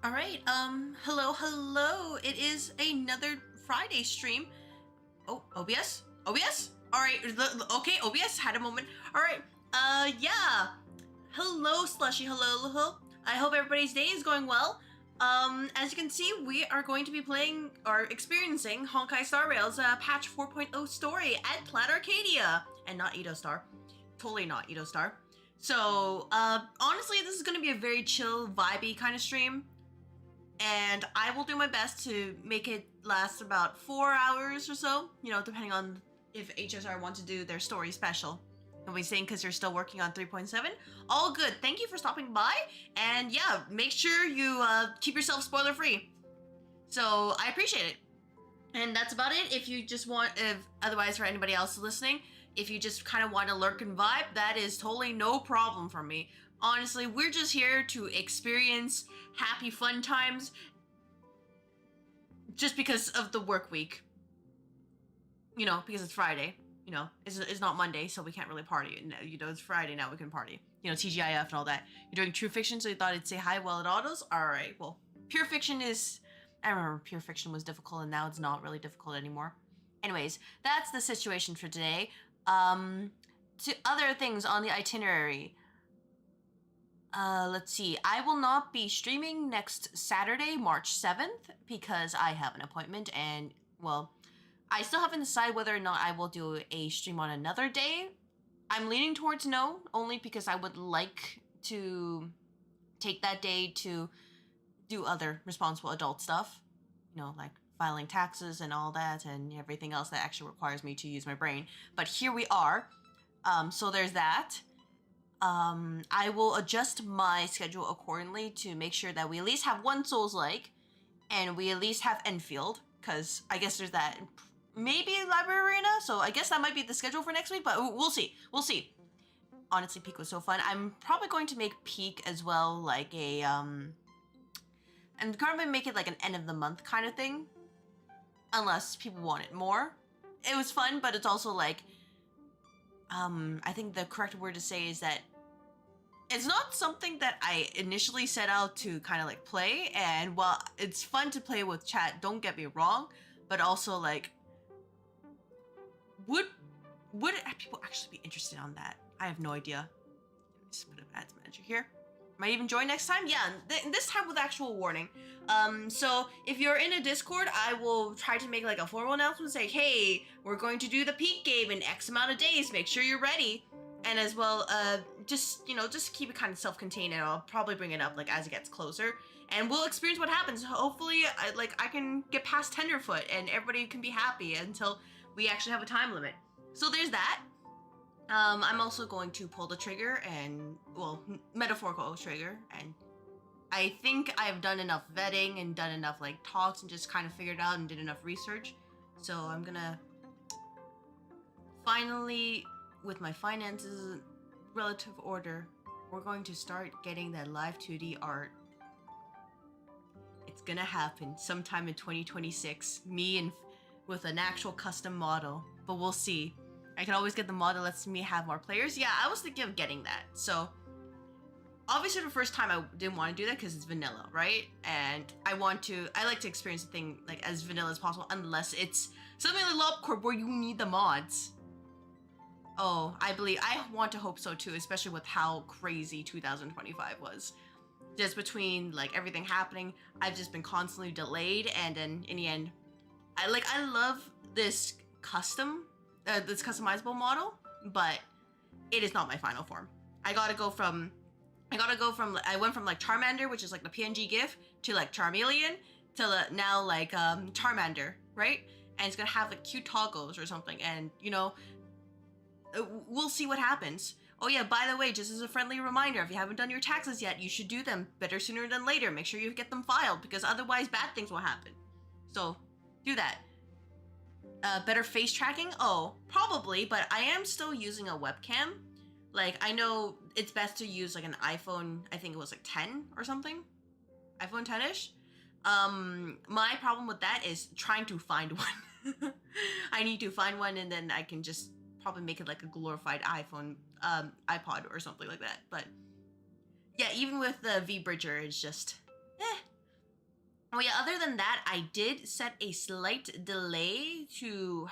Alright, hello. It is another Friday stream. Oh, OBS? OBS? Alright, okay, OBS had a moment. Alright, yeah. Hello, Slushy, hello. I hope everybody's day is going well. As you can see, we are going to be playing, or experiencing, Honkai Star Rail's patch 4.0 story at Plaid Arcadia. And not Edo Star. Totally not Edo Star. So, honestly, this is going to be a very chill, vibey kind of stream. And I will do my best to make it last about 4 hours or so, you know, depending on if HSR want to do their story special. Nobody's saying because you're still working on 3.7. All good. Thank you for stopping by. And yeah, make sure you keep yourself spoiler free. So I appreciate it. And that's about it. If you just want, otherwise for anybody else listening, if you just kind of want to lurk and vibe, that is totally no problem for me. Honestly, we're just here to experience happy fun times just because of the work week. You know, because it's Friday. You know, it's not Monday, so we can't really party. You know, it's Friday now, we can party. You know, TGIF and all that. You're doing True Fiction, so you thought it'd say hi while it autos? Alright, well, Pure Fiction is... I remember Pure Fiction was difficult, and now it's not really difficult anymore. Anyways, that's the situation for today. To other things on the itinerary... let's see. I will not be streaming next Saturday, March 7th, because I have an appointment and, well, I still haven't decided whether or not I will do a stream on another day. I'm leaning towards no, only because I would like to take that day to do other responsible adult stuff. You know, like filing taxes and all that and everything else that actually requires me to use my brain. But here we are. So there's that. I will adjust my schedule accordingly to make sure that we at least have one Souls-like, and we at least have Enfield, because I guess there's that. Maybe Library Arena, so I guess that might be the schedule for next week, but we'll see. We'll see. Honestly, Peak was so fun. I'm probably going to make Peak as well, like a, I'm currently make it like an end of the month kind of thing, unless people want it more. It was fun, but it's also like, I think the correct word to say is that it's not something that I initially set out to kind of like play, and while it's fun to play with chat, don't get me wrong, but also like, would people actually be interested on that? I have no idea. Let me just put an ads manager here. Might even join next time? Yeah, this time with actual warning. So if you're in a Discord, I will try to make like a formal announcement saying, hey, we're going to do the Peak game in X amount of days, make sure you're ready. And as well, just, you know, just keep it kind of self-contained, and I'll probably bring it up like as it gets closer. And we'll experience what happens. Hopefully, I can get past Tenderfoot and everybody can be happy until we actually have a time limit. So there's that. I'm also going to pull the trigger and, well, metaphorical trigger, and I think I've done enough vetting and done enough like talks and just kind of figured out and did enough research. So I'm gonna finally, with my finances in relative order, we're going to start getting that live 2D art. It's gonna happen sometime in 2026, me and with an actual custom model, but we'll see. I can always get the mod that lets me have more players. Yeah, I was thinking of getting that. So, obviously the first time I didn't want to do that because it's vanilla, right? And I like to experience the thing like as vanilla as possible, unless it's something like LobCorp where you need the mods. Oh, I want to hope so too, especially with how crazy 2025 was. Just between like everything happening, I've just been constantly delayed, and then in the end, I love this customizable model, but it is not my final form. I went from like Charmander, which is like the PNG GIF, to like Charmeleon, to now like Charmander, right? And it's gonna have like cute toggles or something, and you know, we'll see what happens. Oh yeah, by the way, just as a friendly reminder, if you haven't done your taxes yet, you should do them better sooner than later. Make sure you get them filed, because otherwise bad things will happen. So do that. Better face tracking? Oh, probably, but I am still using a webcam. Like, I know it's best to use like an iPhone, I think it was like 10 or something. iPhone 10-ish. My problem with that is trying to find one. I need to find one, and then I can just probably make it like a glorified iPhone, iPod or something like that. But yeah, even with the V-Bridger, it's just, Oh yeah, other than that, I did set a slight delay to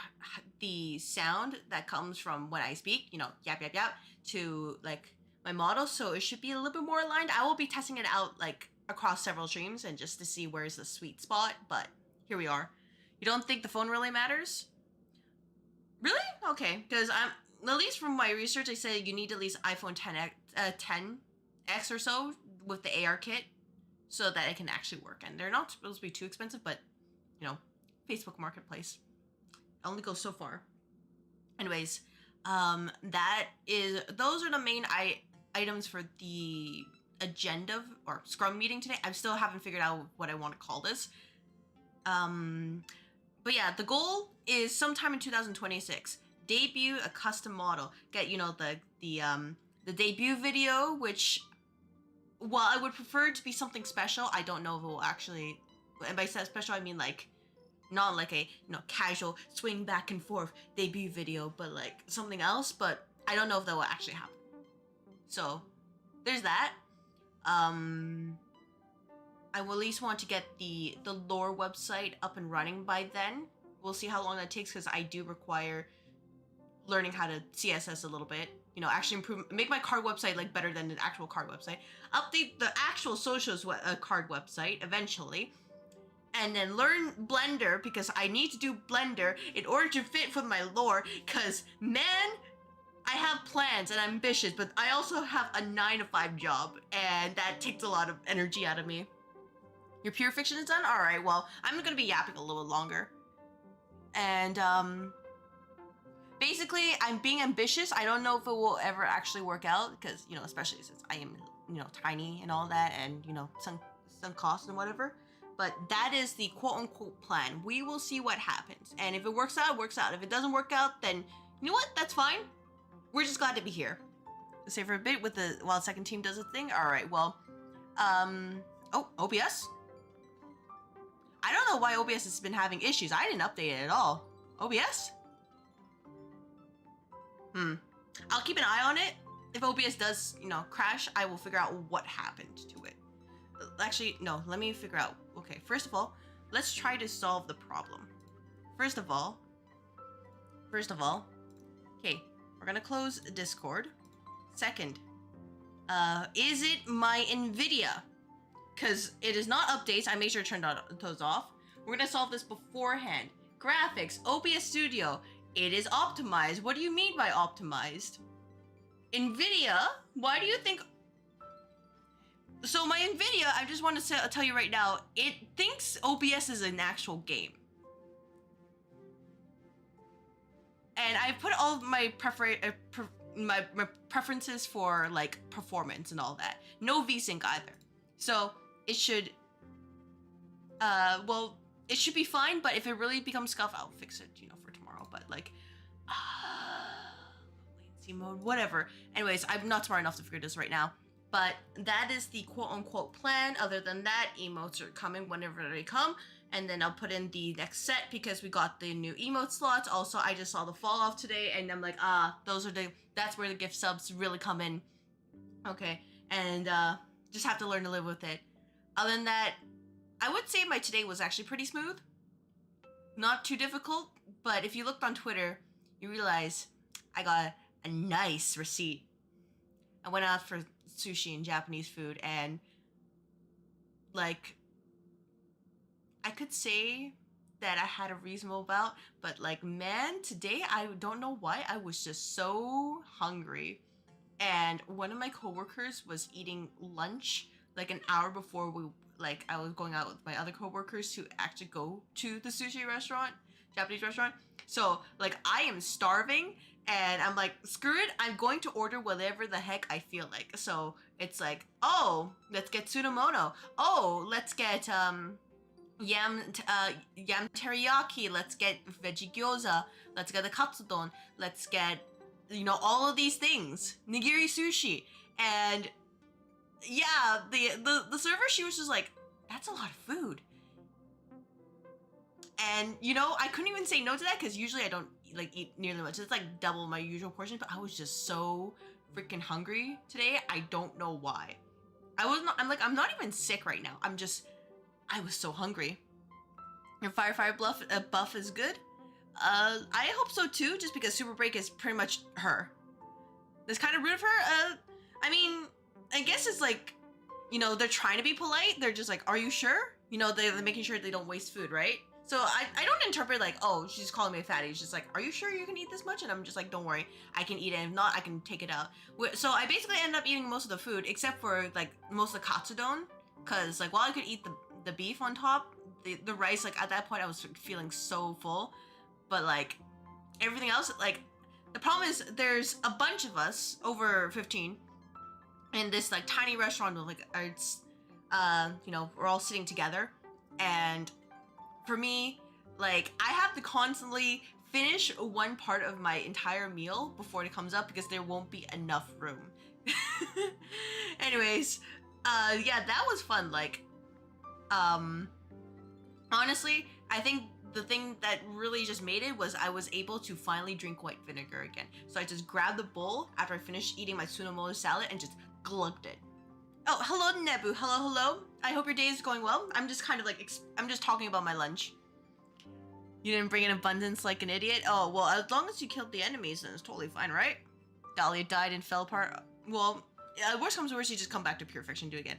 the sound that comes from when I speak, you know, yap, yap, yap, to like my model. So it should be a little bit more aligned. I will be testing it out like across several streams and just to see where's the sweet spot. But here we are. You don't think the phone really matters? Really? Okay, because I'm at least from my research, I said you need at least iPhone 10X or so with the AR kit so that it can actually work. And they're not supposed to be too expensive, but you know, Facebook Marketplace only goes so far. Anyways, those are the main items for the agenda or Scrum meeting today. I still haven't figured out what I want to call this. But yeah, the goal is sometime in 2026, debut a custom model. Get, you know, the debut video, which, while I would prefer it to be something special, I don't know if it will actually, and by special I mean like, not like a, you know, casual swing back and forth debut video, but like something else, but I don't know if that will actually happen. So, there's that. I will at least want to get the lore website up and running by then. We'll see how long that takes because I do require learning how to CSS a little bit. You know, actually improve, make my card website like better than the actual card website. Update the actual socials card website eventually. And then learn Blender because I need to do Blender in order to fit with my lore because, man, I have plans and I'm ambitious, but I also have a 9-to-5 job and that takes a lot of energy out of me. Your pure fiction is done? Alright, well, I'm gonna be yapping a little longer. And, basically, I'm being ambitious. I don't know if it will ever actually work out because, you know, especially since I am, you know, tiny and all that and, you know, some costs and whatever. But that is the quote-unquote plan. We will see what happens. And if it works out, it works out. If it doesn't work out, then, you know what? That's fine. We're just glad to be here. Stay for a bit with while the second team does its thing. Alright, well, oh, OBS? I don't know why OBS has been having issues. I didn't update it at all. OBS? I'll keep an eye on it. If OBS does, you know, crash, I will figure out what happened to it. Actually, no, let me figure out. Okay, first of all, let's try to solve the problem. First of all, okay, we're gonna close Discord. Second, is it my NVIDIA? Because it is not updates. I made sure to turn those off. We're gonna solve this beforehand. Graphics, OBS Studio. It is optimized. What do you mean by optimized? NVIDIA? Why do you think... So my NVIDIA, I just want to tell you right now, it thinks OBS is an actual game. And I put all of my preferences for like performance and all that. No VSync either. So it should, well, it should be fine, but if it really becomes scuff, I'll fix it, you know, for tomorrow. But like, latency mode, whatever. Anyways, I'm not smart enough to figure this right now. But that is the quote-unquote plan. Other than that, emotes are coming whenever they come. And then I'll put in the next set because we got the new emote slots. Also, I just saw the fall off today and I'm like, that's where the gift subs really come in. Okay, and just have to learn to live with it. Other than that, I would say my today was actually pretty smooth. Not too difficult, but if you looked on Twitter, you realize I got a nice receipt. I went out for sushi and Japanese food and like I could say that I had a reasonable bout, but like, man, today I don't know why I was just so hungry. And one of my coworkers was eating lunch like an hour before I was going out with my other coworkers to actually go to the sushi restaurant, Japanese restaurant. So like I am starving and I'm like, screw it, I'm going to order whatever the heck I feel like. So it's like, oh, let's get Tsunamono. Oh, let's get yam teriyaki. Let's get veggie gyoza. Let's get the katsudon. Let's get, you know, all of these things. Nigiri sushi. And yeah, the server, she was just like, that's a lot of food. And, you know, I couldn't even say no to that because usually I don't like eat nearly much. It's like double my usual portion, but I was just so freaking hungry today. I don't know why. I'm not even sick right now. I'm just I was so hungry. Your Firefire buff is good? I hope so too, just because Super Break is pretty much her. That's kind of rude of her. I mean, I guess it's like, you know, they're trying to be polite. They're just like, are you sure? You know, they're making sure they don't waste food, right? So I don't interpret like, oh, she's calling me a fatty. She's just like, are you sure you can eat this much? And I'm just like, don't worry, I can eat it. If not, I can take it out. So I basically ended up eating most of the food, except for like most of the katsudon. Cause like while I could eat the beef on top, the rice, like at that point I was feeling so full. But like everything else, like the problem is there's a bunch of us, over 15, in this like tiny restaurant with like it's you know, we're all sitting together. And for me, like I have to constantly finish one part of my entire meal before it comes up because there won't be enough room. Anyways, yeah, that was fun. Like honestly, I think the thing that really just made it was I was able to finally drink white vinegar again. So I just grabbed the bowl after I finished eating my Tsunomoto salad and just glugged it. Oh, hello Nebu, hello. I hope your day is going well. I'm just kind of like, I'm just talking about my lunch. You didn't bring in abundance like an idiot? Oh, well, as long as you killed the enemies, then it's totally fine, right? Dahlia died and fell apart. Well, worst comes to worst, you just come back to pure fiction, do it again.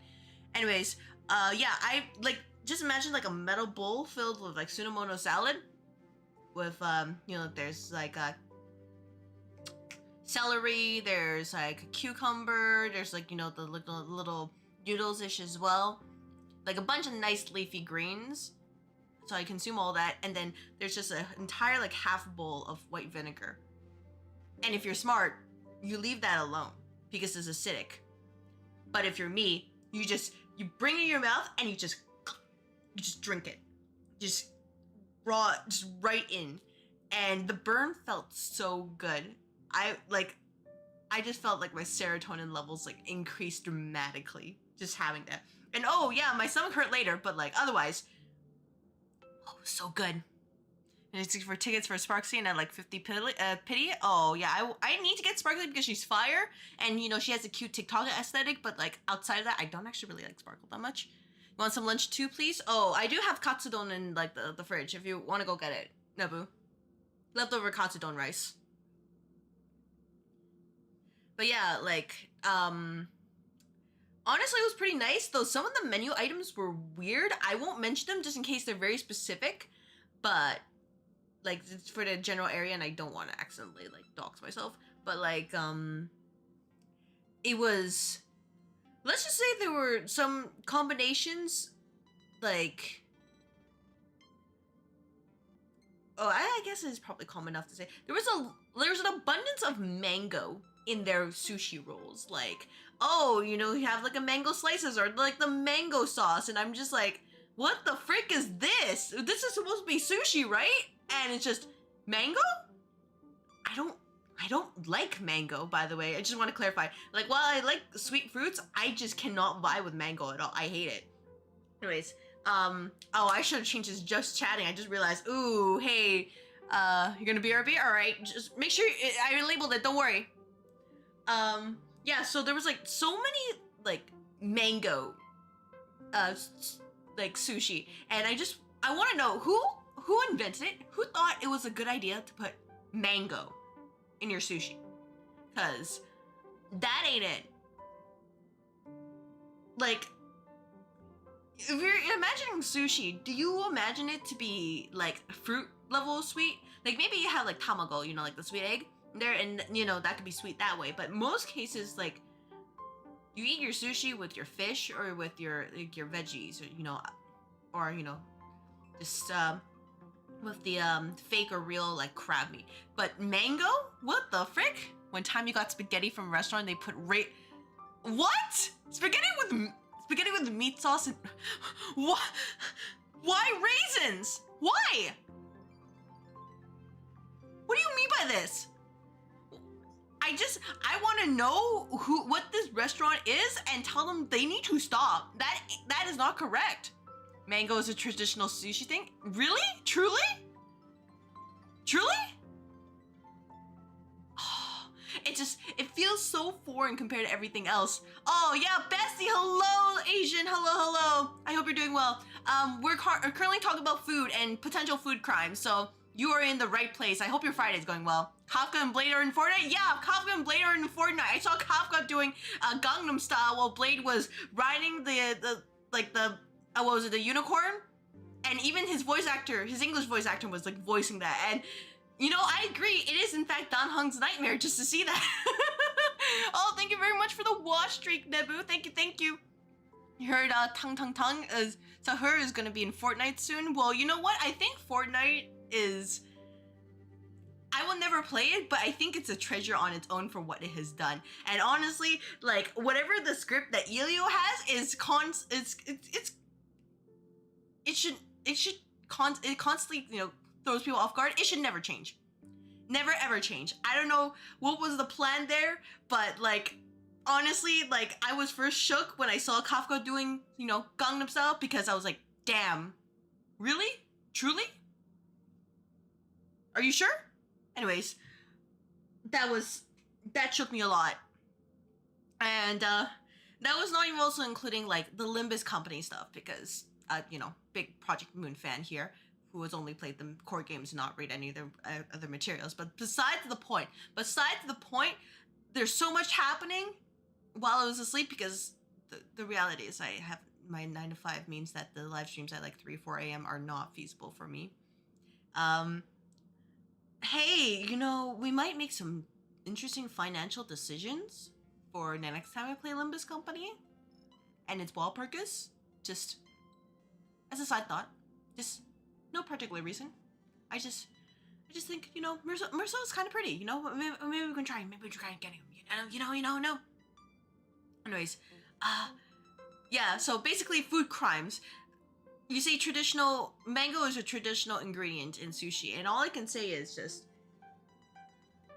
Anyways, yeah, I like, just imagine like a metal bowl filled with like Tsunomoto salad with, you know, there's like celery, there's like a cucumber, there's like, you know, the little noodles-ish as well. Like a bunch of nice leafy greens. So I consume all that, and then there's just an entire like half bowl of white vinegar. And if you're smart, you leave that alone because it's acidic. But if you're me, you bring it in your mouth and you just drink it. Just raw, just right in. And the burn felt so good. I just felt like my serotonin levels like increased dramatically just having that. And oh yeah, my stomach hurt later, but like otherwise, oh, it was so good. And it's for tickets for Sparksy and at like 50 pity. Oh yeah, I need to get Sparkly because she's fire, and you know she has a cute TikTok aesthetic. But like outside of that, I don't actually really like Sparkle that much. You want some lunch too, please? Oh, I do have katsudon in like the fridge if you want to go get it, Nebu. Leftover katsudon rice. But yeah, like honestly, it was pretty nice, though some of the menu items were weird. I won't mention them just in case they're very specific, but like it's for the general area and I don't want to accidentally like dox myself. But like it was, let's just say there were some combinations like, oh, I guess it's probably common enough to say there was an abundance of mango in their sushi rolls. Like, oh, you know, you have like a mango slices or like the mango sauce, and I'm just like, what the frick is this? This is supposed to be sushi, right? And it's just mango? I don't like mango, by the way. I just want to clarify. Like, while I like sweet fruits, I just cannot vibe with mango at all. I hate it. Anyways, oh, I should have changed this just chatting. I just realized, ooh, hey, you're gonna be RB? All right, just make sure I labeled it, don't worry. Yeah, so there was like so many like mango like sushi, and I want to know who invented it, who thought it was a good idea to put mango in your sushi, cuz that ain't it. Like, if you're imagining sushi, do you imagine it to be like fruit level sweet? Like maybe you have like tamago, you know, like the sweet egg there, and you know that could be sweet that way. But most cases, like you eat your sushi with your fish or with your like your veggies, or you know, just with the fake or real like crab meat. But mango, what the frick? One time you got spaghetti from a restaurant, they put what? Spaghetti with meat sauce and what? Why raisins? Why? What do you mean by this? I want to know what this restaurant is and tell them they need to stop. That is not correct. Mango is a traditional sushi thing? Really? Truly? Truly? it feels so foreign compared to everything else. Oh yeah, Bessie, hello, Asian, hello. I hope you're doing well. We're currently talking about food and potential food crimes, so you are in the right place. I hope your Friday is going well. Kafka and Blade are in Fortnite? Yeah, Kafka and Blade are in Fortnite. I saw Kafka doing Gangnam Style while Blade was riding the what was it, the unicorn? And even his voice actor, his English voice actor was like voicing that. And you know, I agree. It is in fact Dan Hung's nightmare just to see that. Oh, thank you very much for the watch streak, Nebu. Thank you. You heard Tung Tung Tung is Sahur is gonna be in Fortnite soon. Well, you know what? I think Fortnite is, I will never play it, but I think it's a treasure on its own for what it has done. And honestly, like whatever the script that Elio has is it constantly, you know, throws people off guard. It should never change. Never ever change. I don't know what was the plan there, but like honestly, like I was first shook when I saw Kafka doing, you know, Gangnam Style, because I was like, damn, really? Truly? Are you sure? Anyways, that shook me a lot. And that was not even also including like the Limbus company stuff, because you know, big Project Moon fan here, who has only played the core games and not read any of their other materials. But besides the point, there's so much happening while I was asleep, because the reality is I have my 9 to 5 means that the live streams at like 3-4 a.m. are not feasible for me. Hey, you know, we might make some interesting financial decisions for the next time I play Limbus Company and its wall purpose. Just as a side thought, just no particular reason. I just think, you know, Merceau is kind of pretty, you know. Maybe we can try getting him. You know. Anyways, yeah. So basically, food crimes. You see, mango is a traditional ingredient in sushi, and all I can say is just,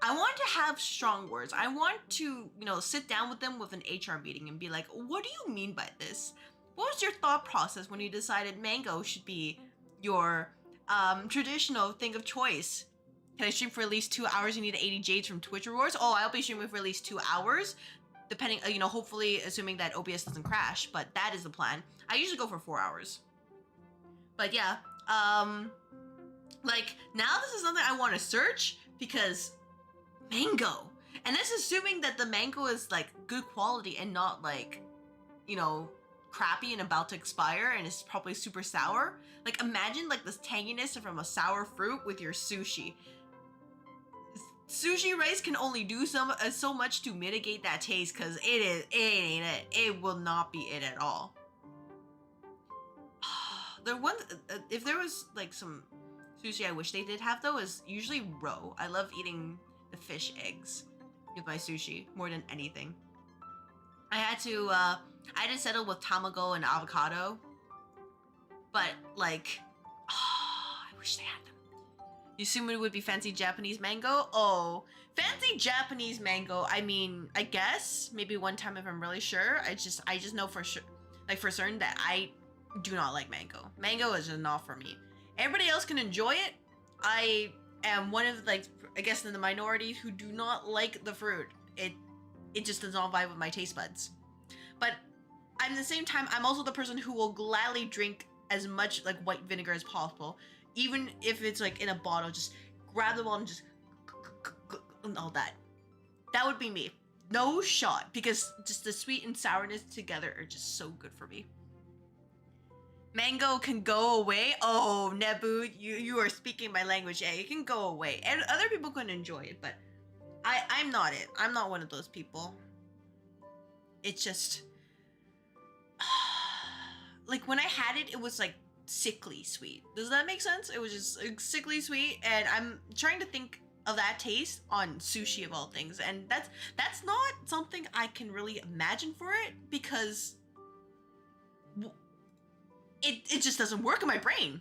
I want to have strong words. I want to, you know, sit down with them with an HR meeting and be like, what do you mean by this? What was your thought process when you decided mango should be your traditional thing of choice? Can I stream for at least 2 hours? You need 80 jades from Twitch rewards? Oh, I'll be streaming for at least 2 hours, depending, you know, hopefully assuming that OBS doesn't crash, but that is the plan. I usually go for 4 hours. But yeah, like now this is something I want to search, because mango, and that's assuming that the mango is like good quality and not like, you know, crappy and about to expire and it's probably super sour. Like imagine like this tanginess from a sour fruit with your sushi. Sushi rice can only do so much to mitigate that taste, because it ain't it. It will not be it at all. If there was like some sushi I wish they did have though, is usually roe. I love eating the fish eggs with my sushi more than anything. I had to settle with tamago and avocado, but like, I wish they had them. You assume it would be fancy Japanese mango? Oh, fancy Japanese mango. I mean, I guess maybe one time if I'm really sure. I just know for sure, like for certain, that I do not like mango. Mango is just not for me. Everybody else can enjoy it. I am one of, like, I guess in the minority who do not like the fruit. It just does not vibe with my taste buds. But at the same time, I'm also the person who will gladly drink as much like white vinegar as possible, even if it's like in a bottle. Just grab the bottle and just and all that. That would be me. No shot, because just the sweet and sourness together are just so good for me. Mango can go away. Oh, Nebu, you are speaking my language. Yeah, it can go away, and other people can enjoy it, but I'm not it. I'm not one of those people. It's just like when I had it, it was like sickly sweet. Does that make sense? It was just like, sickly sweet, and I'm trying to think of that taste on sushi of all things, and that's not something I can really imagine for it, because it just doesn't work in my brain.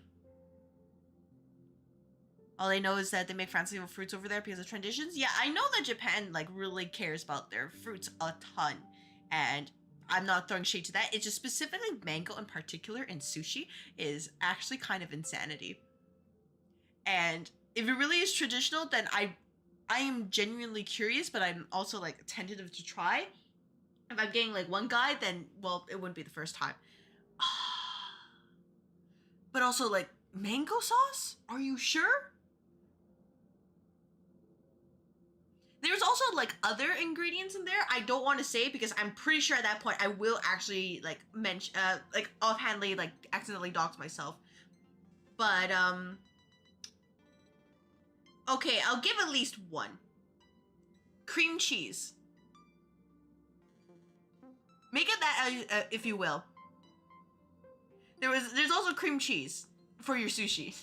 All I know is that they make fancy fruits over there because of traditions. Yeah, I know that Japan like really cares about their fruits a ton, and I'm not throwing shade to that. It's just specifically mango in particular in sushi is actually kind of insanity. And if it really is traditional, then I am genuinely curious, but I'm also like tentative to try. If I'm getting like one guide, then well, it wouldn't be the first time. But also like mango sauce? Are you sure? There's also like other ingredients in there. I don't want to say because I'm pretty sure at that point I will actually like mention like offhandedly like accidentally dox myself. But okay, I'll give at least one. Cream cheese. Make it that if you will. There's also cream cheese for your sushi.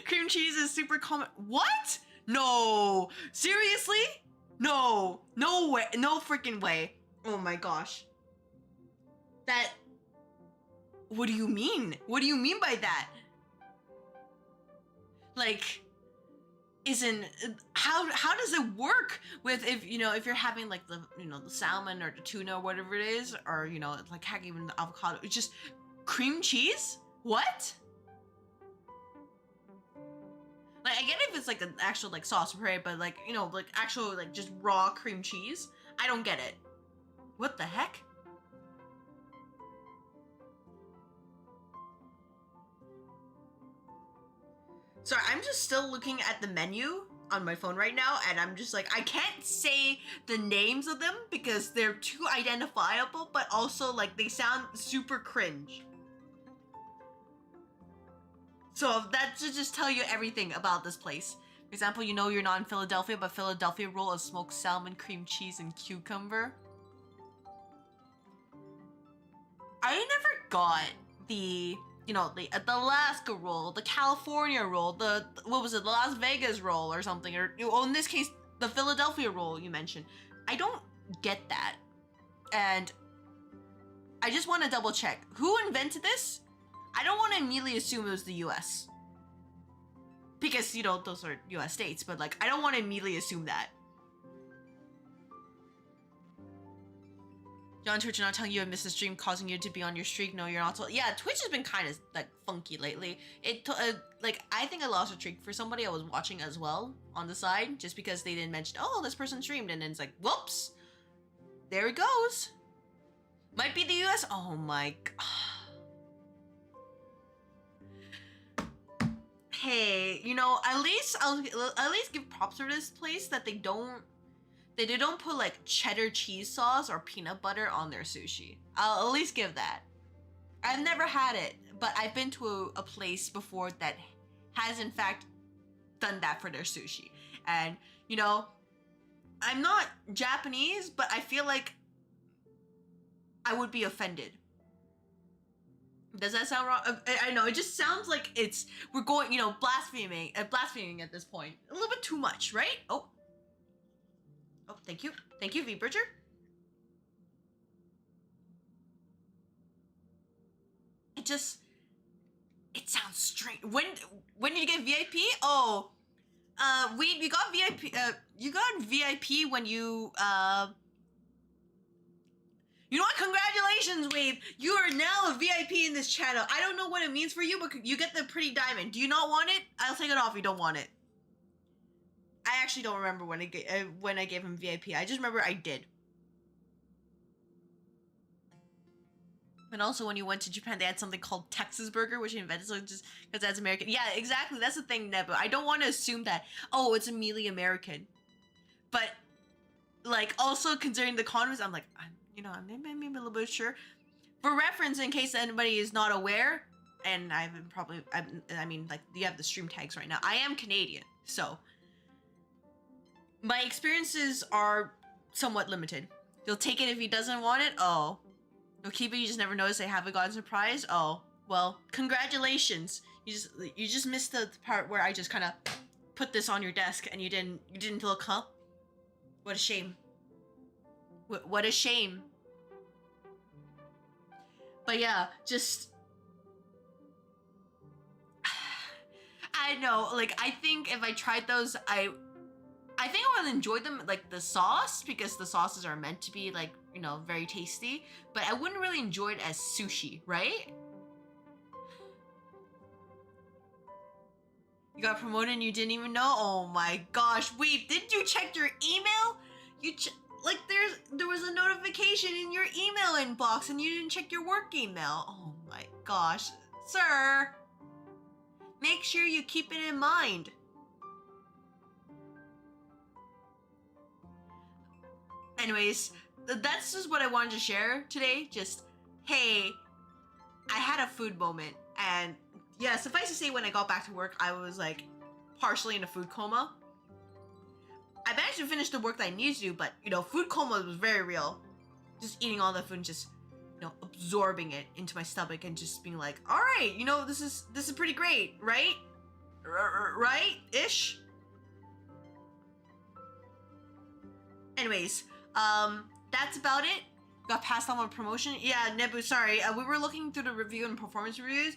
Cream cheese is super common. What? No. Seriously? No. No way. No freaking way. Oh my gosh. That... What do you mean? What do you mean by that? Like... Isn't... How does it work with if, you know, if you're having like the, you know, the salmon or the tuna or whatever it is, or, you know, like heck, even the avocado, it's just cream cheese? What? Like, I get if it's like an actual like sauce, right? But like, you know, like actual like just raw cream cheese, I don't get it. What the heck? Sorry, I'm just still looking at the menu on my phone right now, and I'm just like, I can't say the names of them because they're too identifiable, but also like they sound super cringe. So that should just tell you everything about this place. For example, you know you're not in Philadelphia, but Philadelphia roll of smoked salmon, cream cheese, and cucumber. I never got the, you know, the Alaska roll, the California roll, the, what was it, the Las Vegas roll or something, or well, in this case, the Philadelphia roll you mentioned. I don't get that. And I just want to double check. Who invented this? I don't want to immediately assume it was the US. Because, you know, those are US states, but like, I don't want to immediately assume that. John Twitch not telling you I missed the stream, causing you to be on your streak. No, you're not. So yeah, Twitch has been kind of like funky lately. Like I think I lost a streak for somebody I was watching as well on the side, just because they didn't mention, oh, this person streamed, and then it's like, whoops, there it goes. Might be the US. Oh my god. Hey, you know, at least I'll at least give props for this place that they don't put like cheddar cheese sauce or peanut butter on their sushi. I'll at least give that. I've never had it, but I've been to a place before that has in fact done that for their sushi. And, you know, I'm not Japanese, but I feel like I would be offended. Does that sound wrong? I know, it just sounds like we're going, you know, blaspheming at this point. A little bit too much, right? Oh, thank you. Thank you, V-Bridger. It sounds strange. When did you get VIP? Oh, we got VIP, you got VIP when you know what? Congratulations, Wave! You are now a VIP in this channel. I don't know what it means for you, but you get the pretty diamond. Do you not want it? I'll take it off if you don't want it. I actually don't remember when I gave him VIP. I just remember I did. And also when you went to Japan, they had something called Texas Burger, which he invented, so just because that's American. Yeah, exactly. That's the thing, Nebo. I don't want to assume that, oh, it's immediately American. But, like, also considering the context, I'm like, I'm maybe a little bit sure. For reference, in case anybody is not aware, and I mean, like, you have the stream tags right now. I am Canadian, so my experiences are somewhat limited. You'll take it if he doesn't want it. Oh. You'll keep it. You just never notice they haven't gotten surprised. Oh, well, congratulations. You just missed the part where I just kind of put this on your desk and you didn't look, huh? What a shame. What a shame. But yeah, just I know, like, I think if I tried those, I think I would enjoy them, like, the sauce, because the sauces are meant to be, like, you know, very tasty, but I wouldn't really enjoy it as sushi, right? You got promoted and you didn't even know? Oh my gosh, wait, didn't you check your email? Like there was a notification in your email inbox and you didn't check your work email. Oh my gosh, sir. Make sure you keep it in mind. Anyways, that's just what I wanted to share today. Just, hey, I had a food moment. And yeah, suffice to say, when I got back to work, I was like partially in a food coma. I managed to finish the work that I needed to do, but you know, food coma was very real. Just eating all the food and just, you know, absorbing it into my stomach and just being like, all right, you know, this is pretty great, right? Right-ish? Anyways, that's about it. Got passed on a promotion. Yeah, Nebu, sorry. We were looking through the review and performance reviews.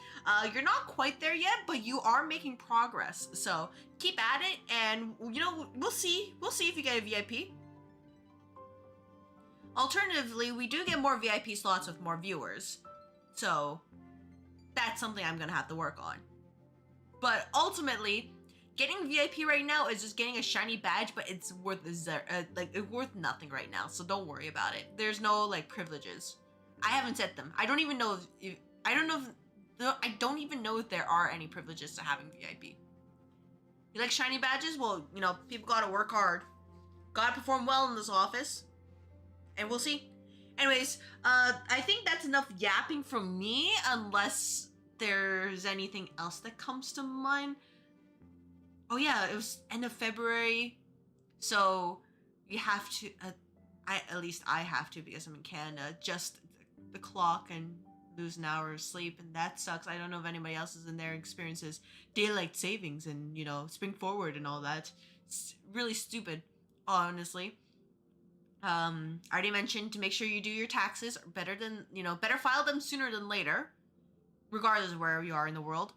You're not quite there yet, but you are making progress. So keep at it, and you know, we'll see. We'll see if you get a VIP. Alternatively, we do get more VIP slots with more viewers. So that's something I'm gonna have to work on. But ultimately, getting VIP right now is just getting a shiny badge, but it's worth it's worth nothing right now. So don't worry about it. There's no like privileges. I haven't set them. I don't even know if I don't even know if there are any privileges to having VIP. You like shiny badges? Well, you know, people gotta work hard. Gotta perform well in this office. And we'll see. Anyways, I think that's enough yapping from me, unless there's anything else that comes to mind. Oh yeah, it was end of February, so you have to, at least I have to, because I'm in Canada, adjust the clock and lose an hour of sleep, and that sucks. I don't know if anybody else is in there experiences daylight savings and, you know, spring forward and all that. It's really stupid, honestly. I already mentioned to make sure you do your taxes better file them sooner than later, regardless of where you are in the world.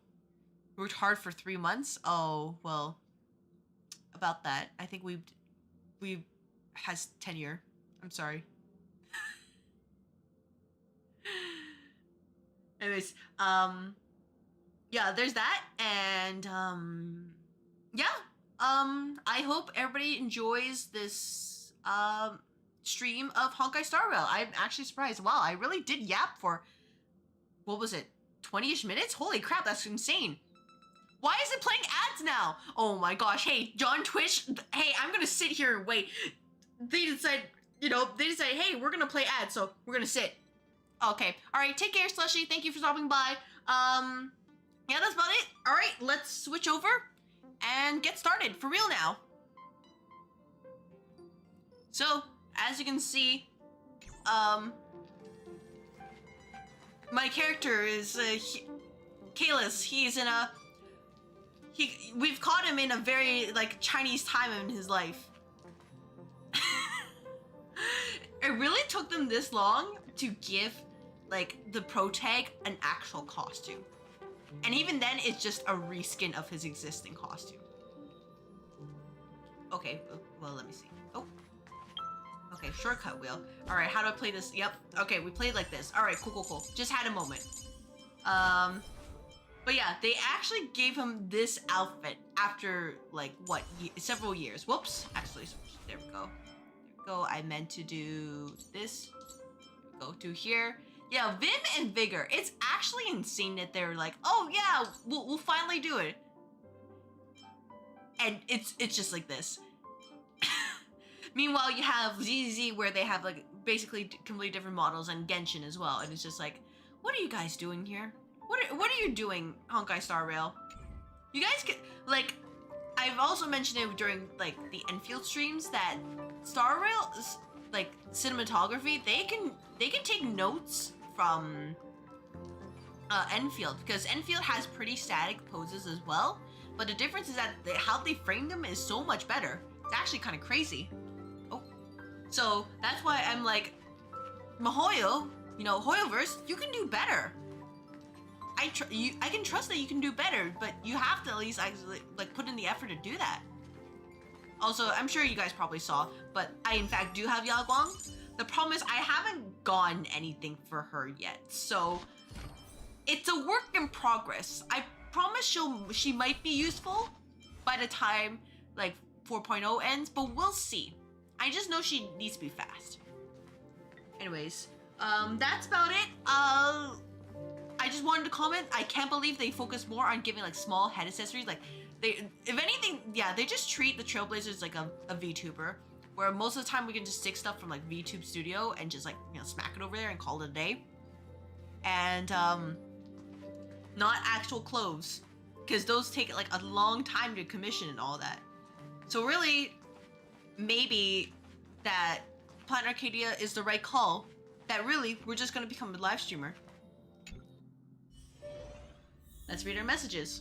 Worked hard for 3 months. Oh, well, about that. I think we has tenure. I'm sorry. Anyways, yeah, there's that. And, yeah, I hope everybody enjoys this, stream of Honkai Star Rail. I'm actually surprised. Wow, I really did yap for, what was it, 20-ish minutes? Holy crap, that's insane. Why is it playing ads now? Oh my gosh, hey, John Twitch, hey, I'm gonna sit here and wait. They decided, hey, we're gonna play ads, so we're gonna sit. Okay, alright, take care, Slushy, thank you for stopping by. Yeah, that's about it. Alright, let's switch over and get started, for real now. So, as you can see, my character is, Kalis. He's in a... we've caught him in a very, like, Chinese time in his life. It really took them this long to give, like, the pro tag an actual costume. And even then, it's just a reskin of his existing costume. Okay, well, let me see. Oh. Okay, shortcut wheel. Alright, how do I play this? Yep. Okay, we played like this. Alright, cool. Just had a moment. But yeah, they actually gave him this outfit after, like, what, several years. Whoops. Actually, there we go. I meant to do this. Go to here. Yeah, Vim and Vigor. It's actually insane that they're like, oh yeah, we'll finally do it. And it's just like this. Meanwhile, you have ZZ where they have, like, basically completely different models, and Genshin as well. And it's just like, what are you guys doing here? What are you doing, Honkai Star Rail? You guys can, like, I've also mentioned it during, like, the Enfield streams that Star Rail, like, cinematography, they can take notes from Enfield, because Enfield has pretty static poses as well, but the difference is that how they frame them is so much better. It's actually kind of crazy. Oh, so that's why I'm like, Mihoyo, you know, Hoyoverse, you can do better. I can trust that you can do better, but you have to at least actually, like, put in the effort to do that. Also, I'm sure you guys probably saw, but I in fact do have Yaguang. The problem is I haven't gotten anything for her yet, so it's a work in progress. I promise she might be useful, by the time like 4.0 ends, but we'll see. I just know she needs to be fast. Anyways, that's about it. I just wanted to comment. I can't believe they focus more on giving like small head accessories. Like they, if anything, yeah, they just treat the Trailblazers like a VTuber, where most of the time we can just stick stuff from like VTube Studio and just like, you know, smack it over there and call it a day. And not actual clothes, because those take like a long time to commission and all that. So really, maybe that Planet Arcadia is the right call. That really, we're just gonna become a live streamer. Let's read our messages.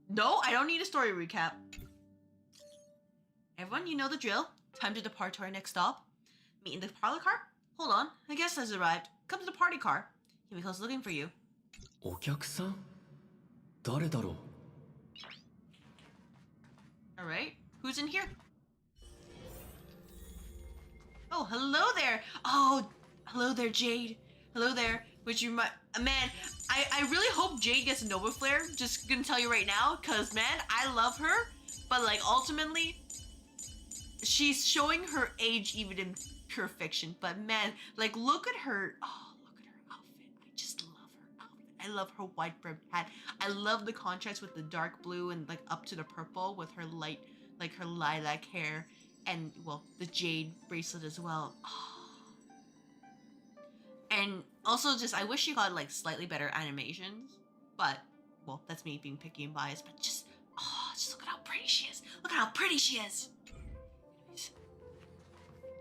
No, I don't need a story recap. Everyone, you know the drill. Time to depart to our next stop. Meet in the parlor car? Hold on, I guess has arrived. Come to the party car. Himiko's looking for you. お客さん? 誰だろう? Alright, who's in here? Oh, hello there! Oh, hello there, Jade. Hello there. Which you might, man, I really hope Jade gets a Nova Flare. Just gonna tell you right now, cause man, I love her, but like ultimately, she's showing her age even in pure fiction. But man, like look at her, oh, look at her outfit. I just love her outfit. I love her white brimmed hat. I love the contrast with the dark blue and like up to the purple with her light, like her lilac hair and well, the jade bracelet as well. Oh. And also just, I wish she got like slightly better animations, but well, that's me being picky and biased, but just, oh, just look at how pretty she is. Look at how pretty she is. Anyways,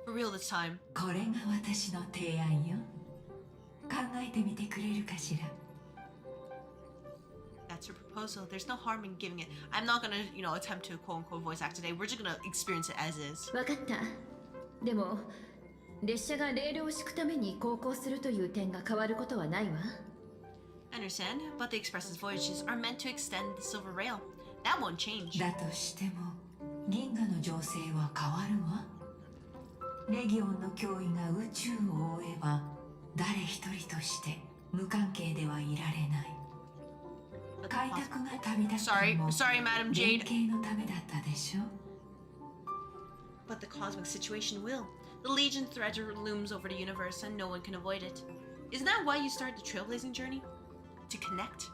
for real this time. これが私の提案よ。考えてみてくれるかしら。 That's her proposal. There's no harm in giving it. I'm not gonna, you know, attempt to quote unquote voice act today. We're just gonna experience it as is. わかった。でも列車がレールを敷くために航行するという点が変わることはないわ。I understand, but the Express's voyages are meant to extend the silver rail. That won't change. だとしても銀河の情勢は変わるわ。レギオンの脅威が宇宙を覆えば誰一人として無関係ではいられない。開拓が旅立ったのも sorry, Madam Jade. 連携のためだったでしょ。 But the cosmic situation will. The Legion threat looms over the universe and no one can avoid it. Isn't that why you started the trailblazing journey? To connect?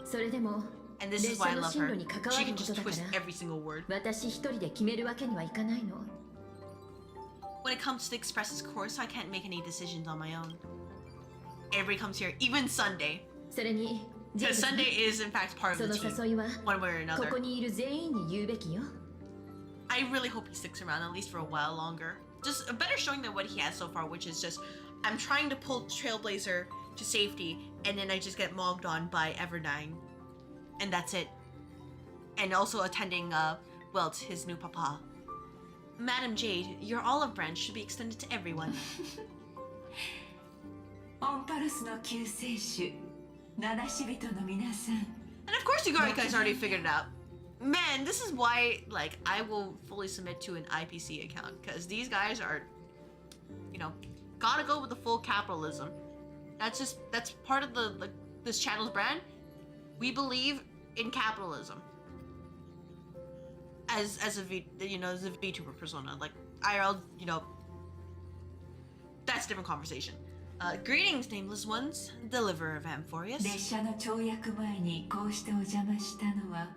それでも And this 列 is why 車 I の love 進 her. 路に関わ She る can こと just だか twist ら every single word. 私一人で決めるわけにはいかないの。 When it comes to the Express's course, I can't make any decisions on my own. Everybody comes here, even Sunday. それに Because Sunday is in fact part そ of の the team, 誘いは one way or こ another. こにいる全員に言うべきよ。 I really hope he sticks around at least for a while longer. Just a better showing than what he has so far, which is just, I'm trying to pull Trailblazer to safety, and then I just get mogged on by Everdyne. And that's it. And also attending, Welt, his new papa. Madam Jade, your olive branch should be extended to everyone. オンパルスの救世主、七死人の皆さん。 And of course you guys already figured it out. Man, this is why, like, I will fully submit to an IPC account, because these guys are, you know, gotta go with the full capitalism. That's part of the, like, this channel's brand. We believe in capitalism. As a VTuber persona, like, IRL, you know, that's a different conversation. Greetings, nameless ones, deliverer of Amphorius. 列車の跳躍前にこうしてお邪魔したのは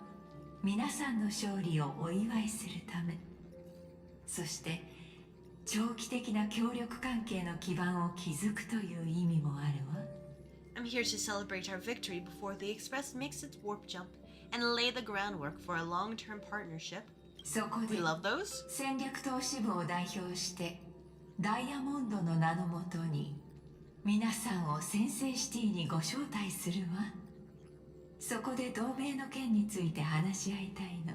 皆さんの勝利をお祝いするため、そして長期的な協力関係の基盤を築くという意味もあるわ。 I'm here to celebrate our victory before the Express makes its warp jump and lay the groundwork for a long-term partnership. そこで We love those. 戦略投資部を代表してダイヤモンドの名のもとに皆さんを先制シティにご招待するわ。そこで同盟の件について話し合いたいの。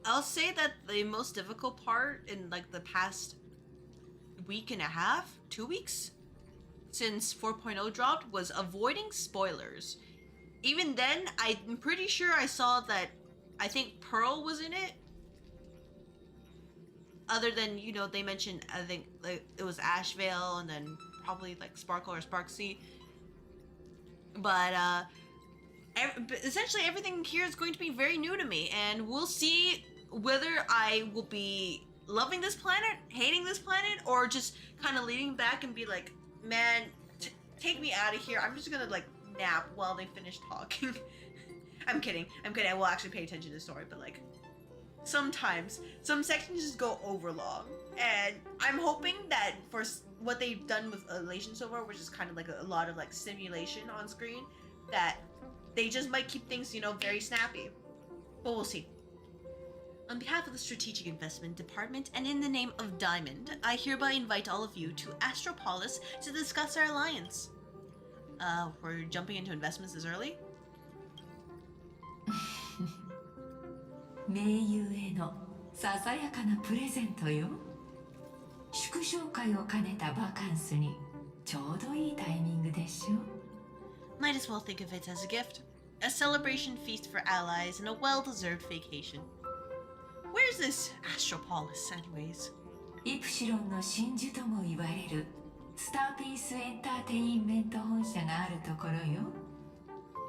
I'll say that the most difficult part in like the past week and a half, 2 weeks, since 4.0 dropped was avoiding spoilers. Even then, I'm pretty sure I saw that I think Pearl was in it. Other than, you know, they mentioned, I think like it was Ashvale and then probably like Sparkle or Sparksy. But essentially everything here is going to be very new to me, and we'll see whether I will be loving this planet, hating this planet, or just kind of leaning back and be like, man, take me out of here. I'm just gonna like nap while they finish talking. I'm kidding. I will actually pay attention to the story, but like sometimes some sections just go over long, and I'm hoping that for what they've done with Elation so far, which is kind of like a lot of like simulation on screen, that they just might keep things, you know, very snappy. But we'll see. On behalf of the Strategic Investment Department and in the name of Diamond, I hereby invite all of you to Astropolis to discuss our alliance. We're jumping into investments this early? 盟友へのささやかなプレゼントよ。祝勝会を兼ねたバカンスにちょうどいいタイミングでしょ。Might as well think of it as a gift. A celebration feast for allies and a well-deserved vacation. Where's this Astropolis, anyways? イプシロンの真珠とも言われるスターピースエンターテインメント本社があるところよ。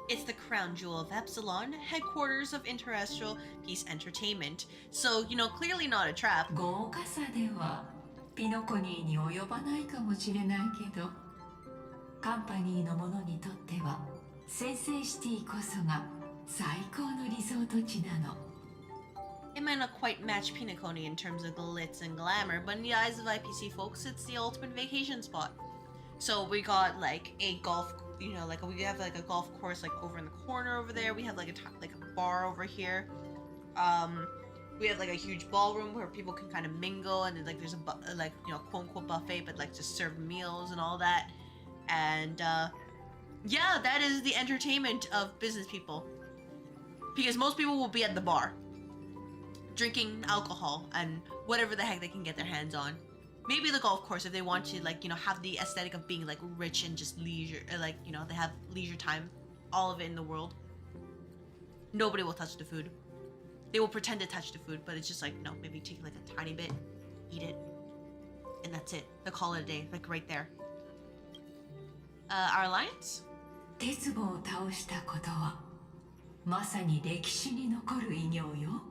It's the crown jewel of Epsilon, headquarters of Interstellar Peace Entertainment. So, you know, clearly not a trap. 豪華さではピノコニーに及ばないかもしれないけど、カンパニーの者にとってはセンセイシティこそが最高のリゾート地なの。It might not quite match Pinocchio in terms of glitz and glamour, but in the eyes of IPC folks, it's the ultimate vacation spot. So we got like a golf, you know, like we have like a golf course like over in the corner over there. We have like a bar over here. We have like a huge ballroom where people can kind of mingle, and then like there's a like, you know, quote unquote buffet, but like just serve meals and all that. And yeah, that is the entertainment of business people, because most people will be at the bar drinking alcohol and whatever the heck they can get their hands on. Maybe the golf course if they want to, like, you know, have the aesthetic of being like rich and just leisure, like, you know, they have leisure time, all of it in the world. Nobody will touch the food. They will pretend to touch the food, but it's just like, no, maybe take like a tiny bit, eat it, and that's it. They'll call it a day, like right there. Our alliance? 鉄棒を倒したことはまさに歴史に残る偉業よ。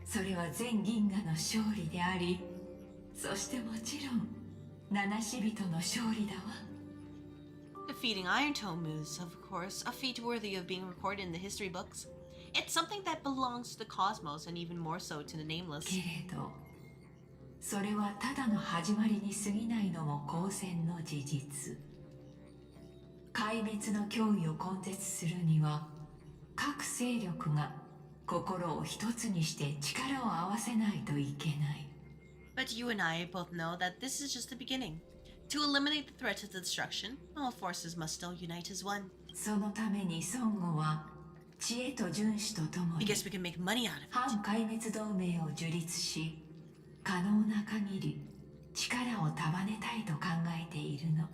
それは全銀河の勝利であり、そしてもちろん七死人の勝利だわ。Defeating Iron Tome is, of course, a feat worthy of being recorded in the history books. It's something that belongs to the cosmos, and even more so to the nameless. けれど、それはただの始まりに過ぎないのも公然の事実。壊滅の脅威を根絶するには、各勢力が心を一つにして力を合わせないといけない。But you and I both know that this is just the beginning. To eliminate the threat of destruction, all forces must still unite as one. そのために孫悟は知恵と遵守とともに Because we can make money out of it. 反壊滅同盟を樹立し、可能な限り力を束ねたいと考えているの。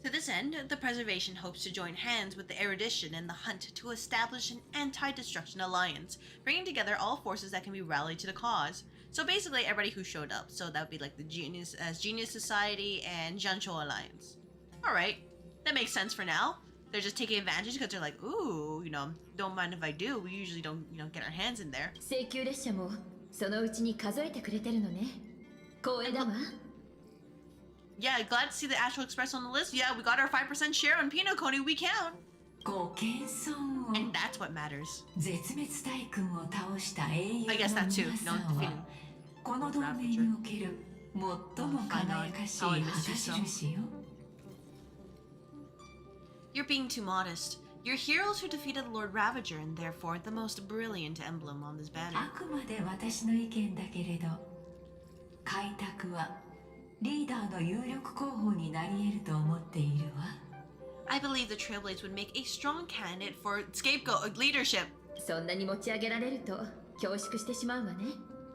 To this end, the Preservation hopes to join hands with the Erudition in the hunt to establish an anti-destruction alliance, bringing together all forces that can be rallied to the cause. So basically, everybody who showed up. So that would be like the Genius Society and Jianzhou Alliance. All right, that makes sense for now. They're just taking advantage because they're like, ooh, you know, don't mind if I do. We usually don't, you know, get our hands in there. 請求列車もそのうちに数えてくれてるのね。光栄だわ。Yeah, glad to see the Astral Express on the list. Yeah, we got our 5% share on Pinocchio. We count. ご謙遜を And that's what matters. 絶滅大君を倒した英雄の I 皆 guess that too. さ No, んは defeating. この同盟における最も輝かしい旗印よ。You're being too modest. You're heroes who defeated Lord Ravager and therefore the most brilliant emblem on this banner. あくまで私の意見だけれど、開拓はリーダーの有力候補になり得ると思っているわ。I believe the Trailblades would make a strong candidate for scapegoat leadership. そんなに持ち上げられると恐縮してしまうわね。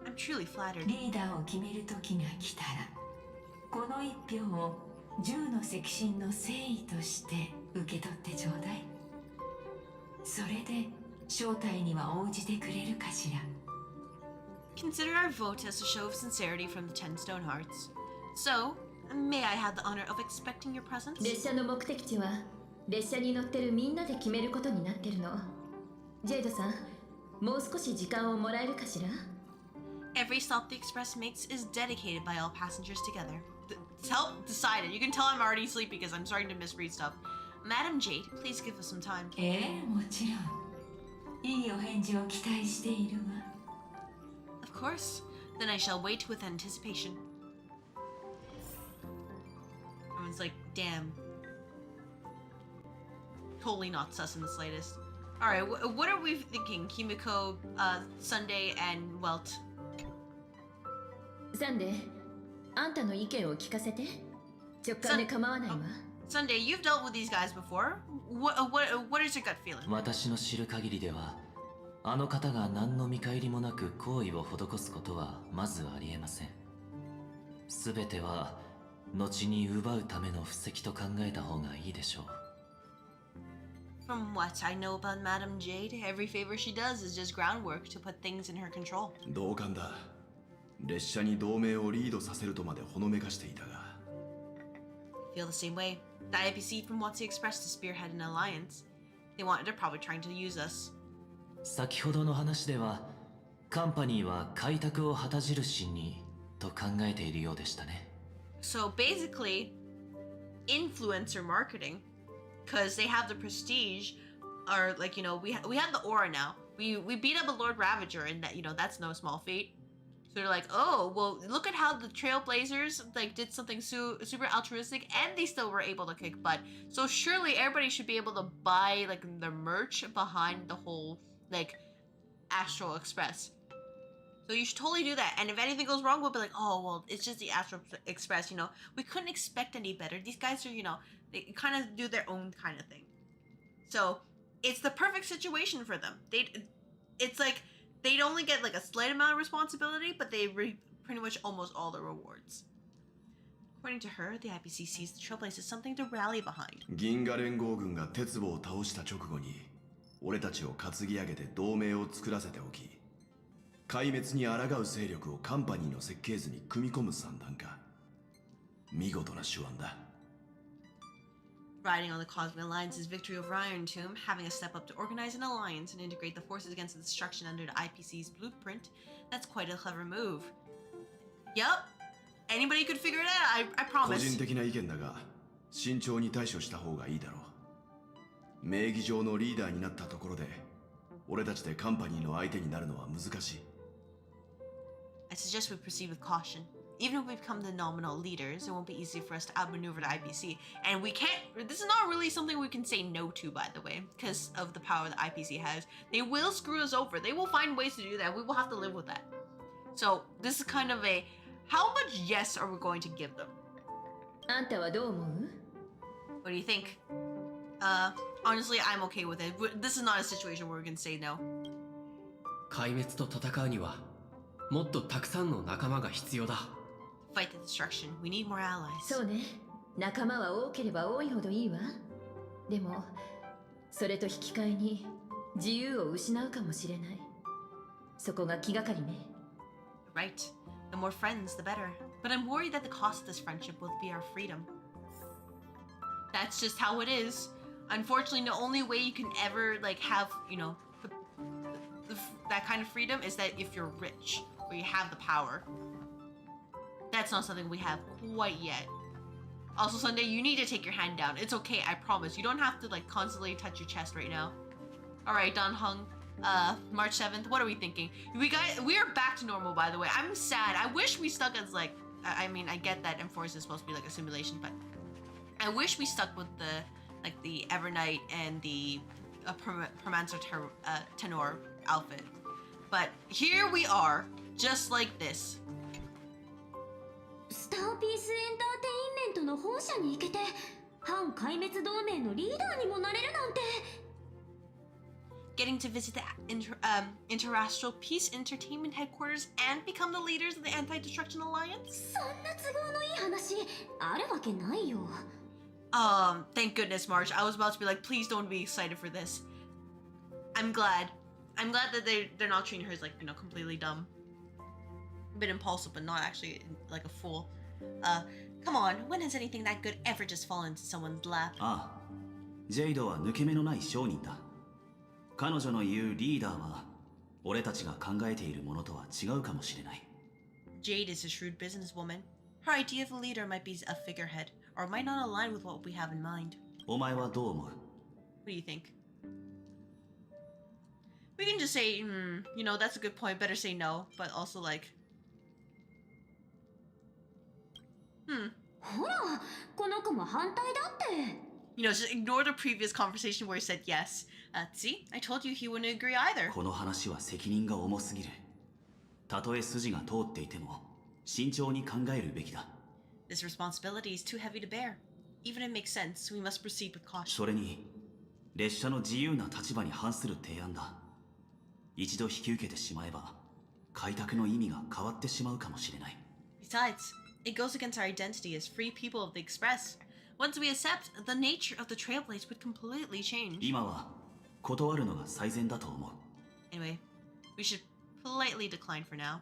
I'm truly flattered. リーダーを決める時が来たら、この一票を10の赤心の誠意として受け取ってちょうだい。それで招待には応じてくれるかしら。Consider our vote as a show of sincerity from the 10 Stone Hearts. So, may I have the honor of expecting your presence? 列車の目的地は列車に乗ってるみんなで決めることになってるの。ジェイドさん、もう少し時間をもらえるかしら？ Every stop the express makes is dedicated by all passengers together. Help decided. You can tell I'm already sleepy because I'm starting to misread stuff. Madam Jade, please give us some time. もちろん。いいお返事を期待しているわ。Of course. Then I shall wait with anticipation. Everyone's like, damn. Totally not sus in the slightest. Alright, what are we thinking? Kimiko, Sunday, and Welt. サンデー、あんたの意見を聞かせて。直感で構わないわ。Sunday, you've dealt with these guys before. What is your gut feeling? 私の知る限りでは、あの方が何の見返りもなく行為を施すことはまずありえません。すべては後に奪うための布石と考えた方がいいでしょう。From what I know about Madam Jade, every favor she does is just groundwork to put things in her control. 同感だ。列車に同盟をリードさせるとまでほのめかしていたが。Feel the same way. The IPC from Watsi Express to spearhead an alliance. They're probably trying to use us. 先ほどの話では、カンパニーは開拓を旗印にと考えているようでしたね。So basically, influencer marketing, because they have the prestige, or like, you know, we have the aura now. We beat up a Lord Ravager, and that, you know, that's no small feat. So they're like, oh, well, look at how the Trailblazers like did something super altruistic, and they still were able to kick butt. So surely everybody should be able to buy like the merch behind the whole like Astral Express. So you should totally do that. And if anything goes wrong, we'll be like, oh, well, it's just the Astral Express, you know. We couldn't expect any better. These guys are, you know, they kind of do their own kind of thing. So it's the perfect situation for them. It's like they'd only get like a slight amount of responsibility, but they pretty much almost all the rewards. According to her, the IPC sees the Trailblazers as something to rally behind. 銀河連合軍が鉄棒を倒した直後に、俺たちを担ぎ上げて同盟を作らせておき、壊滅に抗う勢力をカンパニーの設計図に組み込む算段か。見事な手腕だ。Riding on the Cosmic Alliance's victory over Iron Tomb, having a step up to organize an alliance and integrate the forces against the destruction under the IPC's blueprint, that's quite a clever move. Yup. Anybody could figure it out, I 個 promise. 人的な意見だが、慎重に対処した方がいいだろう。名義上のリーダーになったところで、俺たちでカンパニーの相手になるのは難しい。I suggest we proceed with caution. Even if we become the nominal leaders, it won't be easy for us to outmaneuver the IPC. And we can't, this is not really something we can say no to, by the way, because of the power the IPC has. They will screw us over. They will find ways to do that. We will have to live with that. So this is kind of a, how much yes are we going to give them? あんたはどう思う？ What do you think? Honestly, I'm okay with it. This is not a situation where we can say no. 壊滅と戦うにはもっとたくさんの仲間が必要だ。Fight the destruction. We need more allies. そうね。仲間は多ければ多いほどいいわ。でも、それと引き換えに自由を失うかもしれない。そこが気がかりね。Right. The more friends, the better. But I'm worried that the cost of this friendship will be our freedom. That's just how it is. Unfortunately, the only way you can ever like have, you know, that kind of freedom is that if you're rich or you have the power. That's not something we have quite yet. Also, Sunday, you need to take your hand down. It's okay, I promise. You don't have to like constantly touch your chest right now. All right, Don Hung. March 7th. What are we thinking? We are back to normal, by the way. I'm sad. I wish we stuck as like. I mean, I get that M4 is supposed to be like a simulation, but I wish we stuck with the Evernight and the Permancer Tenor outfit. But here we are, just like this. スターピースエンターテインメントの本社に行けて反壊滅同盟のリーダーにもなれるなんて Getting to visit the Interastral Peace Entertainment headquarters and become the leaders of the Anti-Destruction Alliance? そんな都合のいい話あるわけないよ Thank goodness, March. I was about to be like, please don't be excited for this. I'm glad that they're not treating her as like, you know, completely dumb. A bit impulsive, but not actually like a fool. Come on, when has anything that good ever just fallen into someone's lap? ああ、ジェイドは抜け目のない商人だ。彼女の言うリーダーは俺たちが考えているものとは違うかもしれない。 Jade is a shrewd businesswoman. Her idea of a leader might be a figurehead, or might not align with what we have in mind. お前はどう思う？ What do you think? We can just say, you know, that's a good point. Better say no, but also like, ほら、この子も反対だって。 you know, just ignore the previous conversation where he said yes. See, I told you he wouldn't agree either. この話は責任が重すぎる。たとえ筋が通っていても慎重に考えるべきだ。 This responsibility is too heavy to bear. Even if it makes sense, we must proceed with caution. それに列車の自由な立場に反する提案だ。一度引き受けてしまえば開拓の意味が変わってしまうかもしれない。 Besides, it goes against our identity as free people of the Express. Once we accept, the nature of the Trailblaze would completely change. 今は断るのが最善だと思う。 Anyway, we should politely decline for now.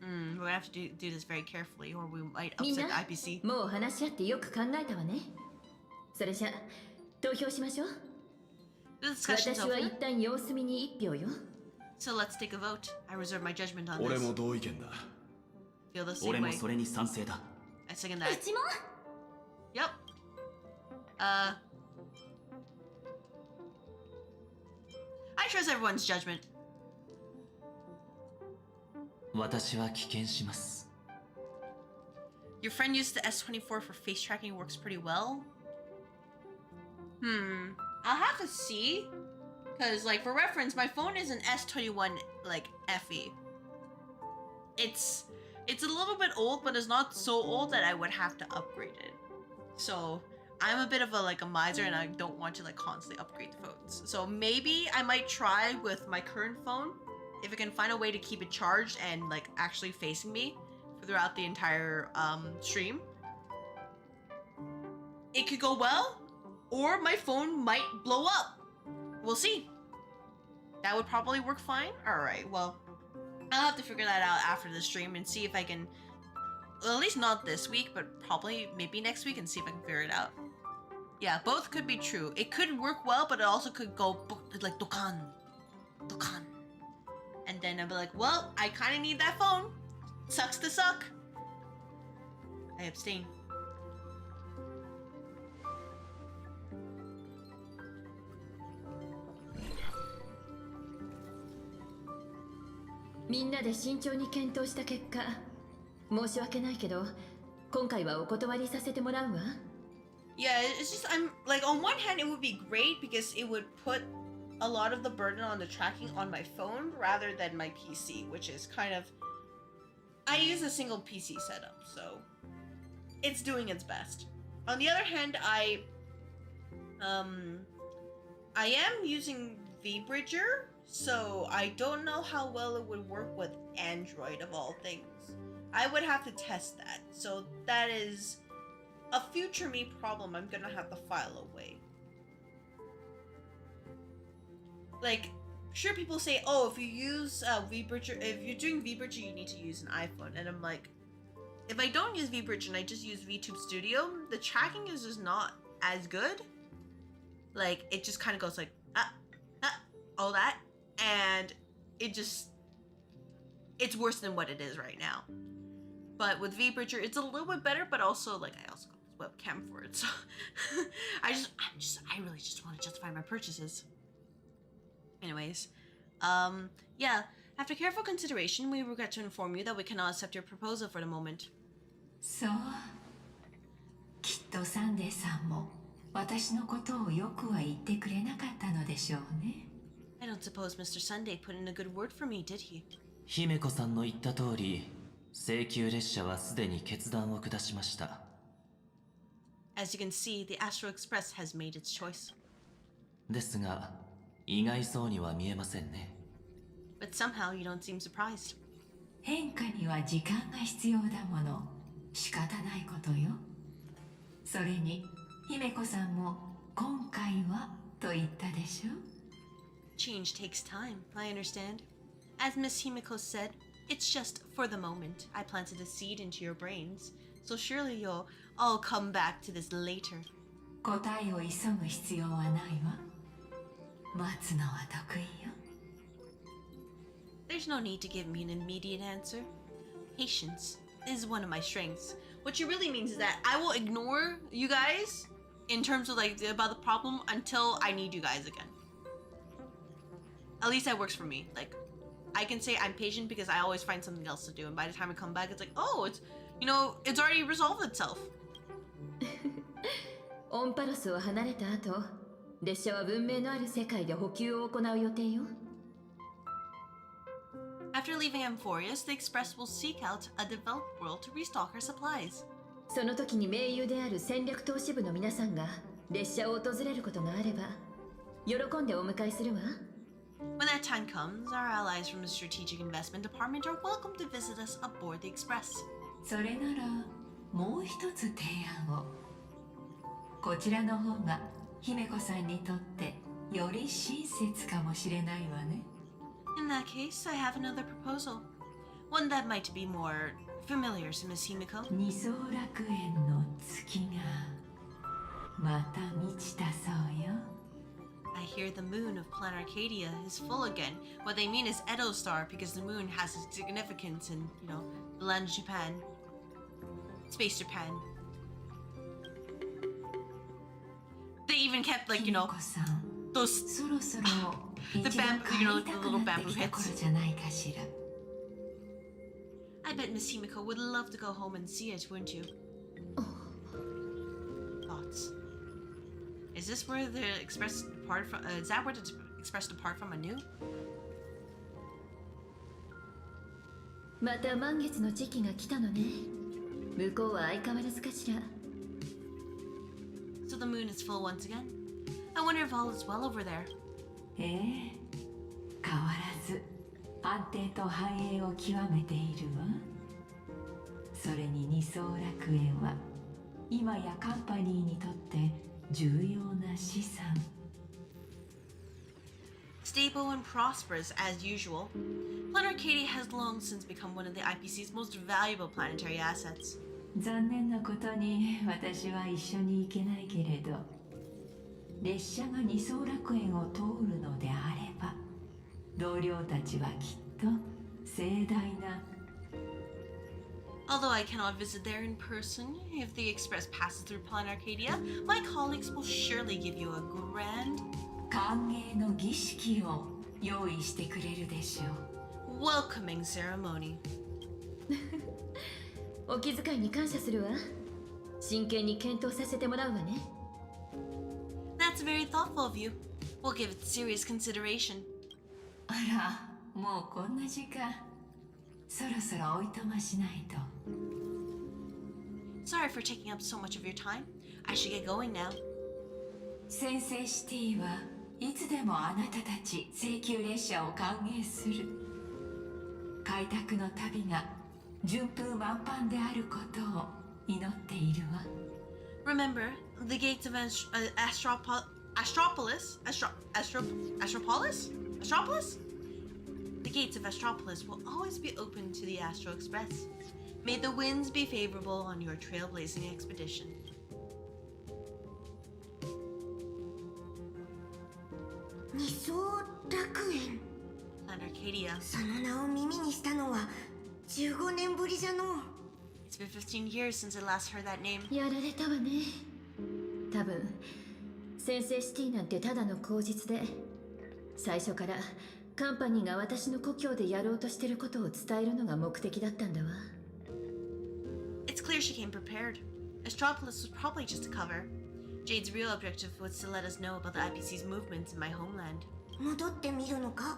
We're gonna have to do this very carefully, or we might みん upset な the IPC. もう話し合ってよく考えたわね。それじゃ投票しましょう。 The discussion's 私は over, 一旦様子見に1票よ。 so let's take a vote. I reserve my judgment on 俺 this. も同意見だ。 Feel the same 俺も way. それに賛成だ。 I second う that. ちも Yep. I trust everyone's judgment. 私は棄権します。 Your friend used the S24 for face tracking, works pretty well. I'll have to see. Because, like, for reference, my phone is an S21, like, FE. It's a little bit old, but it's not so old that I would have to upgrade it. So, I'm a bit of a miser, and I don't want to, like, constantly upgrade the phones. So, maybe I might try with my current phone, if I can find a way to keep it charged and, like, actually facing me throughout the entire stream. It could go well, or my phone might blow up. We'll see. That would probably work fine. Alright, well, I'll have to figure that out after the stream and see if I can, well, at least not this week, but probably maybe next week, and see if I can figure it out. Yeah, both could be true. It could work well, but it also could go like dokan. And then I'll be like, well, I kind of need that phone. Sucks to suck. I abstain. みんなで慎重に検討した結果、申し訳ないけど、今回はお断りさせてもらうわ。Yeah, it's just, I'm like, on one hand, it would be great because it would put a lot of the burden on the tracking on my phone rather than my PC, which is kind of, I use a single PC setup, so it's doing its best. On the other hand, I am using VBridger, so I don't know how well it would work with Android of all things. I would have to test that, so that is a future me problem I'm gonna have to file away. Like, sure, people say, oh, if you use VBridger, if you're doing VBridger, you need to use an iPhone. And I'm like, if I don't use VBridger and I just use VTube Studio, the tracking is just not as good. Like, it just kind of goes like, all that. And it just, it's worse than what it is right now. But with VBridger, it's a little bit better, but also, like, I also got this webcam for it. So, I really just want to justify my purchases. Anyways, yeah, after careful consideration, we regret to inform you that we cannot accept your proposal for the moment. そう、きっとサンデーさんも私のことをよくは言ってくれなかったのでしょうね。 I don't suppose Mr. Sunday put in a good word for me, did he? 姫子さんの言った通り、請求列車はすでに決断を下しました。As you can see, the Astro Express has made its choice. ですが、意外そうには見えませんね。But somehow you don't seem surprised. 変化には時間が必要だもの。仕方ないことよ。それに、姫子さんも今回はと言ったでしょ。 Change takes time, I understand. As Miss Himiko said, it's just for the moment. I planted a seed into your brains, so surely you'll all come back to this later. 答えを急ぐ必要はないわ。待つのは得意よ。There's no need to give me an immediate answer. Patience is one of my strengths. What she really means is that I will ignore you guys in terms of like about the problem until I need you guys again. At least that works for me. Like, I can say I'm patient because I always find something else to do, and by the time I come back, it's like, oh, it's, you know, it's already resolved itself. オンパロスを離れた後、列車は文明のある世界で補給を行う予定よ。After leaving Amphorius, the Express will seek out a developed world to restock our supplies. その時に盟友である戦略投資部の皆さんが列車を訪れることがあれば、喜んでお迎えするわ。When that time comes, our allies from the Strategic Investment Department are welcome to visit us aboard the Express. それならもう一つ提案を。こちらの方が姫子さんにとってより親切かもしれないわね。In that case, I have another proposal. One that might be more familiar to Miss Himiko. 二層楽園の月がまた満ちたそうよ。I hear the moon of Plan Arcadia is full again. What they mean is Edo Star because the moon has its significance in, you know, the land of Japan. Space Japan. They even kept like, you know, 姫子さん、 those そろそろ The 一度 bamboo, 帰 you know, り the たく little なって bamboo きた hits. 頃じゃないかしら。I bet Miss Himiko would love to go home and see it, wouldn't you? Thoughts? Is this where the Express departed from? Is that where the Express depart from anew? また満月の時期が来たのね。向こうは相変わらずかしら。So the moon is full once again. I wonder if all is well over there. ええ、変わらず安定と繁栄を極めているわ。それに二層楽園は今やカンパニーにとって重要な資産。Stable and prosperous as usual, Plan Arcadia has long since become one of the IPC's most valuable planetary assets. 残念なことに私は一緒に行けないけれど、列車が二層楽園を通るのであれば、同僚たちはきっと盛大な。Although I cannot visit there in person, if the Express passes through Plan Arcadia, my colleagues will surely give you a grand 歓迎の儀式を用意してくれるでしょう。 welcoming ceremony. お気遣いに感謝するわ。真剣に検討させてもらうわね。That's very thoughtful of you. We'll give it serious consideration. あら、もうこんな時間。そろそろおいとましないと。Sorry for taking up so much of your time. I should get going now. 先生シティはいつでもあなたたち請求列車を歓迎する。開拓の旅が順風満帆であることを祈っているわ。Remember, the gates of Astropolis? The gates of Astropolis will always be open to the Astro Express. May the winds be favorable on your trailblazing expedition. 二層楽園。 Plan Arcadia. その名を耳にしたのは15年ぶりじゃのう。 It's been 15 years since I last heard that name. やられたわね。多分先生シティなんてただの口実で、最初からカンパニーが私の故郷でやろうとしてることを伝えるのが目的だったんだわ。It's clear she came prepared. Astropolis was probably just a cover. Jade's real objective was to let us know about the IPC's movements in my homeland. 戻ってみるのか。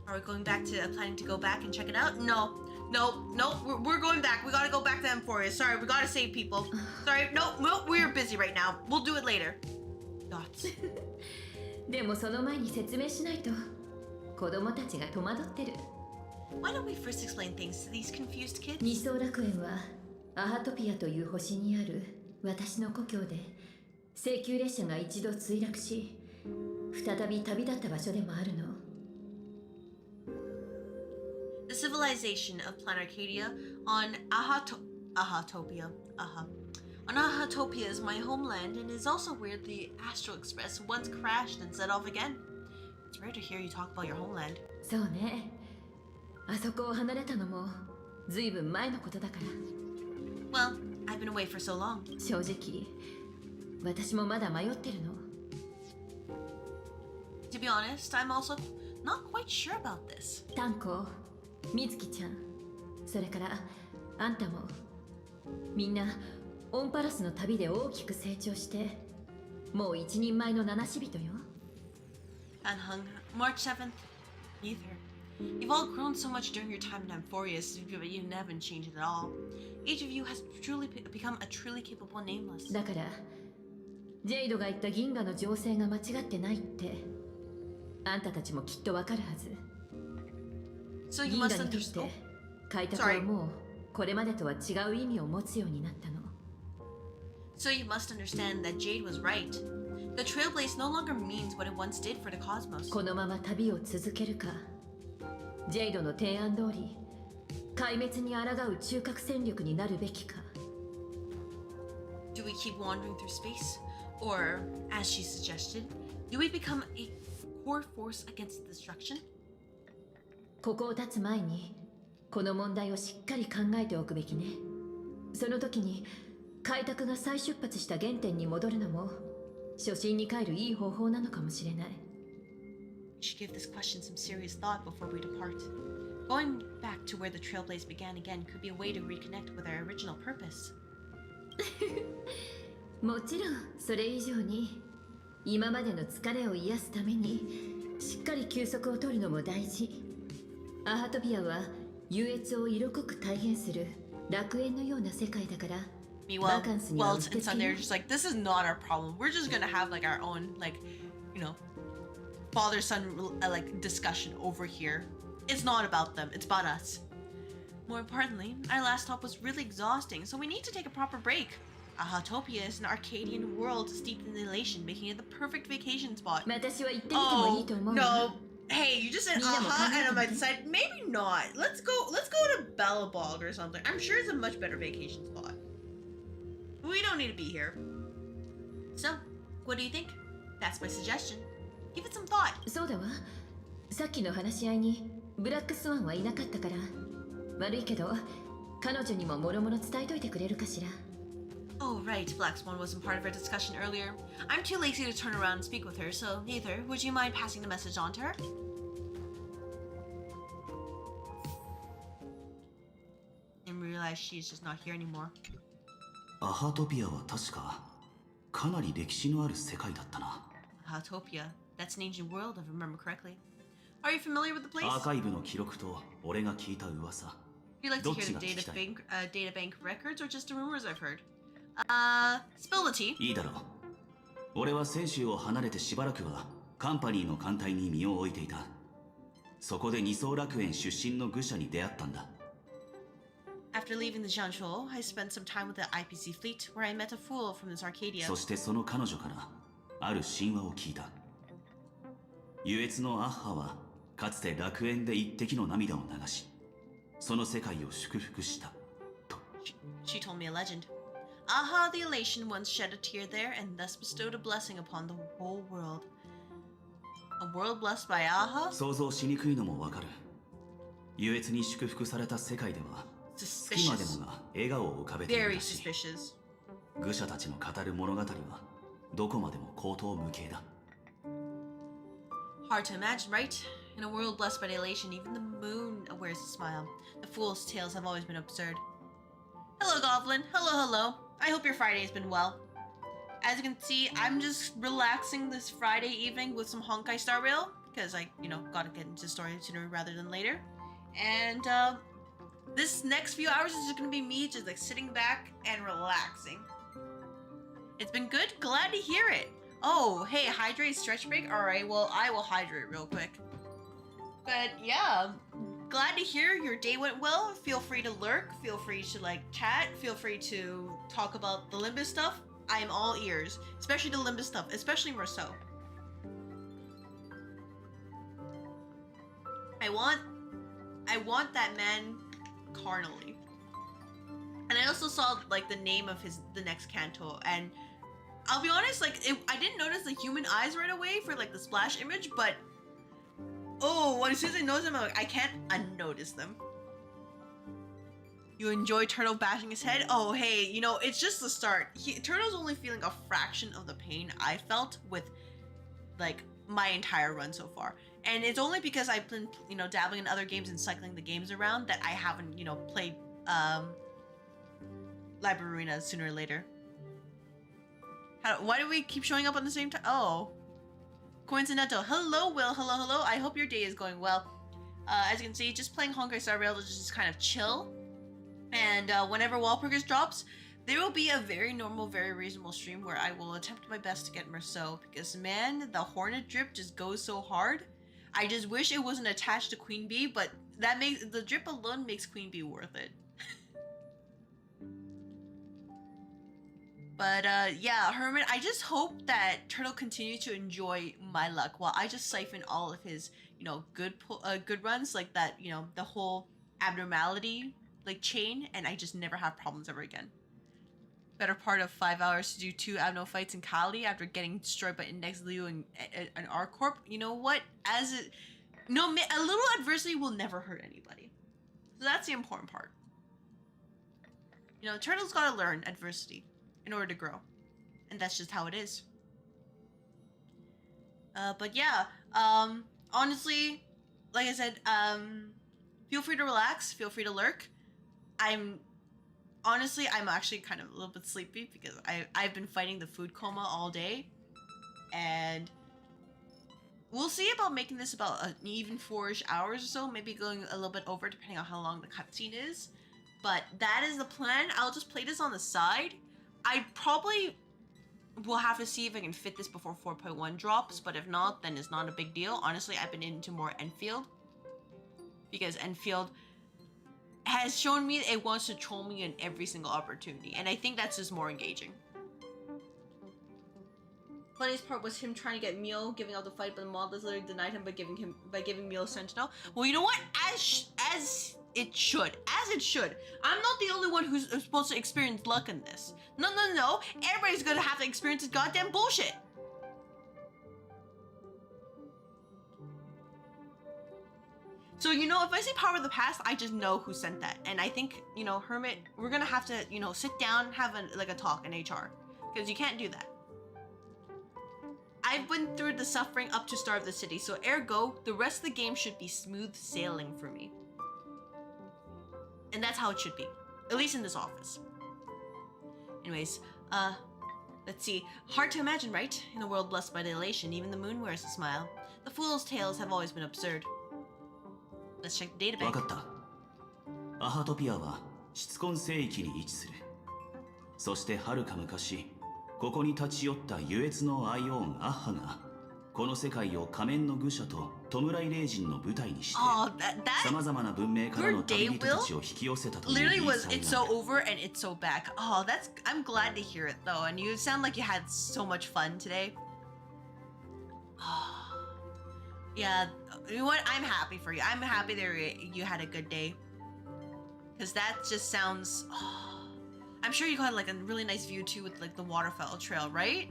Are we going back to planning to go back and check it out? No. We're going back. We gotta go back to Amphorius. Sorry, we gotta save people. Sorry, no, we're busy right now. We'll do it later. Dots. でもその前に説明しないと子供たちが戸惑ってる。 Why don't we first explain things to these confused kids? 二層楽園はアハトピアという星にある私の故郷で、請求列車が一度墜落し再び旅立った場所でもあるの。The civilization of Plan Arcadia on Anahatopia is my homeland, and is also where the Astral Express once crashed and set off again. It's rare to hear you talk about your homeland. そうね。あそこを離れたのもずいぶん前のことだから。Well, I've been away for so long. 正直、私もまだ迷ってるの。To be honest, I'm also not quite sure about this. タンコ、みずきちゃん、それからあんたも、みんなオンパラスの旅で大きく成長して、もう一人前の七死人よ。Anhung, March 7th. Neither. You've all grown so much during your time in Amphorius, but you haven't changed at all. Each of you has truly become a truly capable nameless. だから、ジェイドが言った銀河の情勢が間違ってないって、あんたたちもきっとわかるはず。 So you 銀 must 河にとって understand. 開拓はもうこれまでとは違う意味を持つようになったの。 So you must understand that Jade was right. The Trailblaze no longer means what it once did for the cosmos. このまま旅を続けるか、ジェイドの提案通り壊滅に抗う中核戦力になるべきか。 Do we keep wandering through space? Or, as she suggested, do we become a core force against destruction? ここを立つ前にこの問題をしっかり考えておくべきね。その時に開拓が再出発した原点に戻るのも初心に帰るいい方法なのかもしれない。 We should give this question some serious thought before we depart. Going back to where the Trailblaze began again could be a way to reconnect with our original purpose. もちろんそれ以上に今までの疲れを癒すためにしっかり休息を取るのも大事。アハトピアは優越を色濃く体現する楽園のような世界だから Meanwhile, バカンスにはう Welt って and つけ Sun, な they're just like, this is not our problem. We're just gonna have like our own, like, you know, father-son like discussion over here. It's not about them, it's about us. More importantly, our last stop was really exhausting, so we need to take a proper break. Ahatopia is an Arcadian world steeped in elation, making it the perfect vacation spot. 私は行ってみてもいい Oh と思うわ。 no! Hey, you just said Nina, aha, and I might okay. decide maybe not. Let's go to Bellabog or something. I'm sure it's a much better vacation spot. We don't need to be here. So, what do you think? That's my suggestion. Give it some thought. そうだわ。さっきの話し合いにブラックスワンはいなかったから悪いけど彼女にももろもろ伝えといてくれるかしら。 Oh, right. Black Swan wasn't part of our discussion earlier. I'm too lazy to turn around and speak with her, so Aether, would you mind passing the message on to her? And realize she's just not here anymore. アハトピアは確かかなり歴史のある世界だったな。 Ahatopia. That's an ancient world, if I remember correctly. Are you familiar with the place? アーカイブの記録と俺が聞いた噂。 Do you like to hear the どっちが聞きたい？ data bank records or just the rumors I've heard? Spill the tea. いいだろう。俺は泉州を離れてしばらくはカンパニーの艦隊に身を置いていた。そこで二層楽園出身の愚者に出会ったんだ。 After leaving the Jianzhou, I spent some time with the IPC fleet where I met a fool from this Arcadia. そしてその彼女からある神話を聞いた。優越のアッハはかつて楽園で一滴の涙を流し、その世界を祝福したと。 She told me a legend. Aha, the elation once shed a tear there and thus bestowed a blessing upon the whole world. A world blessed by Aha? 想像しにくいのもわかる。優越に祝福された世界では、隙間で Suspicious. もが笑顔を浮かべている Very らしい。 suspicious. 愚者たちの語る物語はどこまでも口頭無形だ。 Hard to imagine, right? In a world blessed by the elation, even the moon wears a smile. The fool's tales have always been absurd. Hello, Goblin. Hello, hello. I hope your Friday has been well. As you can see, I'm just relaxing this Friday evening with some Honkai Star Rail, because I, gotta get into the story sooner rather than later. And, this next few hours is just gonna be me just, sitting back and relaxing. It's been good. Glad to hear it. Oh, hey, hydrate stretch break? Alright, well, I will hydrate real quick. But yeah, glad to hear your day went well. Feel free to lurk, feel free to chat, feel free to talk about the Limbus stuff. I am all ears, especially the Limbus stuff, especially Merceau. I want that man carnally. And I also saw like the name of the next canto, and I'll be honest, like I didn't notice the human eyes right away for like the splash image, but oh, as soon as I noticed them, I'm like, I can't unnotice them. You enjoy Turtle bashing his head? Oh, hey, you know, it's just the start. Turtle's only feeling a fraction of the pain I felt with, like, my entire run so far. And it's only because I've been, you know, dabbling in other games and cycling the games around that I haven't, you know, played, Library Arena sooner or later. Why do we keep showing up on the same time? Oh. Coincidental. Hello, Will. Hello, hello. I hope your day is going well. As you can see, just playing Honkai Star Rail to just kind of chill. And whenever Wall Progress drops, there will be a very normal, very reasonable stream where I will attempt my best to get Merceau, because man, the Hornet drip just goes so hard. I just wish it wasn't attached to Queen Bee, but that makes the drip alone makes Queen Bee worth it. But yeah, Hermit, I just hope that Turtle continues to enjoy my luck while I just siphon all of his, you know, good runs, like that, you know, the whole abnormality like chain, and I just never have problems ever again. Better part of 5 hours to do 2 Abno fights in Kali after getting destroyed by Index Leo and R-Corp. You know what? A little adversity will never hurt anybody. So that's the important part. You know, Turtle's gotta learn adversity in order to grow. And that's just how it is. But yeah, honestly, like I said, feel free to relax, feel free to lurk. I'm actually kind of a little bit sleepy because I've been fighting the food coma all day. And we'll see about making this about an even 4-ish hours or so, maybe going a little bit over depending on how long the cutscene is. But that is the plan. I'll just play this on the side. I probably will have to see if I can fit this before 4.1 drops, but if not, then it's not a big deal. Honestly, I've been into more Enfield, because Enfield has shown me it wants to troll me in every single opportunity, and I think that's just more engaging. Funniest part was him trying to get Mio giving out the fight, but the models literally denied him by giving Mio Sentinel. Well, you know what? As it should. I'm not the only one who's supposed to experience luck in this. No. Everybody's gonna have to experience this goddamn bullshit. So, you know, if I say Power of the Past, I just know who sent that. And I think, you know, Hermit, we're gonna have to, you know, sit down, have a talk in HR. Because you can't do that. I've been through the suffering up to Star of the City, so ergo, the rest of the game should be smooth sailing for me. And that's how it should be. At least in this office. Anyways, let's see. Hard to imagine, right? In a world blessed by the elation, even the moon wears a smile. The fool's tales have always been absurd. Let's check the database. わかった。アハトピアは質根聖域に位置する。そして遥か昔、ここに立ち寄った優越のアイオンアッハが、この世界を仮面の愚者と弔い霊人の舞台にして、様々な文明からの旅人たちを引き寄せたという言い伝えがある。 Literally was, it's so over and it's so back. Oh, I'm glad to hear it though, and you sound like you had so much fun today. Yeah, you know what? I'm happy for you. I'm happy that you had a good day. Because that just sounds... I'm sure you got like a really nice view too with like the waterfall trail, right?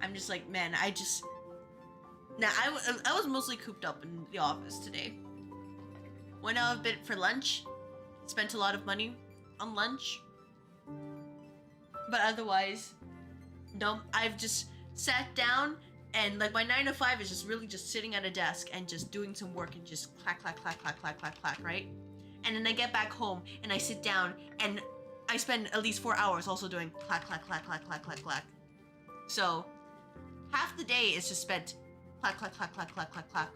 I'm just like, man, I was mostly cooped up in the office today. Went out a bit for lunch. Spent a lot of money on lunch. But otherwise, no, I've just sat down and like my 9 to 5 is just really just sitting at a desk and just doing some work and just clack, clack, clack, clack, clack, clack, clack, right? And then I get back home and I sit down and I spend at least 4 hours also doing clack, clack, clack, clack, clack, clack, clack. So half the day is just spent clack, clack, clack, clack, clack, clack, clack.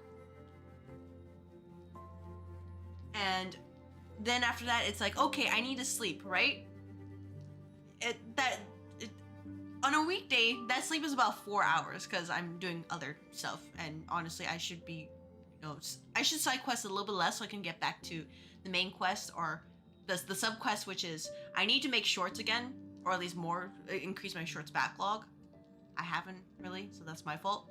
And then after that, it's like, okay, I need to sleep, right? On a weekday, that sleep is about 4 hours because I'm doing other stuff. And honestly, I should be, you know, I should side quest a little bit less so I can get back to the main quest or the sub quest, which is I need to make shorts again, or at least more, increase my shorts backlog. I haven't really, so that's my fault.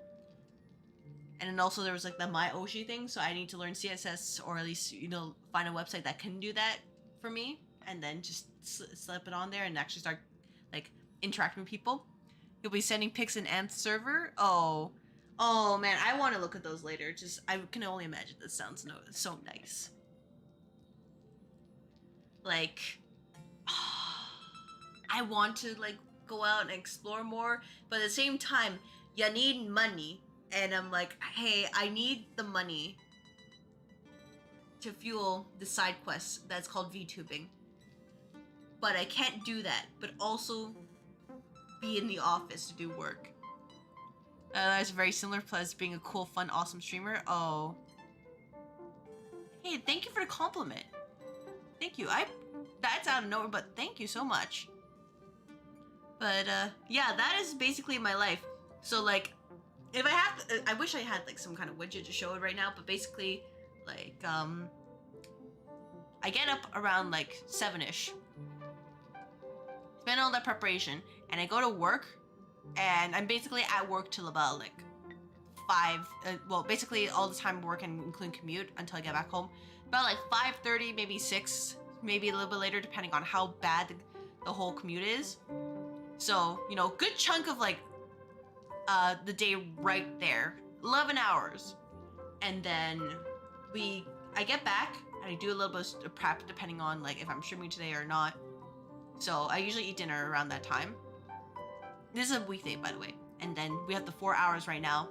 And then also there was like the My Oshi thing, so I need to learn CSS, or at least, you know, find a website that can do that for me, and then just slip it on there and actually start like interacting with people. You'll be sending pics in Anth's server. Oh man, I want to look at those later. Just I can only imagine this sounds so nice. Like, I want to like go out and explore more, but at the same time, you need money, and I'm like, hey, I need the money to fuel the side quest that's called VTubing. But I can't do that, but also be in the office to do work. That's very similar, plus being a cool, fun, awesome streamer. Oh. Hey, thank you for the compliment. Thank you. That's out of nowhere, but thank you so much. But yeah, that is basically my life. So like, if I have to, I wish I had like some kind of widget to show it right now, but basically like I get up around like 7ish, spend all that preparation, and I go to work, and I'm basically at work till about like 5, well basically all the time work and including commute until I get back home, about like 5:30, maybe 6, maybe a little bit later depending on how bad the whole commute is. So, you know, good chunk of like the day right there, 11 hours. And then I get back and I do a little bit of prep depending on like if I'm streaming today or not. So I usually eat dinner around that time. This is a weekday, by the way. And then we have the 4 hours right now.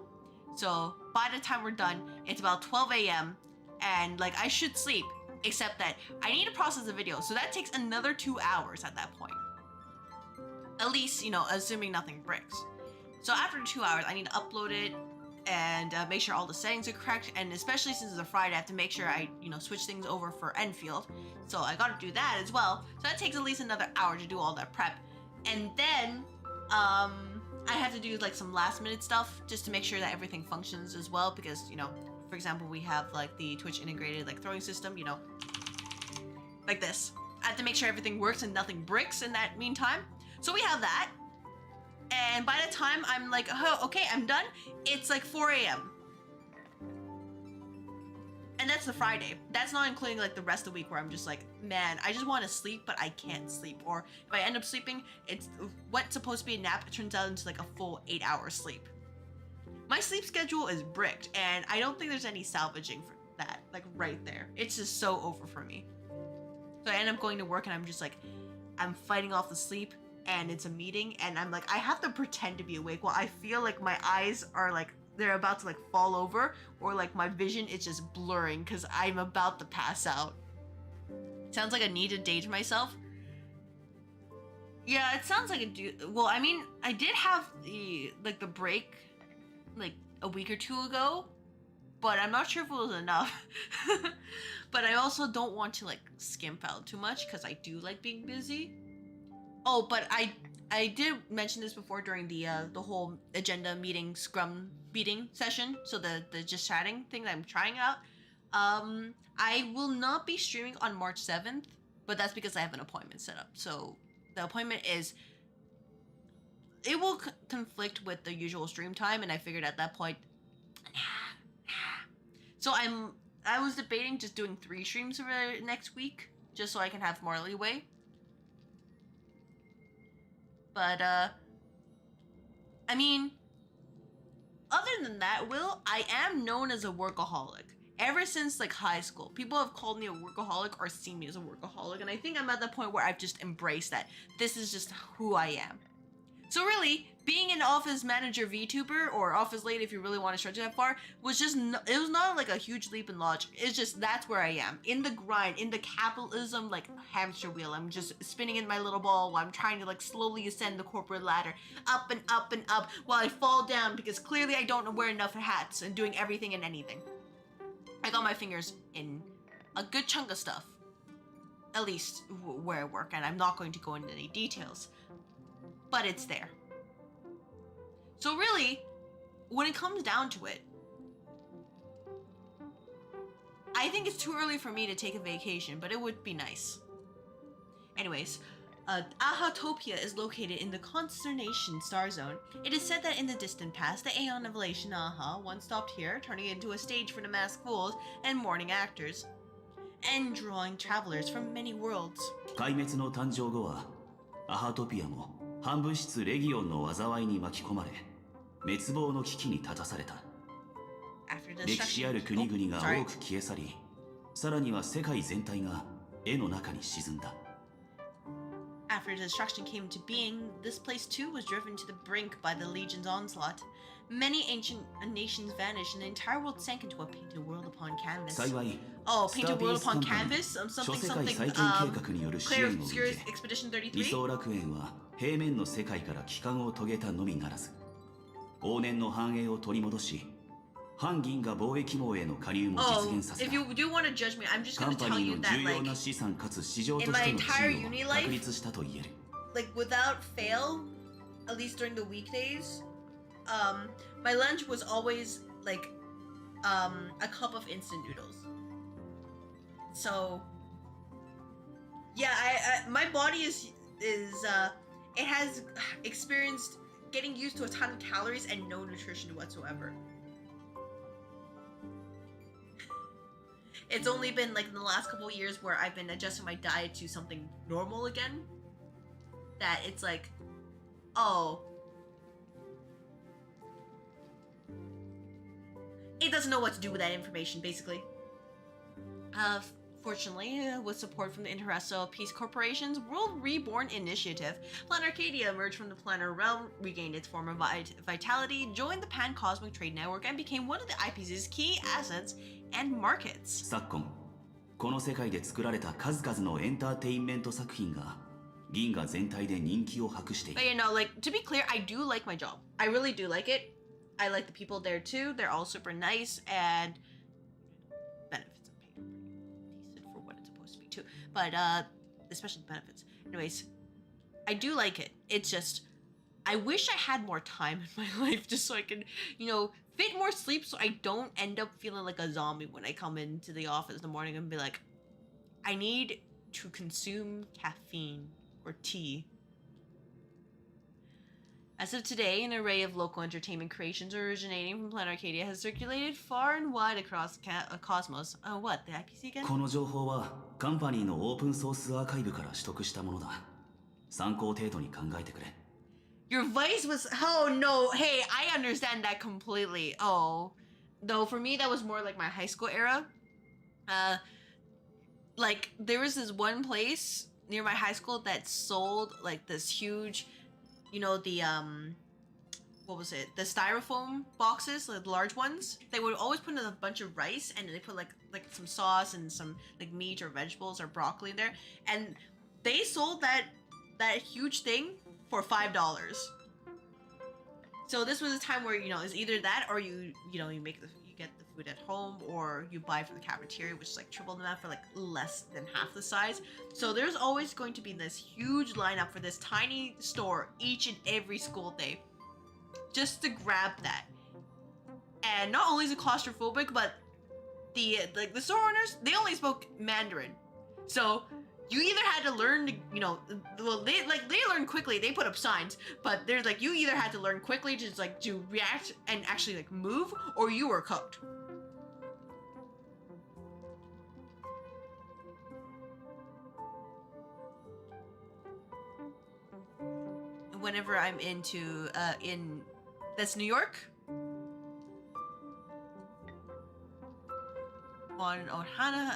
So by the time we're done, it's about 12 a.m. and like I should sleep, except that I need to process the video. So that takes another 2 hours at that point. At least, you know, assuming nothing breaks. So after 2 hours, I need to upload it and make sure all the settings are correct. And especially since it's a Friday, I have to make sure I, you know, switch things over for Enfield. So I gotta do that as well. So that takes at least another hour to do all that prep. And then I have to do like some last minute stuff just to make sure that everything functions as well. Because, you know, for example, we have like the Twitch integrated like throwing system, you know, like this. I have to make sure everything works and nothing breaks in that meantime. So we have that. And by the time I'm like, oh, okay, I'm done, it's like 4 a.m. And that's the Friday. That's not including like the rest of the week where I'm just like, man, I just want to sleep, but I can't sleep. Or if I end up sleeping, it's what's supposed to be a nap, it turns out into like a full 8-hour sleep. My sleep schedule is bricked, and I don't think there's any salvaging for that, like right there. It's just so over for me. So I end up going to work and I'm just like, I'm fighting off the sleep, and it's a meeting, and I'm like, I have to pretend to be awake while I feel like my eyes are like, they're about to like fall over, or like my vision is just blurring because I'm about to pass out. Sounds like a need to date myself. Yeah, it sounds like well, I mean, I did have the break like a week or two ago, but I'm not sure if it was enough. But I also don't want to like skimp out too much because I do like being busy. Oh, but I did mention this before during the whole agenda meeting scrum meeting session. So the just chatting thing that I'm trying out. I will not be streaming on March 7th, but that's because I have an appointment set up. So the appointment is, it will conflict with the usual stream time, and I figured at that point, so I was debating just doing 3 streams for next week, just so I can have more leeway. But, I mean, other than that, I am known as a workaholic. Ever since, like, high school, people have called me a workaholic or seen me as a workaholic, and I think I'm at the point where I've just embraced that. This is just who I am. So really, being an office manager VTuber, or office lady if you really want to stretch it that far, was just, it was not like a huge leap in logic. It's just, that's where I am. In the grind, in the capitalism, like, hamster wheel. I'm just spinning in my little ball while I'm trying to, like, slowly ascend the corporate ladder. Up and up and up, while I fall down because clearly I don't wear enough hats and doing everything and anything. I got my fingers in a good chunk of stuff. At least where I work, and I'm not going to go into any details. But it's there. So really, when it comes down to it, I think it's too early for me to take a vacation, but it would be nice. Anyways, Ahatopia is located in the Consternation star zone. It is said that in the distant past, the Aeon of Elation Aha once stopped here, turning it into a stage for the masked fools and mourning actors, and drawing travelers from many worlds. 壊滅の誕生後はアハトピアも反物質レギオンの災いに巻き込まれ滅亡の危機に立たされた。 After the 歴史ある国々が多く消え去り、さらには世界全体が絵の中に沈んだ。 After the destruction came into being, this place too was driven to the brink by the Legion's onslaught. Many ancient nations vanished, and the entire world sank into a painted world upon canvas. 幸い、 Oh, スタ painted ービー world スカ upon ンパニー canvas? 諸 Something 世界 something, 再建計画による支 Claire 援を受 Obscure's け Expedition 理 33? 想楽園は平面の世界から帰還を遂げたのみならず往年の繁栄を取り戻し反銀河貿易網への加入も実現させ If た you do want to judge me, I'm just カ going ン to パ tell ニ you ーの that, 重要 like, な資産かつ市場と in して my の entire 地位 uni を life- 確立したと言える like, without fail, at least during the weekdays, my lunch was always, like, a cup of instant noodles. So, yeah, my body is it has experienced getting used to a ton of calories and no nutrition whatsoever. It's only been like in the last couple of years where I've been adjusting my diet to something normal again, that it's like, oh, it doesn't know what to do with that information, basically. Fortunately, with support from the Interstellar Peace Corporation's World Reborn Initiative, Planet Arcadia emerged from the planar realm, regained its former vitality, joined the Pan-Cosmic Trade Network, and became one of the IPC's key assets and markets. 昨今この世界で作られた数々のエンターテインメント作品が銀河全体で人気を博している But you know, like, to be clear, I do like my job. I really do like it. I like the people there too. They're all super nice and benefits and pay decent for what it's supposed to be too. But especially the benefits. Anyways, I do like it. It's just I wish I had more time in my life just so I can, you know, fit more sleep so I don't end up feeling like a zombie when I come into the office in the morning and be like, I need to consume caffeine or tea. As of today, an array of local entertainment creations originating from Planet Arcadia has circulated far and wide across cosmos. What, the IPC again? この情報はカンパニーのオープンソースアーカイブから取得したものだ参考程度に考えてくれ Your voice was... Oh, no. Hey, I understand that completely. Oh. Though, for me, that was more like my high school era. Like, there was this one place near my high school that sold, like, this huge... You know, the, what was it? The styrofoam boxes, like the large ones. They would always put in a bunch of rice, and they put, like some sauce and some, like, meat or vegetables or broccoli in there. And they sold that huge thing for $5. So this was a time where, you know, it's either that or you get the food at home, or you buy from the cafeteria, which is like triple the amount for like less than half the size. So there's always going to be this huge lineup for this tiny store each and every school day just to grab that. And not only is it claustrophobic, but the store owners, they only spoke Mandarin. So you either had to learn, you know, well, they learned quickly. They put up signs, but there's like, you either had to learn quickly to just like to react and actually like move, or you were cooked. Whenever I'm into, that's New York. On Ohana,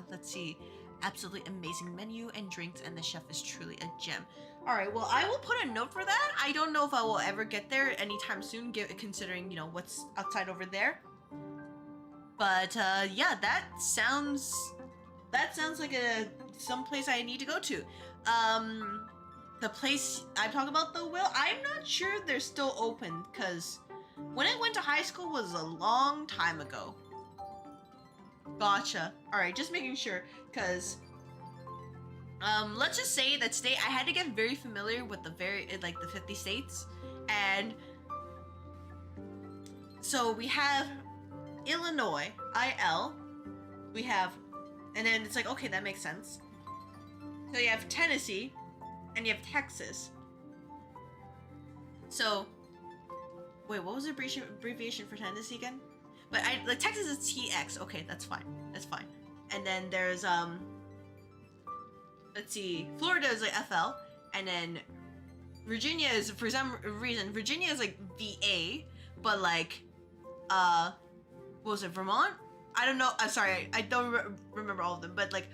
let's see. Absolutely amazing menu and drinks, and the chef is truly a gem. All right, well, I will put a note for that. I don't know if I will ever get there anytime soon, considering, you know, what's outside over there. But yeah, that sounds like some place I need to go to. The place I'm talking about, the Will, I'm not sure they're still open, because when I went to high school was a long time ago. Gotcha. Alright, just making sure, because let's just say that state, I had to get very familiar with the 50 states, and so we have Illinois, IL, we have, and then it's like, okay, that makes sense. So you have Tennessee, and you have Texas. So, wait, what was the abbreviation for Tennessee again? But like Texas is TX. Okay, that's fine. That's fine. And then there's let's see, Florida is like FL, and then Virginia is, for some reason, Virginia is like VA, but like what was it, Vermont? I don't know. I'm sorry, I don't remember all of them, but like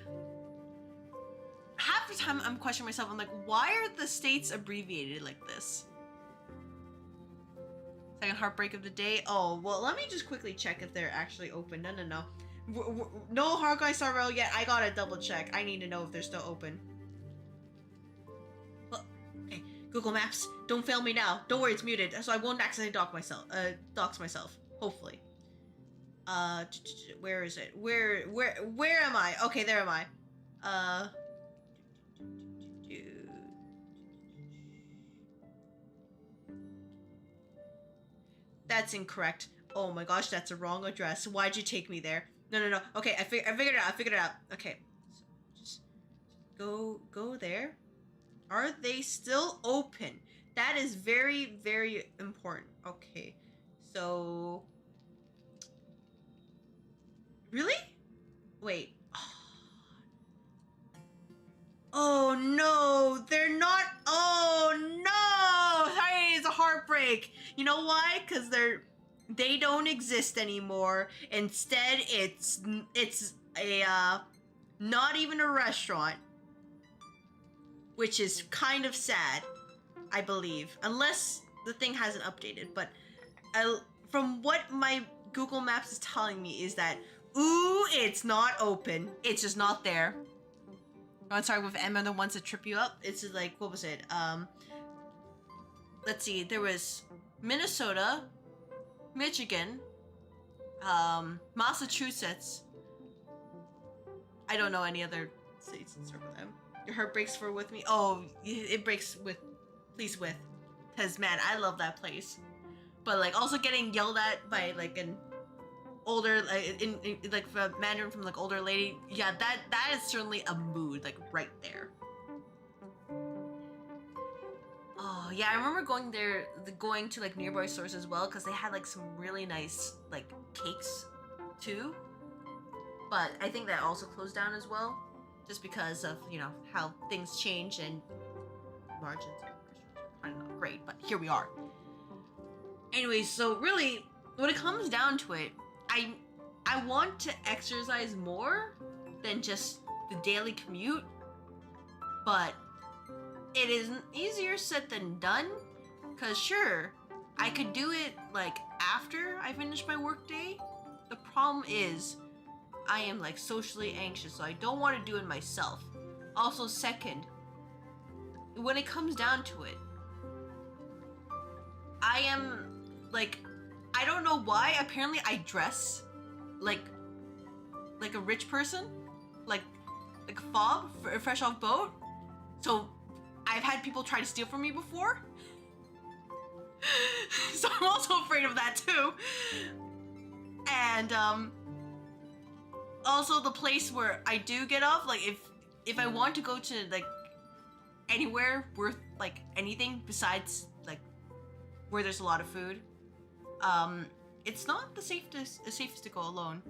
half the time I'm questioning myself. I'm like, why are the states abbreviated like this? Second heartbreak of the day. Oh, well, let me just quickly check if they're actually open. No. No Honkai Star Rail yet. I gotta double check. I need to know if they're still open. Well, okay, Google Maps, don't fail me now. Don't worry, it's muted, so I won't accidentally dox myself. Hopefully. Where is it? Where am I? Okay, there am I. That's incorrect. Oh my gosh, that's a wrong address. Why'd you take me there? No. Okay, I figured it out. Okay, so just go there. Are they still open? That is very, very important. Okay, so really? Wait. Oh no, they're not. Oh no! Hey, it's a heartbreak. You know why? Because they don't exist anymore. Instead, it's a not even a restaurant, which is kind of sad, I believe, unless the thing hasn't updated. But from what my Google Maps is telling me is that it's not open. It's just not there. Oh, I'm sorry, with Emma, the ones that trip you up. It's just like, what was it? Let's see. There was Minnesota, Michigan, Massachusetts. I don't know any other states that start with them. Your heart breaks for with me. Oh, it breaks with, please with, cause man, I love that place. But like also getting yelled at by like an older, like a Mandarin from like older lady. Yeah, that is certainly a mood, like right there. Oh yeah, I remember going to like nearby stores as well, because they had like some really nice like cakes too. But I think that also closed down as well, just because of, you know, how things change and margins are not great. But here we are. Anyways, so really, when it comes down to it, I want to exercise more than just the daily commute, but it is easier said than done, because sure, I could do it like after I finish my work day. The problem is I am like socially anxious, so I don't want to do it myself. Also, second, when it comes down to it, I am like, I don't know why, apparently I dress like a rich person, like a fob, fresh off boat. So I've had people try to steal from me before. So I'm also afraid of that too. And also the place where I do get off, like if I want to go to like anywhere worth like anything besides like where there's a lot of food, it's not the safest to go alone.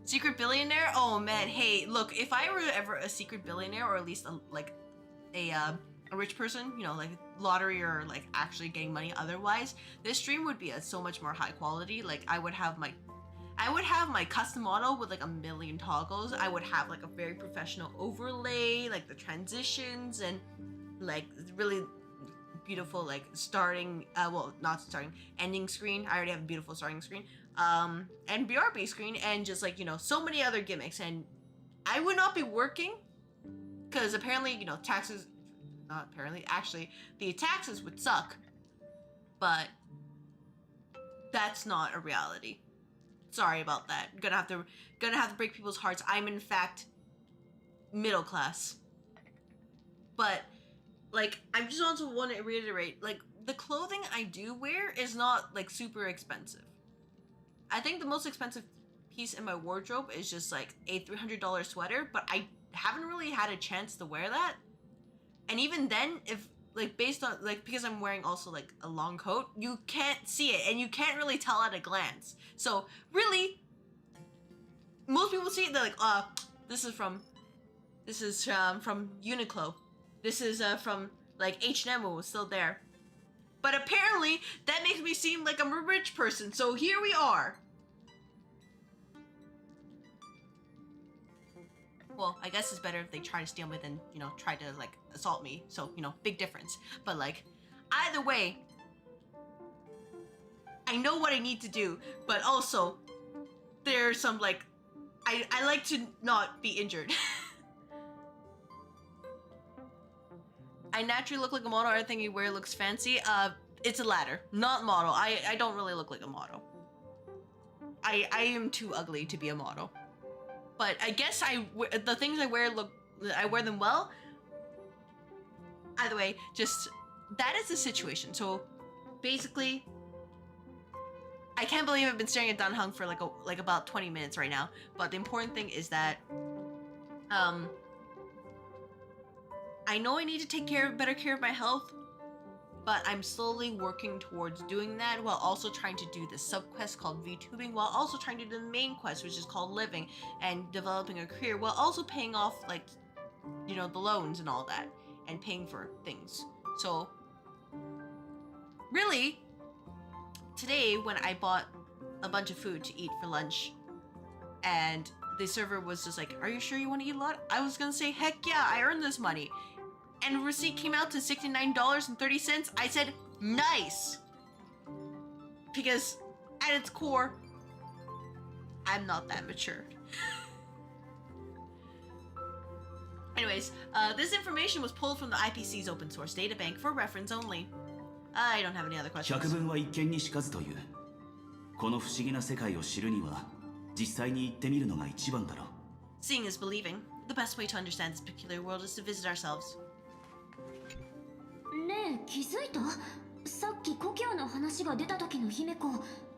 Secret billionaire? Oh man, hey, look, if I were ever a secret billionaire, or at least a rich person, you know, like lottery or like actually getting money otherwise, this stream would be so much more high quality. Like I would have my custom model with like 1,000,000 toggles. I would have like a very professional overlay, like the transitions, and like really beautiful like starting, ending screen. I already have a beautiful starting screen, and BRB screen, and just like, you know, so many other gimmicks. And I would not be working, because apparently, you know, taxes, not apparently, actually, the taxes would suck, but that's not a reality. Sorry about that. Gonna have to break people's hearts. I'm in fact middle class. But like, I just also want to reiterate, like, the clothing I do wear is not like super expensive. I think the most expensive piece in my wardrobe is just like a $300 sweater, but I haven't really had a chance to wear that. And even then, if like based on like because I'm wearing also like a long coat, you can't see it and you can't really tell at a glance. So really, most people see it, they're like, this is from Uniqlo. This is from like H&M was still there. But apparently that makes me seem like I'm a rich person. So here we are. Well, I guess it's better if they try to steal me than, you know, try to like assault me. So, you know, big difference. But like, either way, I know what I need to do, but also there's some like, I like to not be injured. I naturally look like a model. Everything you wear looks fancy. It's a ladder, not model. I don't really look like a model. I am too ugly to be a model. But I guess the things I wear I wear them well. Either way, just that is the situation. So basically, I can't believe I've been staring at Dan Hung for like about 20 minutes right now. But the important thing is that I know I need to take better care of my health, but I'm slowly working towards doing that while also trying to do the sub-quest called VTubing, while also trying to do the main quest, which is called Living, and developing a career, while also paying off, like, you know, the loans and all that, and paying for things. So, really, today when I bought a bunch of food to eat for lunch, and the server was just like, are you sure you want to eat a lot? I was gonna say, heck yeah, I earned this money. And receipt came out to $69.30. I said, nice. Because at its core, I'm not that mature. Anyways, this information was pulled from the IPC's open source databank for reference only. I don't have any other questions. 百聞は一見にしかずという。この不思議な世界を知るには、実際に行ってみるのが一番だろう。Seeing is believing. The best way to understand this peculiar world is to visit ourselves. ねえ、気づいた？さっき故郷の話が出た時の姫子、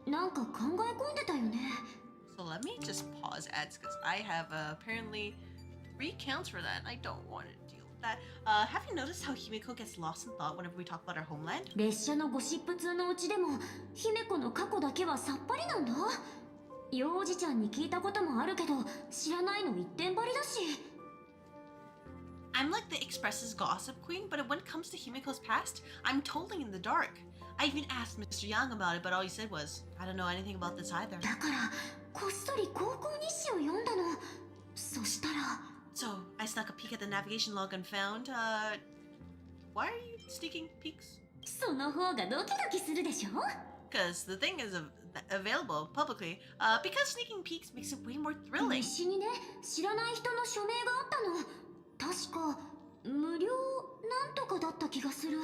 なんか考え込んでたよね。So let me just pause ads because I have apparently 3 counts for that and I don't want to deal with that. Have you noticed how Himiko gets lost in thought whenever we talk about our homeland? 列車のゴシップ通のうちでも、姫子の過去だけはさっぱりなんだ。幼児ちゃんに聞いたこともあるけど、知らないの一点張りだし。I'm like the Express's gossip queen, but when it comes to Himiko's past, I'm totally in the dark. I even asked Mr. Yang about it, but all he said was, I don't know anything about this either. だから、こっそり高校日誌を読んだの。そしたら。So, I snuck a peek at the navigation log and found, why are you sneaking peeks? その方がドキドキするでしょ? Because the thing is available publicly, because sneaking peeks makes it way more thrilling. 日誌にね、知らない人の署名があったの。確か無料なんとかだった気がする。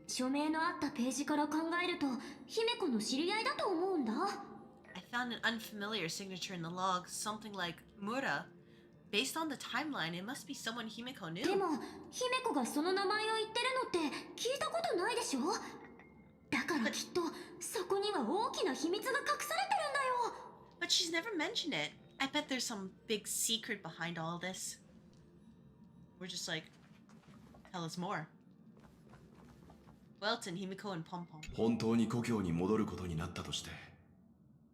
署名のあったページから考えると姫子の知り合いだと思うんだ。I found an unfamiliar signature in the log, something like Mura. Based on the timeline, it must be someone Himiko knew. でも姫子がその名前を言ってるのって聞いたことないでしょ。だからきっとそこには大きな秘密が隠されてるんだよ。But she's never mentioned it. I bet there's some big secret behind all this. We're just like, tell us more. Welton, Himiko, and Pom Pom. 本当に故郷に戻ることになったとして、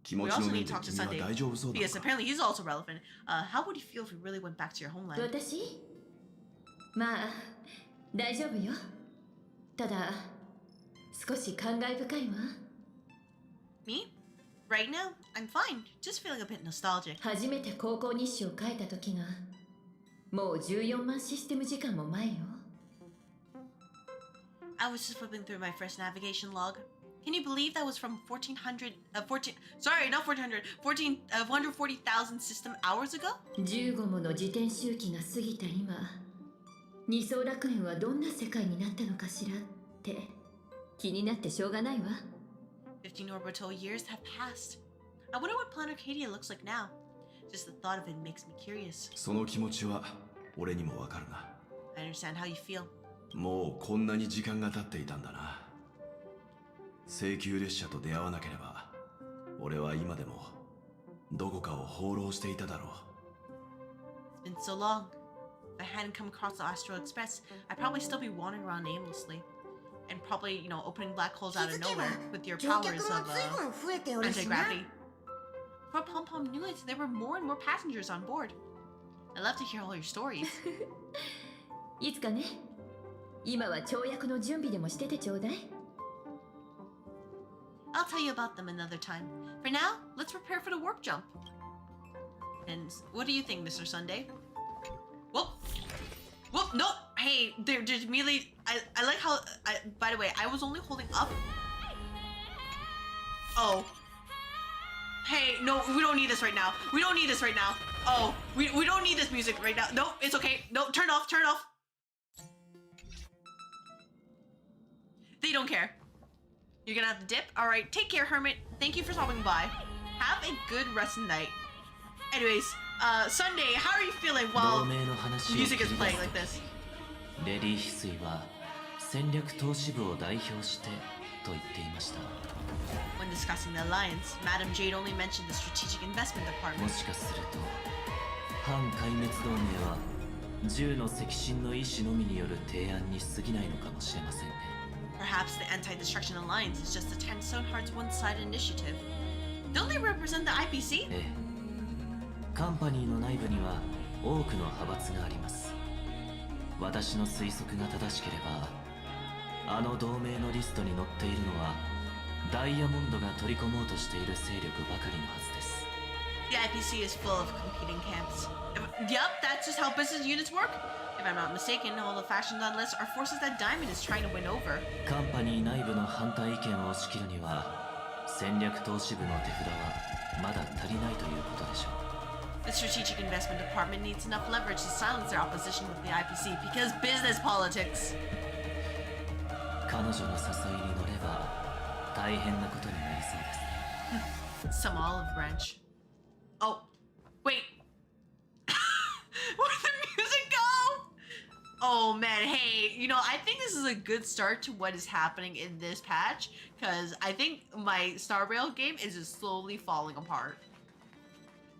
気持 We ちの also 面 need で to talk to 君は Sunday 大丈夫そうだ because ろうか。 apparently he's also relevant. How would you feel if you really went back to your homeland? 私まあ大丈夫よ。ただ少し感慨深いわ。 Me? Right now, I'm fine. Just feeling a bit nostalgic. 初めて高校日誌を書いた時がもう14万システム時間も前よ。I was just flipping through my first navigation log. Can you believe that was from 140,000 system hours ago? 15もの自転周期が過ぎた今、二層楽園はどんな世界になったのかしらって気になってしょうがないわ。15 orbital years have passed. I wonder what Planet Arcadia looks like now. Just the thought of it makes me curious. その気持ちは俺にもわかるな。I understand how you feel. もうこんなに時間が経っていたんだな。請求列車と出会わなければ、俺は今でもどこかを放浪していただろう。 It's been so long. I hadn't come across the Astral Express, I'd probably still be wandering around aimlessly. And probably, you know, opening black holes out of nowhere with your powers of anti-gravity. Before Pom Pom knew it, there were more and more passengers on board. I'd love to hear all your stories. いつかね。今は跳躍の準備でもしててちょうだい。I'll tell you about them another time. For now, let's prepare for the warp jump. And what do you think, Mr. Sunday? Whoop! Whoop! No! Hey, they're just immediately... I like how... by the way, I was only holding up... Oh. Hey, no, we don't need this right now. We don't need this right now. Oh, we don't need this music right now. No, it's okay. No, turn off, turn off. They don't care. You're gonna have to dip? Alright, take care, Hermit. Thank you for stopping by. Have a good rest of the night. Anyways, Sunday, how are you feeling while music is playing like this? レディ翡翠は戦略投資部を代表してと言っていました。 When discussing the alliance, Madam Jade only mentioned the strategic investment も department. しかすると反壊滅同盟は銃の赤心の意志のみによる提案に過ぎないのかもしれませんね。 Perhaps the Anti-Destruction Alliance is just a 10 Stoneheart's one-sided initiative. Don't they represent the IPC? ええ、カンパニーの内部には多くの派閥があります。私の推測が正しければ、あの同盟のリストに載っているのはダイヤモンドが取り込もうとしている勢力ばかりのはずです。 The IPC is full of competing camps. Yup, that's just how business units work. If I'm not mistaken, all the factions on list are forces that Diamond is trying to win over. カンパニー内部の反対意見を押し切るには、戦略投資部の手札はまだ足りないということでしょう。 The Strategic Investment Department needs enough leverage to silence their opposition with the IPC because business politics. 彼女の誘いに乗れば大変なことになりそうですね。 Some olive branch. Oh, wait. Where'd the music go? Oh man, hey, you know, I think this is a good start to what is happening in this patch, because I think my Star Rail game is just slowly falling apart.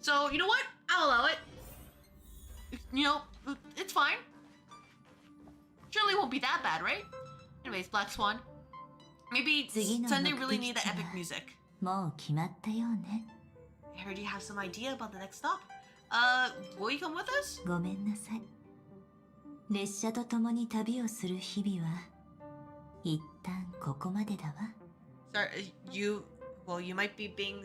So, you know what? I'll allow it. You know, it's fine. Surely won't be that bad, right? Anyways, Black Swan. Maybe Sunday really need that epic music. もう決まったようね。 I heard you have some idea about the next stop. Will you come with us? ごめんなさい。列車と共に旅をする日々は一旦ここまでだわ。 Sorry, you might be being,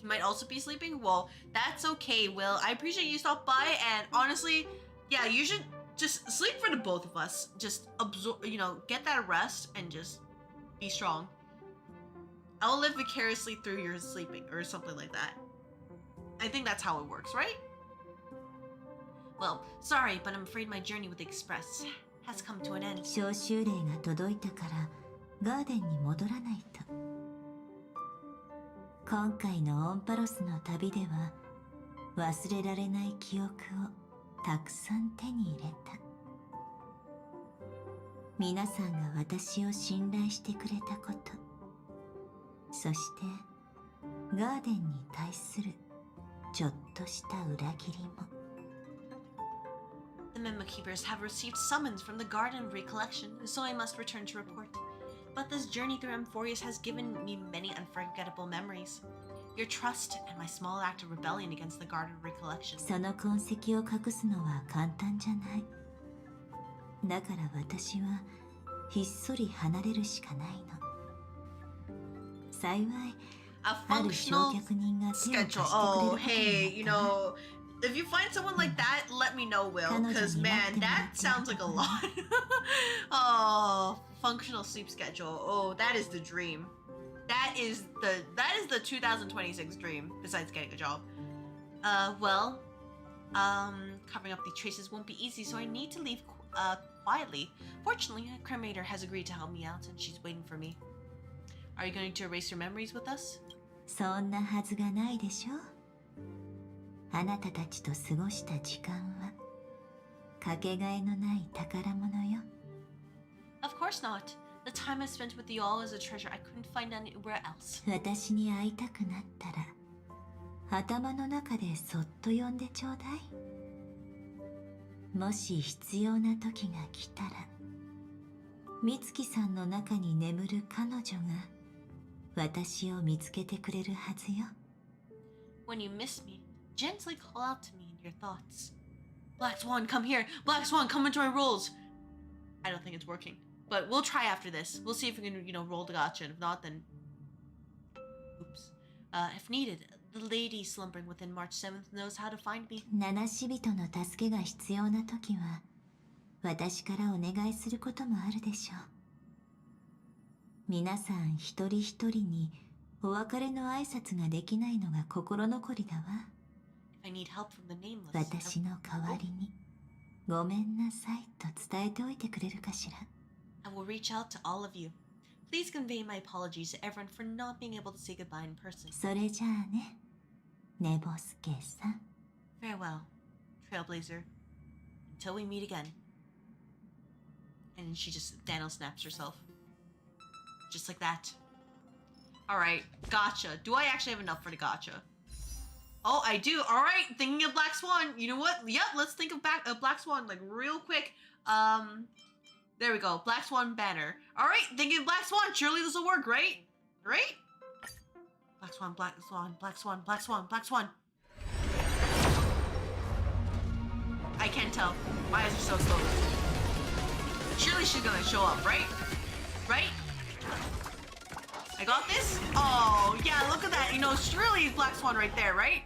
you might also be sleeping. Well, that's okay, Will. I appreciate you stopped by, and honestly, yeah, you should just sleep for the both of us. Just absorb, you know, get that rest and just be strong. I'll live vicariously through your sleeping or something like that. I think that's how it works, right? Well, sorry, but I'm afraid my journey with the Express has come to an end. 招集令が届いたからガーデンに戻らないと。今回のオンパロスの旅では忘れられない記憶をたくさん手に入れた。皆さんが私を信頼してくれたこと、そしてガーデンに対するちょっとした裏切りも。 The Memo Keepers have received summons from the Garden of Recollection, so I must return to report. But this journey through Amphorius has given me many unforgettable memories. Your trust and my small act of rebellion against the Garden of Recollection. その痕跡を隠すのは簡単じゃない。だから私はひっそり離れるしかないの。幸い、 A ある焼 functional 却人が手を貸してくれ schedule. ること Oh, に hey, なった you わ。 know, if you find someone like that, let me know, Will, because man, that sounds like a lot. Oh, functional sleep schedule. Oh, that is the dream. That is the 2026 dream. Besides getting a job. Covering up the traces won't be easy, so I need to leave quietly. Fortunately, a cremator has agreed to help me out, and she's waiting for me. Are you going to erase your memories with us? そんなはずがないでしょ。あなたたちと過ごした時間はかけがえのない宝物よ。 Of course not. The time I spent with you all is a treasure I couldn't find anywhere else. 私に会いたくなったら頭の中でそっと呼んでちょうだい。もし必要な時が来たら、美月さんの中に眠る彼女が私を見つけてくれるはずよ。When you miss me, gently call out to me in your thoughts. Black Swan, come here! Black Swan, come into my roles! I don't think it's working. But we'll try after this. We'll see if we can, roll the gacha. And if not, then... Oops. If needed, the lady slumbering within March 7th knows how to find me. 七死人の助けが必要な時は、私からお願いすることもあるでしょう。皆さん一人一人にお別れの挨拶ができないのが心残りだわ。If I need help from the nameless, 私の代わりにごめんなさいと伝えておいてくれるかしら。I will reach out to all of you. Please convey my apologies to everyone for not being able to say goodbye in person. それじゃあね、寝ぼすけさん。Farewell, Trailblazer. Until we meet again. And she just Daniel snaps herself. Just like that. Alright, gotcha. Do I actually have enough for the gotcha? Oh, I do. Alright, thinking of Black Swan. You know what? Yep, let's think of Black Swan, like, real quick. There we go. Black Swan banner. Alright, thinking of Black Swan. Surely this will work, right? Right? Black Swan, Black Swan, Black Swan, Black Swan, Black Swan. I can't tell. My eyes are so closed. Surely she's gonna show up, right? Right? I got this? Oh, yeah, look at that. Surely Black Swan right there, right?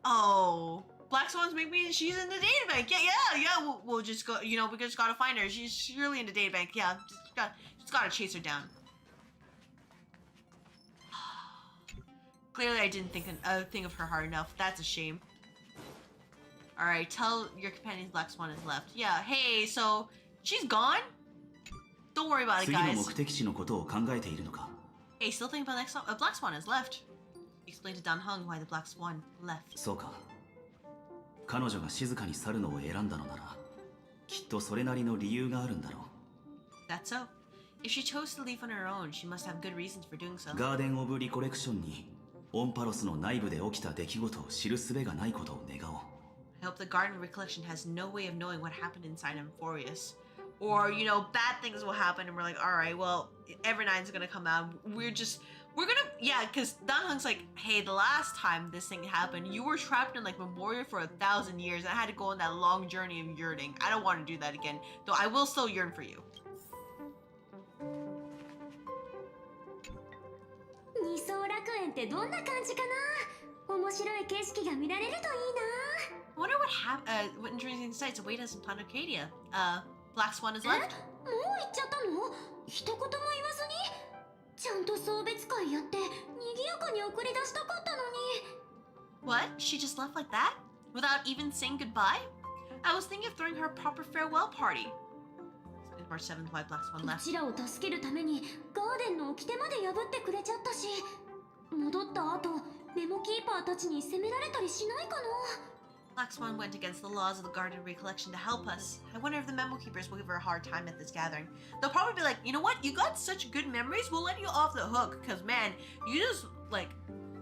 Oh, Black Swan's maybe she's in the databank. Yeah. We'll just go, we just gotta find her. She's surely in the databank. Yeah, just gotta chase her down. Clearly I didn't think of her hard enough. That's a shame. Alright, tell your companions Black Swan is left. Yeah, hey, so she's gone? Don't worry about it, 次の guys. 目的地のことを考えているのか。 Hey, still thinking about Black Swan has left. Explain to Dan Hung why the Black Swan left. そうか。彼女が静かに去るのを選んだのなら、きっとそれなりの理由があるんだろう。 That's so. If she chose to leave on her own, she must have good reasons for doing so. ガーデン・オブ・リコレクションにオンパロスの内部で起きた出来事を知る術がないことを願おう。 I hope the Garden Recollection has no way of knowing what happened inside Amphorius. Or, bad things will happen and we're like, alright, well, Evernine's gonna come out. Because Dan Hung's like, hey, the last time this thing happened, you were trapped in, Memoria for 1,000 years. I had to go on that long journey of yearning. I don't want to do that again. Though I will still yearn for you. 二層楽園ってどんな感じかな。面白い景色が見られるといいな。 I wonder what interesting sights await us in Planet Arcadia. Black Swan is left. もう行っちゃったの？一言も言わずに。ちゃんと送別会やって賑やかに送り出したかったのに。 What? She just left like that? Without even saying goodbye? I was thinking of throwing her a proper farewell party. March 7th, why Black Swan う left. ちらを助けるためにガーデンの掟まで破ってくれちゃったし、戻った後メモキーパーたちに責められたりしないかな。 Black Swan went against the laws of the Garden Recollection to help us. I wonder if the Memo Keepers will give her a hard time at this gathering. They'll probably be like, you know what? You got such good memories, we'll let you off the hook. Because, man, you just,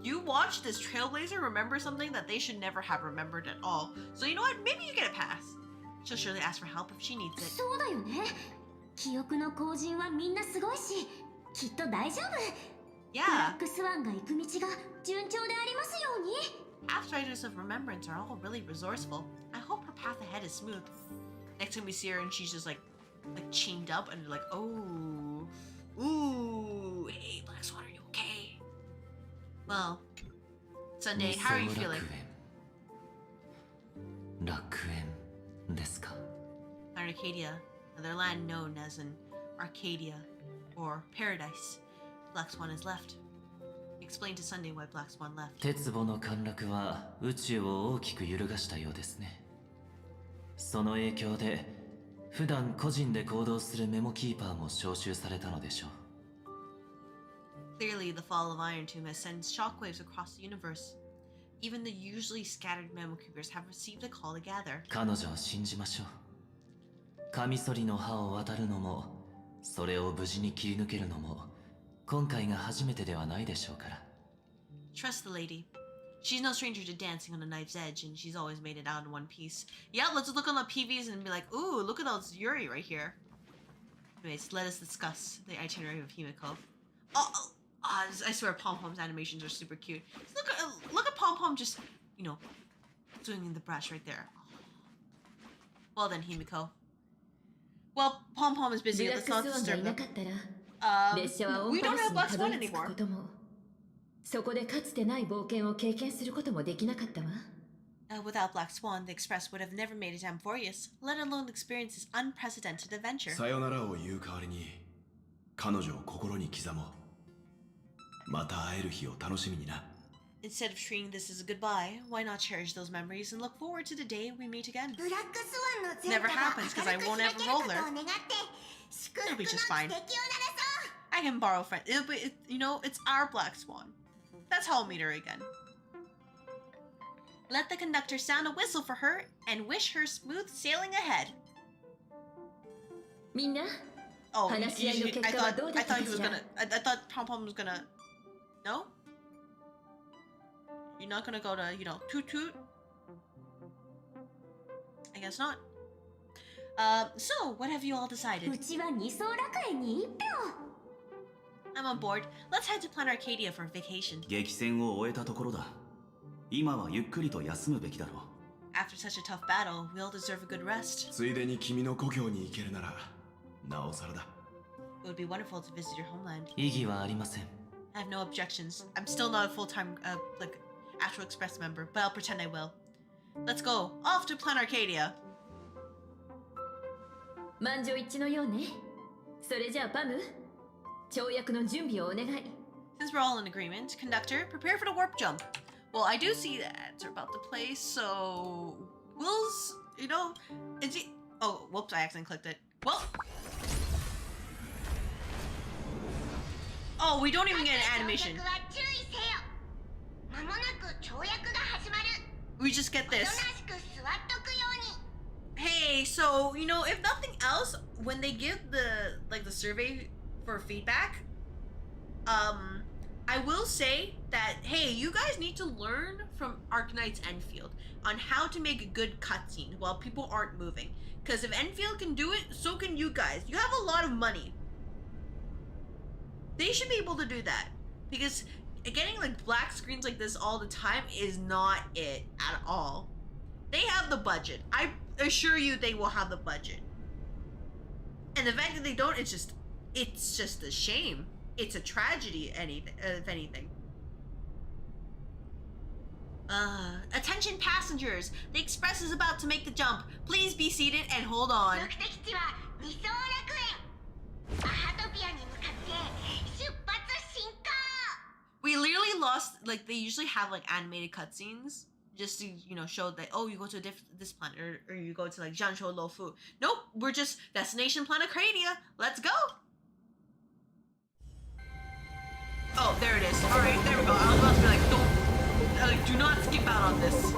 you watched this Trailblazer remember something that they should never have remembered at all. So, you know what? Maybe you get a pass. She'll surely ask for help if she needs it. そうだよね。記憶の後人はみんなすごいし、きっと大丈夫。ブラ Yeah. ックスワンが行く道が順調でありますように。 Outsiders of Remembrance are all really resourceful. I hope her path ahead is smooth. Next time we see her and she's just like chained up and like, oh, ooh, hey, Black Swan, are you okay? Well, Sunday, how are you feeling? 楽園ですか。 On Arcadia, another land known as an Arcadia or Paradise. Black Swan is left. Explain to Sunday why Black Swan left. 鉄母の陥落は宇宙を大きく揺るがしたようですね。その影響で普段個人で行動するメモキーパーも招集されたのでしょう。 Clearly, the fall of Iron Tomb has sent shockwaves across the universe. Even the usually scattered memo keepers have received a call to gather. 彼女を信じましょう。カミソリの刃を渡るのも、それを無事に切り抜けるのも、今回が初めてではないでしょうから。 Trust the lady. She's no stranger to dancing on a knife's edge, and she's always made it out in one piece. Yeah, let's look on the PVs and be like, ooh, look at those Yuri right here. Anyways, let us discuss the itinerary of Himiko. I swear Pom Pom's animations are super cute. Look at Pom Pom just, you know, swinging the brush right there. Well then, Himiko. Well, Pom Pom is busy. Let's not disturb them. We don't have Black Swan anymore. そこでかつてない冒険を経験することもできなかったわ。Without Black Swan, the Express would have never made it Amphorius, let alone experience this unprecedented adventure. さよならを言う代わりに、彼女を心に刻もう。また会える日を楽しみにな。Instead of treating this as a goodbye, why not cherish those memories and look forward to the day we meet again? Never happens because I won't have a roller. It'll be just fine. I can borrow friend. You know, it's our Black Swan. That's how I'll meet her again. Let the conductor sound a whistle for her and wish her smooth sailing ahead. みんな、 Oh, 話し合いの結果はどうだ I った thought か he was しら gonna. I thought Pom Pom was gonna. No? You're not gonna go to, you know, toot toot? I guess not. So, what have you all decided? うちは二層楽園に一票。 I'm on board. Let's head to Plan Arcadia for a vacation. 激戦を終えたところだ。今はゆっくりと休むべきだろう。 After such a tough battle, we all deserve a good rest. ついでに君の故郷に行けるなら、なおさらだ。 It would be wonderful to visit your homeland. 意義はありません。 I have no objections. I'm still not a full-time, like, Astral Express member, but I'll pretend I will. Let's go. Off to Plan Arcadia. 満場一致のようね。それじゃあパム、跳躍の準備をお願い。 Since we're all in agreement, conductor, prepare for the warp jump. Well, I do see that ads are about to play, so you know, is it? Oh, whoops! I accidentally clicked it. Well, oh, we don't even get an animation. We just get this. Hey, so you know, if nothing else, when they give the survey for feedback, I will say that, hey, you guys need to learn from Arknight's Enfield on how to make a good cutscene while people aren't moving. Because if Enfield can do it, so can you guys. You have a lot of money. They should be able to do that. Because getting like black screens like this all the time is not it at all. They have the budget. I assure you they will have the budget. And the fact that they don't, it's just a shame. It's a tragedy, if anything. Attention passengers! The express is about to make the jump. Please be seated and hold on. We literally lost, like, they usually have, like, animated cutscenes just to, you know, show that, oh, you go to this planet, or you go to, like, Jianzhou Luofu. Nope, we're just Destination Planet Arcadia. Let's go! Oh, there it is. Alright, there we go. I was about to be like, don't, do not skip out on this.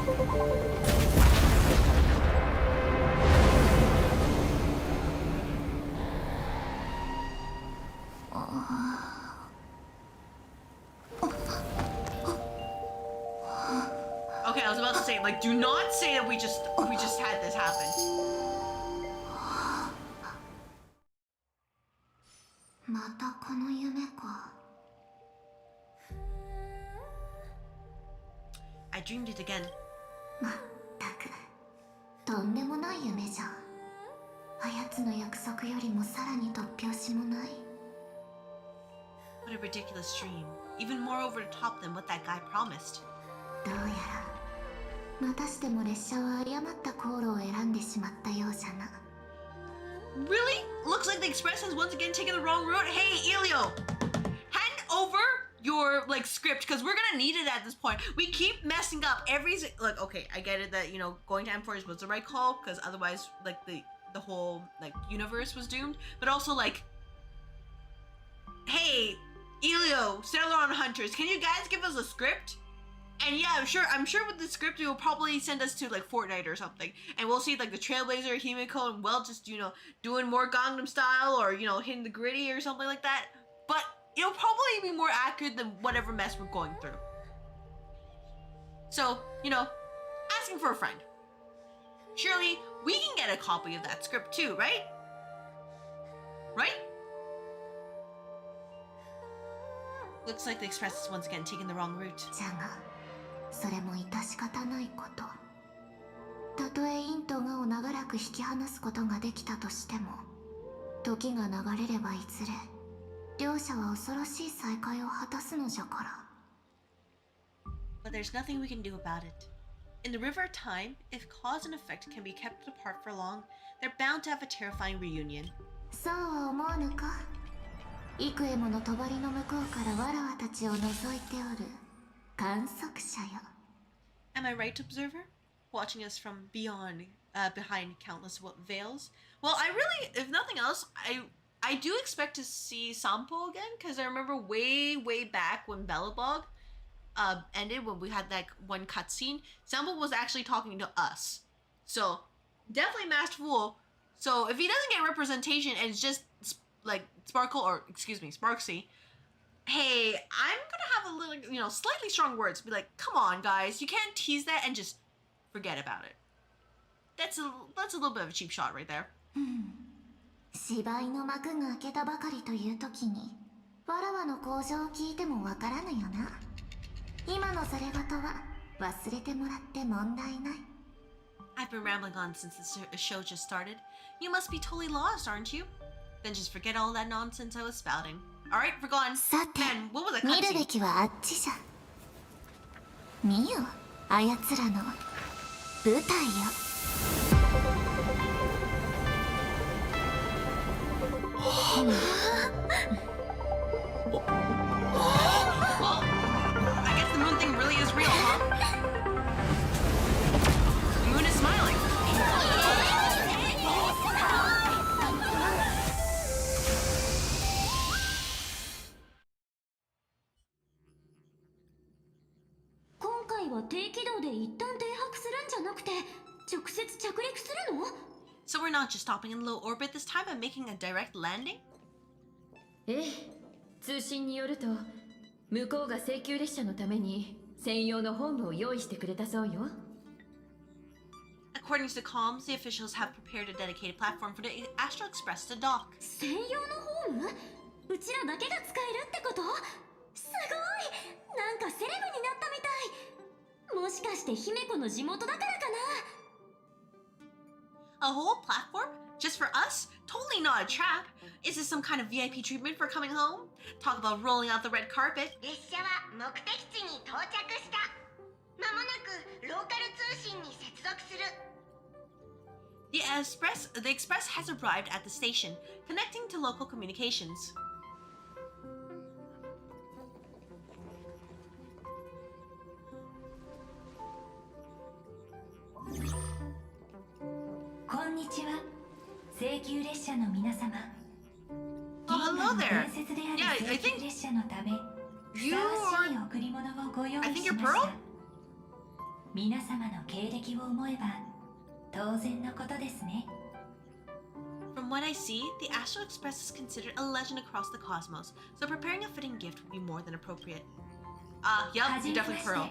Okay, I was about to say, like, do not say that we just had this happen. I dreamed it again. まったくとんでもない夢じゃん。あやつの約束よりもさらに突拍子もない。 What a ridiculous dream. Even more over the top than what that guy promised. どうやらまたしても列車は誤った航路を選んでしまったようじゃな。 Really? Looks like the express has once again taken the wrong route. Hey, Elio! Hand over your, like, script, because we're gonna need it at this point. We keep messing up like, okay, I get it that, you know, going to M4 was the right call, because otherwise, like, the whole, like, universe was doomed. But also, like, hey, Elio, Sailor on Hunters, can you guys give us a script? And yeah, I'm sure with the script, you'll probably send us to, like, Fortnite or something. And we'll see, like, the Trailblazer, Himiko, and well, just, you know, doing more Gangnam Style, or, you know, hitting the gritty or something like that. But it'll probably be more accurate than whatever mess we're going through. So, you know, asking for a friend. Surely we can get a copy of that script too, right? Right? Looks like the Express is once again taking the wrong route. じゃがそれも致し方ないこと。たとえインとガを長らく引き離すことができたとしても、時が流れればいずれ両者は恐ろしい再会を果たすのじゃから。But there's nothing we can do about it. In the river of time, if cause and effect can be kept apart for long, they're bound to have a terrifying reunion. そうは思わぬか。幾重もの帳の向こうからわらわたちを覗いておる観測者よ。Am I right, observer? Watching us from beyond, behind countless veils? Well, I really, if nothing else, I do expect to see Sampo again, because I remember way back when Belobog ended, when we had that one cutscene, Sampo was actually talking to us. So, definitely Masked Fool. So, if he doesn't get representation and it's just like Sparkle, or excuse me, Sparksy, hey, I'm gonna have a little, you know, slightly strong words. Be like, come on, guys, you can't tease that and just forget about it. That's a little bit of a cheap shot right there. 芝居の幕が開けたばかりという時に、わらわの向上を聞いてもわからぬよな。今のざれ言は忘れてもらって問題ない。I've been rambling on since the show just started. You must be totally lost, aren't you? Then just forget all that nonsense I was spouting. Alright, we're gone. さて、 Man, what was that 見るべ cutscene? きはあっちじゃ。見よ、あやつらの舞台よ。Well, I guess the moon thing really is real, huh? The moon is smiling. So we're not just stopping in low orbit this time and making a direct landing? ええ、通信によると向こうが請求列車のために専用のホームを用意してくれたそうよ。According to the comms, the officials have prepared a dedicated platform for the Astral Express to dock. 専用のホーム？うちらだけが使えるってこと？すごい！なんかセレブになったみたい。もしかして姫子の地元だからかな？ A whole platform? Just for us? Totally not a trap. Is this some kind of VIP treatment for coming home? Talk about rolling out the red carpet. 列車は目的地に到着した。まもなくローカル通信に接続する。The express has arrived at the station, connecting to local communications. こんにちは。請求列車の皆様。 Oh, hello there. 伝説である Yeah, I 請求 think 列車のため、ふ you さわしい are. 贈り物をご用 I 意 think し you're ました Pearl?。皆様の経歴を思えば当然のことですね。 From what I see, the Astral Express is considered a legend across the cosmos, so preparing a fitting gift would be more than appropriate. Yep, はじ you're め definitely まして Pearl.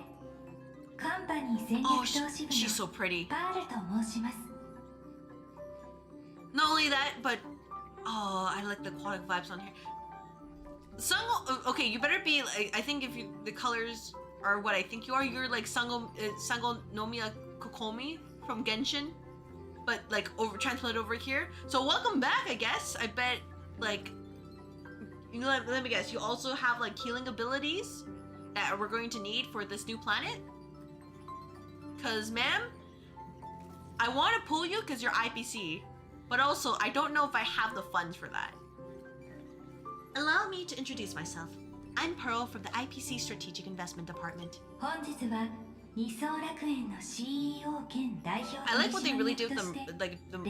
カンパニー戦略 Oh, 投資部 she's の so pretty. パールと申します。 Not only that, but oh, I like the aquatic vibes on here. Okay, you better be. I think if you the colors are what I think you are, you're like Sango Nomiya Kokomi from Genshin, but like transplanted over here. So welcome back, I guess. I bet like you know. Let me guess. You also have like healing abilities that we're going to need for this new planet. Cause, ma'am, I want to pull you because you're IPC. But also, I don't know if I have the funds for that. Allow me to introduce myself. I'm Pearl from the IPC Strategic Investment Department. 本日は二層楽園の CEO 兼代表 I like what they 取 really 締 do 役 with と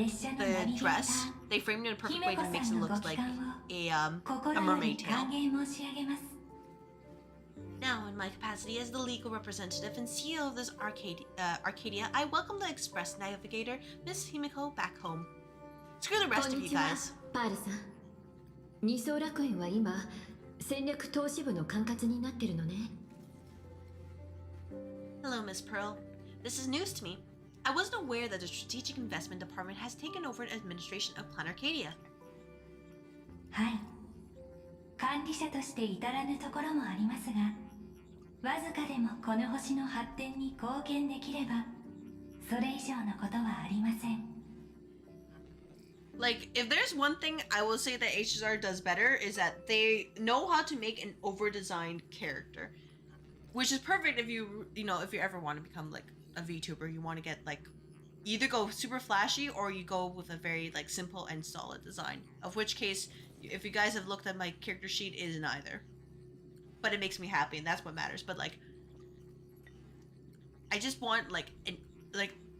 して the dress. They framed it in a perfect way to make it look like a 心よ mermaid り tail. 歓迎申し上げます。 Now, in my capacity as the legal representative and CEO of this Arcadia, I welcome the Express Navigator, Miss Himiko, back home. Screw the こ rest ん of に you ちは、 guys. パールさん。二層楽園は今戦略投資部の管轄になってるのね。Hello, Miss Pearl. This is news to me. I wasn't aware that the Strategic Investment Department has taken over administration of Plan Arcadia. はい。管理者として至らぬところもありますが、わずかでもこの星の発展に貢献できれば、それ以上のことはありません。Like, if there's one thing I will say that HSR does better is that they know how to make an over-designed character. Which is perfect if you ever want to become like a VTuber. You want to get like, either go super flashy or you go with a very like simple and solid design. Of which case, if you guys have looked at my character sheet, it is neither. But it makes me happy and that's what matters. But like, I just want like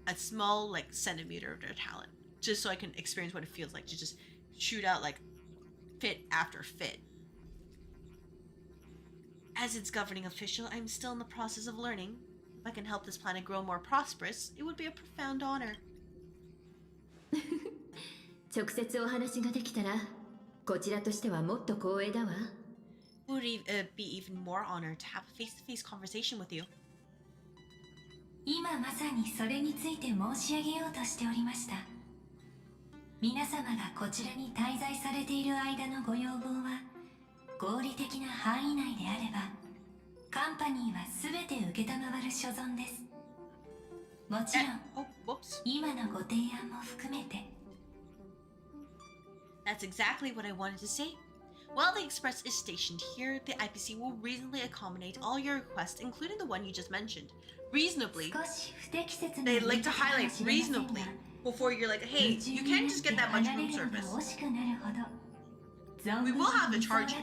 a small like centimeter of their talent. Just so I can experience what it feels like to just shoot out like fit after fit. As its governing official, I'm still in the process of learning. If I can help this planet grow more prosperous, it would be a profound honor. 直接お話ができたら、こちらとしてはもっと光栄だわ。It would be even more honored to have a face-to-face conversation with you. 今まさにそれについて申し上げようとしておりました。皆様がこちらに滞在されている間のご要望は合理的な範囲内であればカンパニーは全て承る所存です。もちろん今のご提案も含めて。 That's exactly what I wanted to say. While the Express is stationed here, the IPC will reasonably accommodate all your requests, including the one you just mentioned. Reasonably. They like to highlight reasonably before you're like, hey, you can't just get that much room service. We will have to charge you.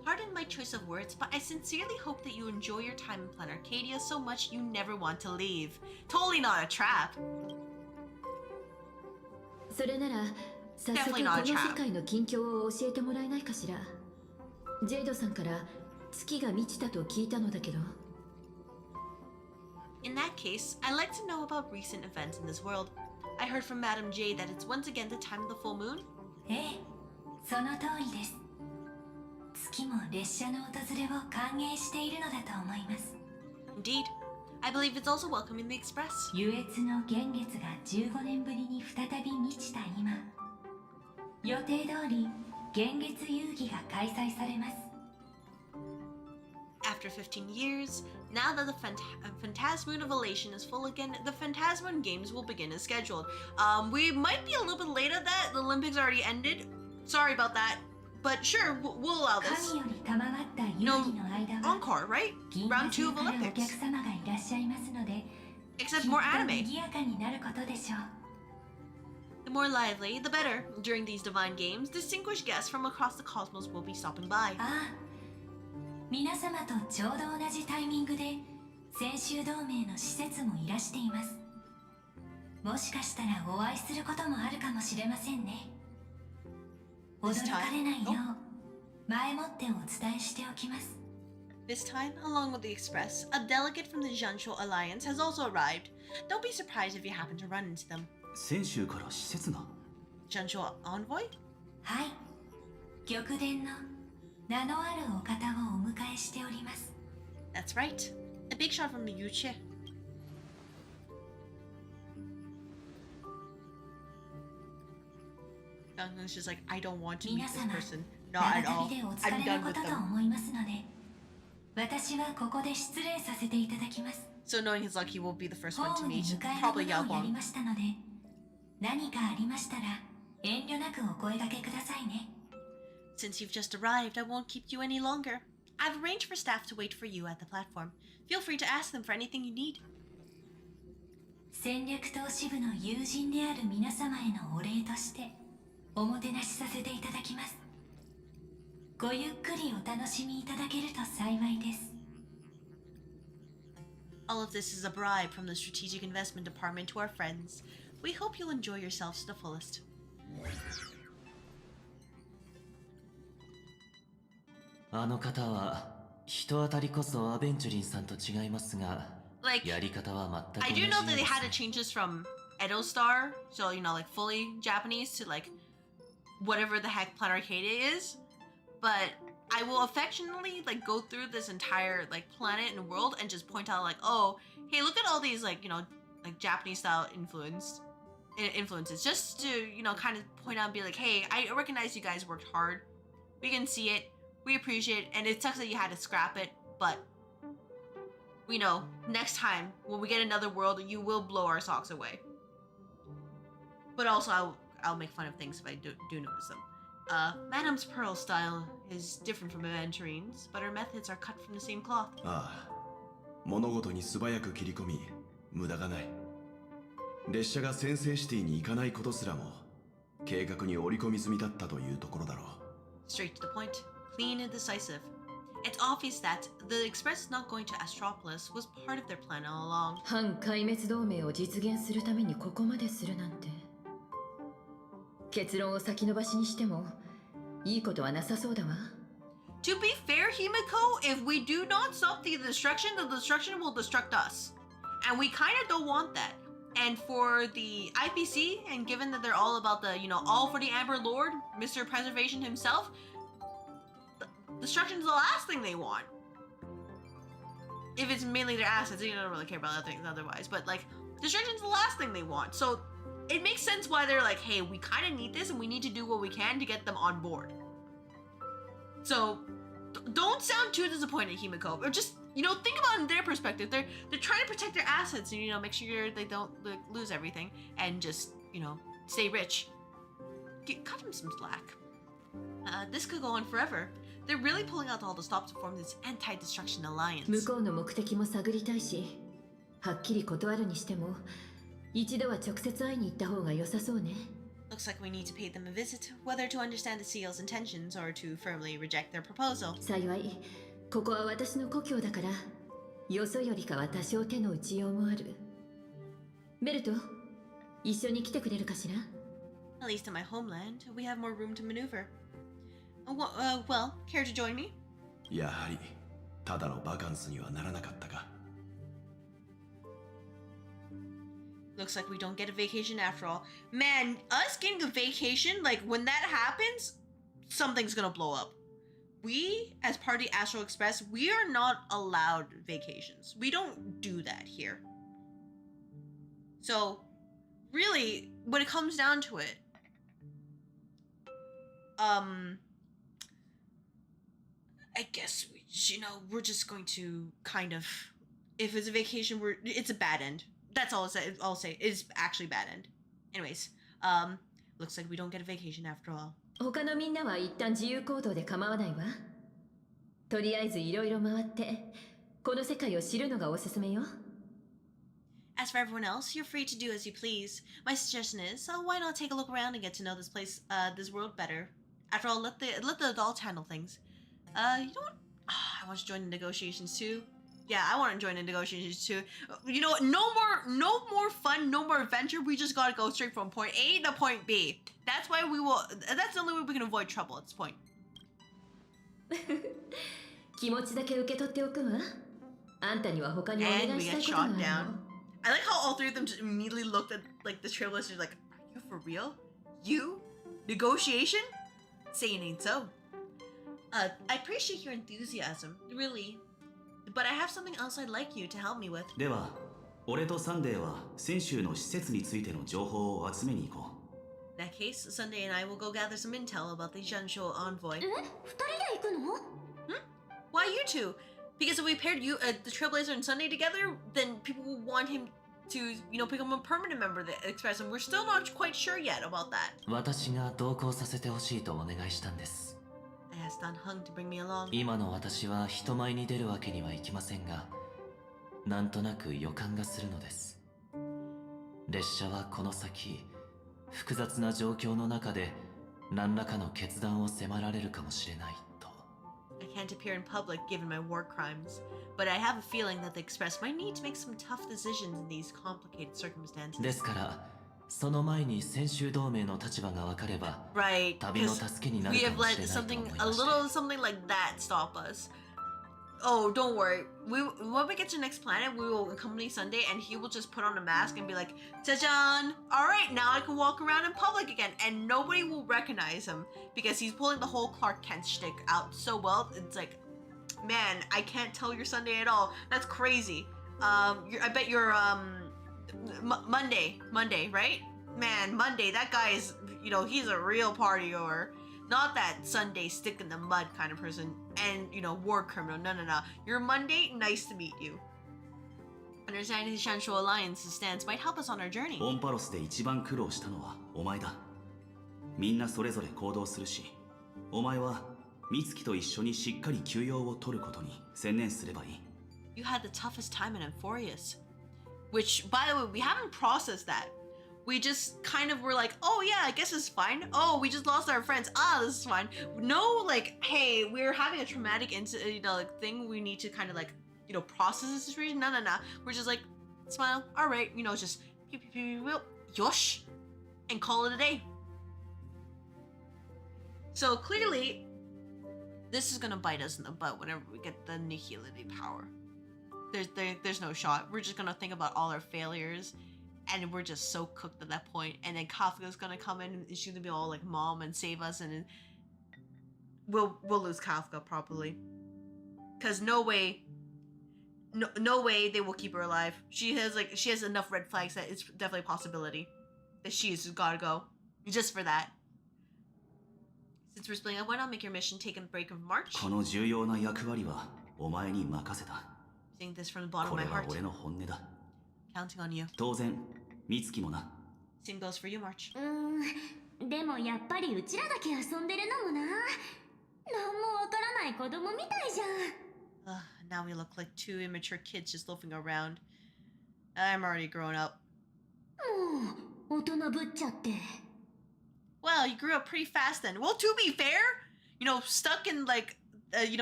Pardon my choice of words, but I sincerely hope that you enjoy your time in Plan Arcadia so much you never want to leave. Totally not a trap. それなら早速この世界の近況を教えてもらえないかしら。ジェイドさんから月が満ちたと聞いたのだけど。In that case, I'd like to know about recent events in this world. I heard from Madam J that it's once again the time of the full moon. ええ、その通りです。月も列車の訪れを歓迎しているのだと思います。Indeed. I believe it's also welcome in the Express. 優越の幻月が15年ぶりに再び満ちた今、予定通り幻月遊戯が開催されます。After 15 years, now that the Phantasmoon of Elation is full again, the Phantasmoon Games will begin as scheduled. We might be a little bit late at that. The Olympics already ended. Sorry about that. But sure, we'll allow this. No, encore, right? Round 2 of Olympics. Except more anime. The more lively, the better. During these divine games, distinguished guests from across the cosmos will be stopping by. 皆様とちょうど同じタイミングで先週同盟の施設もいらしています。もしかしたらお会いすることもあるかもしれませんね。驚かれないよう前もってお伝えしておきます。 This time, along with the Express, a delegate from the Jianshu Alliance has also arrived. Don't be surprised if you happen to run into them. 先週から施設が Jianshu Envoy? はい、玉殿の名のあるお方をお迎えしております。 That's right. A big shot from the Yuche. It's just like, I don't want to meet this person. Not at all. I'm done with them. 私はここで失礼させていただきます。 So knowing his luck, he will be the first one ホー to ムに meet. 迎え Probably ることをやり Yaguang. ましたので、何かありましたら遠慮なくお声掛けくださいね。 Since you've just arrived, I won't keep you any longer. I've arranged for staff to wait for you at the platform. Feel free to ask them for anything you need. 戦略投資部の友人である皆様へのお礼としておもてなしさせていただきます。ごゆっくりお楽しみいただけると幸いです。 All of this is a bribe from the Strategic Investment Department to our friends. We hope you'll enjoy yourselves to the fullest. あの方は人当たりこそアベンチュリンさんと違いますが、 Like, やり方は全く I 同じ do よ know う that で they す had to ね。 change this from Edo Star, so like fully Japanese to like whatever the heck Plan Arcadia is. But I will affectionately like go through this entire like planet and world and just point out like, oh, hey, look at all these like, you know, like Japanese style influences, just to, you know, kind of point out and be like, hey, I recognize you guys worked hard. We can see it, we appreciate it, and it sucks that you had to scrap it, but we know next time when we get another world, you will blow our socks away. But also I'll make fun of things if I do notice them. Madame's Pearl style is different from Aventurine's, but her methods are cut from the same cloth. ああ、物事に素早く切り込み、無駄がない。列車がセンセイシティに行かないことすらも計画に織り込み済みだったというところだろう。Straight to the point, clean and decisive. It's obvious that the express not going to Astropolis was part of their plan all along. 反壊滅同盟を実現するためにここまでするなんて。結論を先延ばしにしてもいいことはなさそうだわ。To be fair, Himiko, if we do not stop the destruction will destruct us. And we kind of don't want that. And for the IPC, and given that they're all about the, you know, all for the Amber Lord, Mr. Preservation himself, destruction's the last thing they want. If it's mainly their assets, they don't really care about other things otherwise. But like, destruction's the last thing they want. So it makes sense why they're like, hey, we kind of need this and we need to do what we can to get them on board. So don't sound too disappointed, Himiko. Or just, you know, think about it in their perspective. They're trying to protect their assets and, you know, make sure they don't lose everything and just, you know, stay rich. Cut them some slack. This could go on forever. They're really pulling out all the stops to form this anti-destruction alliance. 向こうの目的も探りたいし、はっきり断るにしても一度は直接会いに行った方が良さそうね。Looks like we need to pay them a visit, whether to understand the CEO's intentions or to firmly reject their proposal. 幸い、ここは私の故郷だから、よそよりかは多少手の打ちようもある。ベルト、一緒に来てくれるかしら？ At least in my homeland, we have more room to maneuver. Well, care to join me? やはりただのバカンスにはならなかったか。Looks like we don't get a vacation after all. Man, us getting a vacation, like when that happens, something's gonna blow up. We, as part of the Astral Express, we are not allowed vacations. We don't do that here. So, really, when it comes down to it, I guess, you know, we're just going to kind of, if it's a vacation, it's a bad end. That's all I'll say. It's actually bad end. Anyways, looks like we don't get a vacation after all. 他のみんなは一旦自由行動で構わないわ。とりあえずいろいろ回って、この世界を知るのがおすすめよ。As for everyone else, you're free to do as you please. My suggestion is, why not take a look around and get to know this place, this world better? After all, let the adults handle things. You know what? I want to join the negotiations too. Yeah, I want to join the negotiations too. You know what? No more fun, no more adventure. We just gotta go straight from point A to point B. That's why that's the only way we can avoid trouble at this point. 気持ちだけ受け取っておくわ。あんたには他にお願 And い we したい get ことがあ shot るの。 down. I like how all three of them just immediately looked at like the trailblazers like, are you for real? You? Negotiation? Saying ain't so. I appreciate your enthusiasm, really. But I have something else I'd like you to help me with. では、俺とサンデーは先週の施設についての情報を集めに行こう。 In that case, Sunday and I will go gather some intel about the Zhenshuo envoy. え、二人で行くの？ Why you two? Because if we paired you, the Trailblazer and Sunday together, then people will want him to, you know, become a permanent member of the Express, and we're still not quite sure yet about that. 私が同行させてほしいとお願いしたんです。 I asked Don Hung to bring me along. 今の私は人前に出るわけにはいきませんが、なんとなく予感がするのです。列車はこの先、複雑な状況の中で何らかの決断を迫られるかもしれないと。 I can't appear in public given my war crimes, but I have a feeling that the Express might need to make some tough decisions in these complicated circumstances. ですから、その前に先週同盟の立場が分かれば、 Right, 旅の because 助けにな we るか have もし let れないと思いました。 something like that stop us. Oh, don't worry. When we get to the next planet, we will accompany Sunday, and he will just put on a mask and be like, "Tajan! All right, now I can walk around in public again," and nobody will recognize him because he's pulling the whole Clark Kent shtick out so well. It's like, man, I can't tell you're Sunday at all. That's crazy. I bet you're Monday, right? Man, Monday. That guy is, he's a real party goer. Not that Sunday stick in the mud kind of person and, war criminal. No. You're Monday, nice to meet you. Understanding the Shanshu Alliance's stance might help us on our journey. オンパロスで一番苦労したのはお前だ。みんなそれぞれ行動するし、お前は美月と一緒にしっかり休養を取ることに専念すればいい。You had the toughest time in Euphorius. Which, by the way, we haven't processed that. We just kind of were like, oh yeah, I guess it's fine. Oh, we just lost our friends. Ah, this is fine. No, like, hey, we're having a traumatic incident, thing. We need to kind of process this situation. No. We're just like, smile. All right, just pew pew pew pew, yosh, and call it a day. So clearly, this is gonna bite us in the butt whenever we get the annihilating power. There's no shot. We're just gonna think about all our failures. And we're just so cooked at that point. And then Kafka's gonna come in and she's gonna be all like mom and save us, and then we'll lose Kafka probably. Cause no way they will keep her alive. She has enough red flags that it's definitely a possibility that she's gotta go. Just for that. Since we're splitting up, why not make your mission take a break of March? この重要な役割はお前に任せた。 Saying this from the bottom こ of れ my は heart. 俺の本音だ。 Counting on you. 当然、美月もな。 Same goes for you, March. でもやっぱりうちらだけ遊んでるのもな。なんもわからない子供みたいじゃん。Now we look like two immature kids just loafing around. I'm already grown up. もう大人ぶっちゃって。Well, you grew up pretty fast then. Well, to be fair, stuck in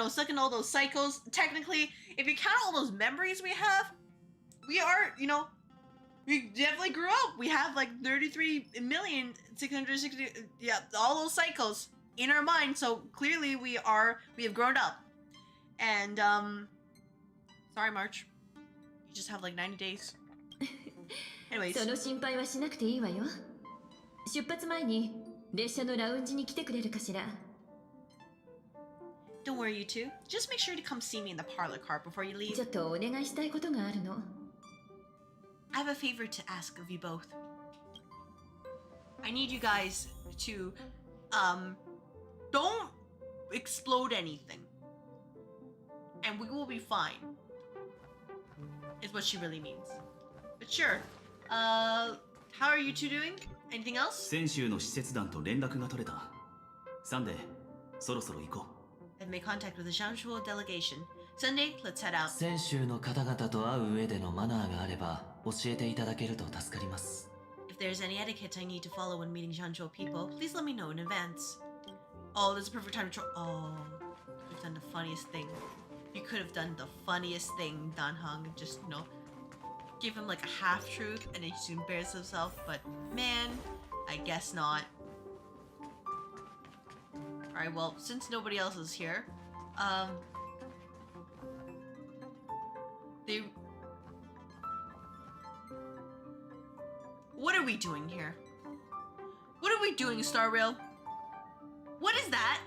stuck in all those cycles. Technically, if you count all those memories we have, we are, we definitely grew up. We have like 33,660,000, yeah, all those cycles in our mind. So clearly we have grown up. And, sorry, March. You just have like 90 days. Anyways. その心配はしなくていいわよ。出発前に列車のラウンジに来てくれるかしら。Don't worry, you two. Just make sure to come see me in the parlor car before you leave. ちょっとお願いしたいことがあるの。I have a favor to ask of you both. I need you guys to, don't explode anything. And we will be fine. Is what she really means. But sure. How are you two doing? Anything else? 先週の施設団と連絡が取れた。サンデー、そろそろ行こう。 I've made contact with the Shanshuo delegation. Sunday, let's head out. 先週の方々と会う上でのマナーがあれば教えていただけると助かります。 If there's any etiquette I need to follow when meeting Shanshuo people, please let me know in advance. Oh, this is a perfect time to oh, you've done the funniest thing. You could have done the funniest thing, Dan Hung. Just, give him like a half-truth and then he just embarrass himself. But man, I guess not. Alright, well, since nobody else is here, what are we doing here? What are we doing, Star Rail? What is that?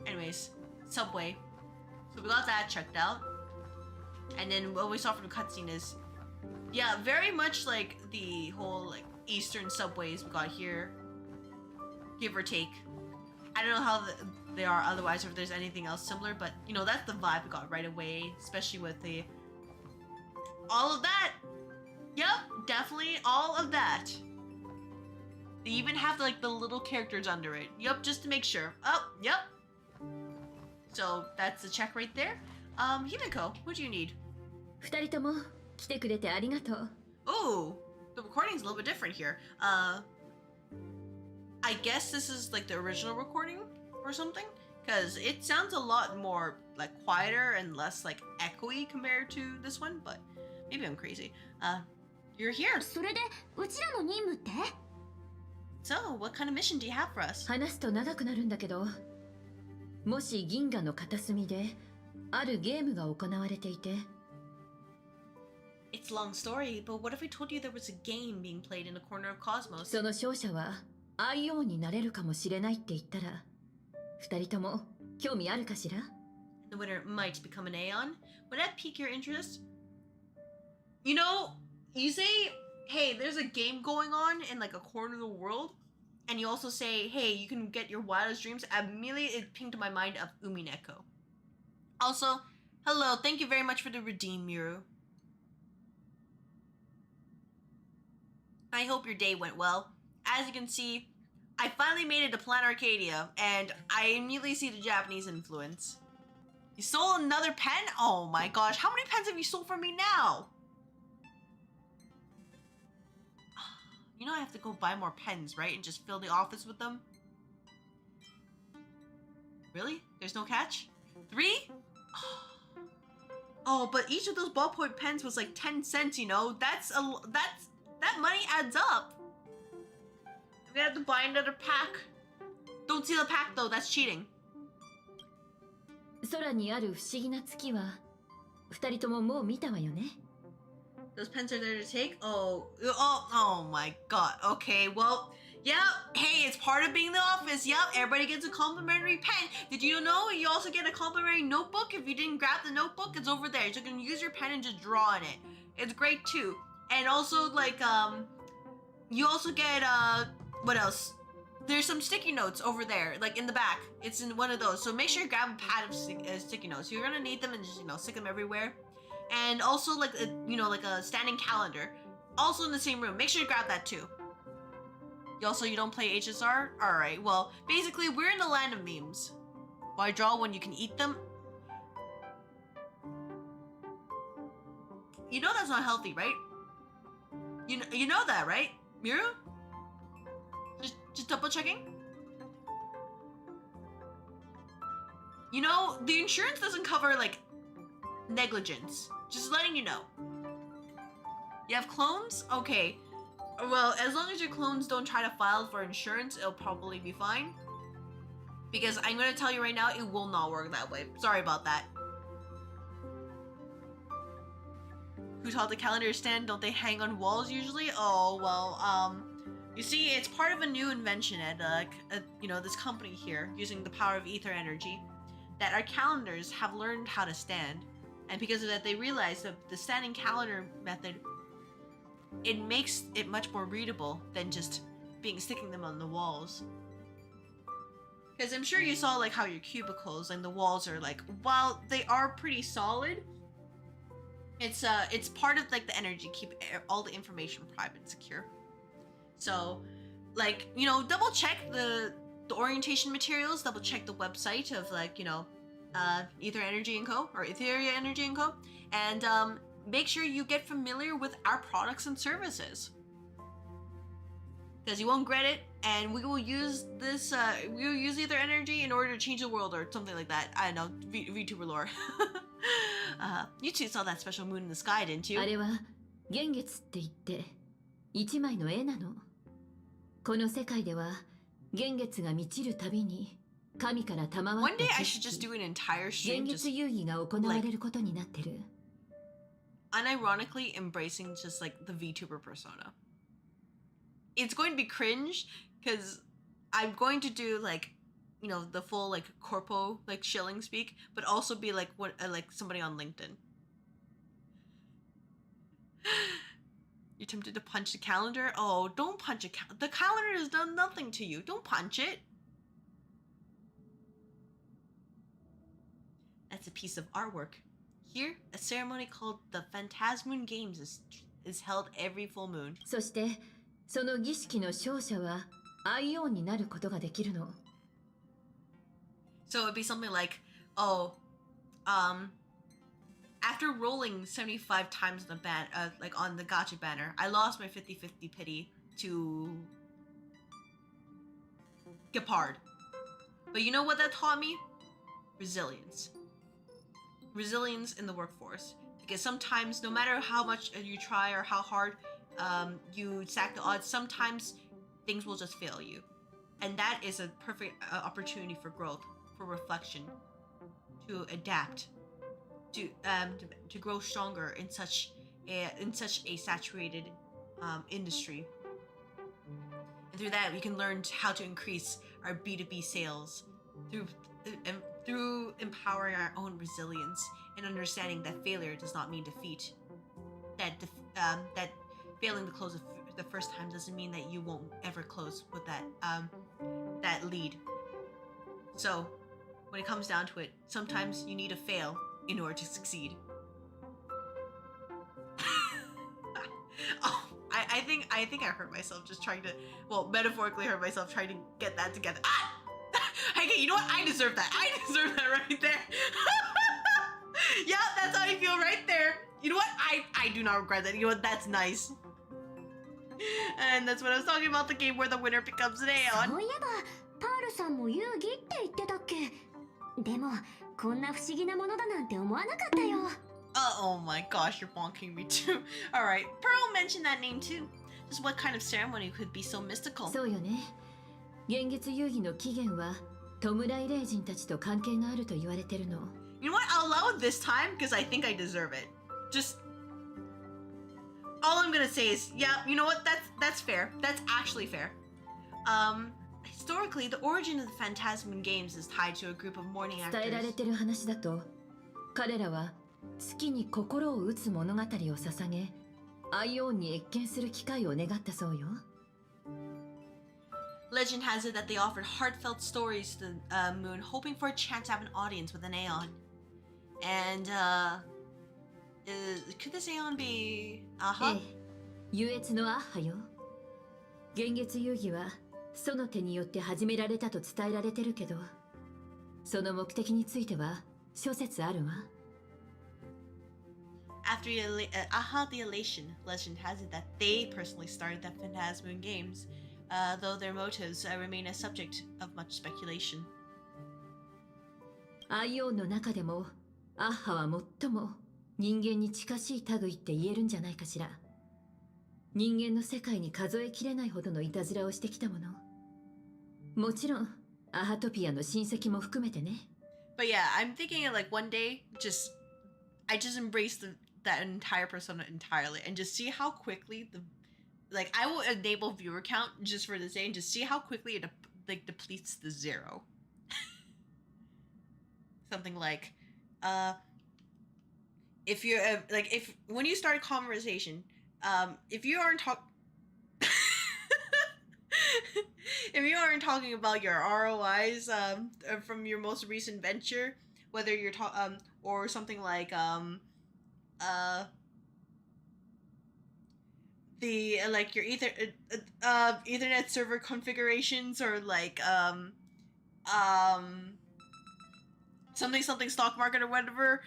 Anyways, subway. So we got that checked out. And then what we saw from the cutscene is, yeah, very much like the whole Eastern subways we got here, give or take. I don't know how they are otherwise, or if there's anything else similar, but that's the vibe we got right away, especially with all of that. Yep, definitely all of that. They even have the little characters under it. Yep, just to make sure. Oh, yep. So that's the check right there. Himiko, what do you need? 二人とも来てくれてありがとう。 Oh, the recording's a little bit different here. I guess this is the original recording or something, because it sounds a lot more quieter and less echoey compared to this one, but maybe I'm crazy. You're here. それでうちらの任務って？ So, what kind of mission do you have for us? 話すと長くなるんだけど、もし銀河の片隅であるゲームが行われていて、 It's a long story, but what if I told you there was a game being played in the corner of Cosmos? その勝者は IO になれるかもしれないって言ったら、二人とも興味あるかしら？ The winner might become an Aeon. Would that pique your interest? You know, you say, hey, there's a game going on in like a corner of the world, and you also say, hey, you can get your wildest dreams. Immediately it pinged to my mind of Umineko. Also, hello, thank you very much for the redeem, Miru. I hope your day went well. As you can see, I finally made it to Planet Arcadia, and I immediately see the Japanese influence. You sold another pen? Oh my gosh, how many pens have you sold for me now? You know I have to go buy more pens, right? And just fill the office with them? Really? There's no catch? 3? Oh, but each of those ballpoint pens was like 10 cents, you know? That money adds up. I'm gonna have to buy another pack. Don't steal a pack though, that's cheating. 空にある不思議な月は二人とももう見たわよね。 Those pens are there to take? Oh my god. Okay, well, yep. Hey, it's part of being in the office. Yep, everybody gets a complimentary pen. Did you know you also get a complimentary notebook? If you didn't grab the notebook, it's over there. So you can use your pen and just draw on it. It's great too. And also, like, you also get, what else? There's some sticky notes over there, like in the back. It's in one of those. So make sure you grab a pad of sticky notes. You're gonna need them and just, you know, stick them everywhere. And also, like, like a standing calendar. Also in the same room. Make sure you grab that too. Also, you don't play HSR? Alright, well, basically, we're in the land of memes. Why draw when you can eat them? You know that's not healthy, right? You know that, right? Miru? Just double checking? You know, the insurance doesn't cover, like, negligence. Just letting you know. You have clones? Okay. Well, as long as your clones don't try to file for insurance, it'll probably be fine. Because I'm gonna tell you right now, it will not work that way. Sorry about that. Who taught the calendar stand? Don't they hang on walls usually? Oh, well, you see, it's part of a new invention at, this company here, using the power of ether energy, that our calendars have learned how to stand. And because of that, they realized that the standing calendar method, it makes it much more readable than just sticking them on the walls. Because I'm sure you saw, like, how your cubicles and the walls are, like, while they are pretty solid, it's part of, like, the energy, keep all the information private and secure. So, like, you know, double check the orientation materials, double check the website of, like, you know, Ether Energy & Co. or Etheria Energy & Co. And make sure you get familiar with our products and services. Because you won't regret it, and we will use this, we will use Ether Energy in order to change the world or something like that. I don't know, VTuber lore. You two saw that special moon in the sky, didn't you? あれは幻月って言って一枚の絵なの。この世界では幻月が満ちるたびに神から賜った One day I should just do an entire 幻 stream 月 just 遊戯が行われることになってる。 unironically embracing just like the VTuber persona. It's going to be cringe because I'm going to do like, you know, the full like corpo like shilling speak, but also be like what like somebody on LinkedIn. You're tempted to punch the calendar? Oh, don't punch a calendar. The calendar has done nothing to you. Don't punch it. That's a piece of artwork. Here, a ceremony called the Phantasmoon Games is held every full moon. そしてその儀式の勝者は IO になることができるの。 So it'd be something like, oh, after rolling 75 times on the like on the gacha banner, I lost my 50-50 pity to Gepard. But you know what that taught me? Resilience. Resilience in the workforce. Because sometimes, no matter how much you try or how hard you stack the odds, sometimes things will just fail you. And that is a perfect opportunity for growth, for reflection, to adapt, to grow stronger in such a saturated industry. And through that, we can learn how to increase our B2B sales through empowering our own resilience and understanding that failure does not mean defeat. That failing to close the first time doesn't mean that you won't ever close with that lead. So, when it comes down to it, sometimes you need to fail in order to succeed. Oh, I think I hurt myself just trying to, well, metaphorically hurt myself trying to get that together. Ah! Okay, you know what? I deserve that. I deserve that right there. Yeah, that's how I feel right there. You know what? I do not regret that. You know what? That's nice. And that's what I was talking about, the game where the winner becomes an Aeon. そういえばパールさんも遊戯って言ってたっけ。でもこんな不思議なものだなんて思わなかったよ。Oh my gosh, you're bonking me too. Alright, Pearl mentioned that name too. Just what kind of ceremony could be so mystical? そうよね。現月遊戯の起源は弔い霊人たちと関係があると言われてるの。You know what? I'll allow it this time because I think I deserve it. Just all I'm gonna say is, yeah, you know what? That's fair. That's actually fair. Historically, the origin of the Phantasm games is tied to a group of mourning 伝えられ actors. てる話だと、彼らは月に心を打つ物語を捧げ、アイオンに謁見する機会を願ったそうよ。Legend has it that they offered heartfelt stories to the moon, hoping for a chance to have an audience with an Aeon. And, could this Aeon be Aha? ええ、優越のアッハよ。現月遊戯はその手によって始められたと伝えられてるけど、その目的については諸説あるわ。After Aha the Elation, legend has it that they personally started the Phantasm games, though their motives remain a subject of much speculation. アイオンの中でもアッハは最も人間に近しい類って言えるんじゃないかしら。人間の世界に数えきれないほどのいたずらをしてきたもの。もちろんアハトピアの親戚も含めてね。But yeah, I'm thinking like one day, I just embrace that entire persona entirely and just see how quickly I will enable viewer count just for this day and just see how quickly it depletes the zero. Something like, if you're if when you start a conversation, if you aren't if you aren't talking about your ROIs from your most recent venture, whether you're or something like the your Ethernet server configurations or something stock market or whatever,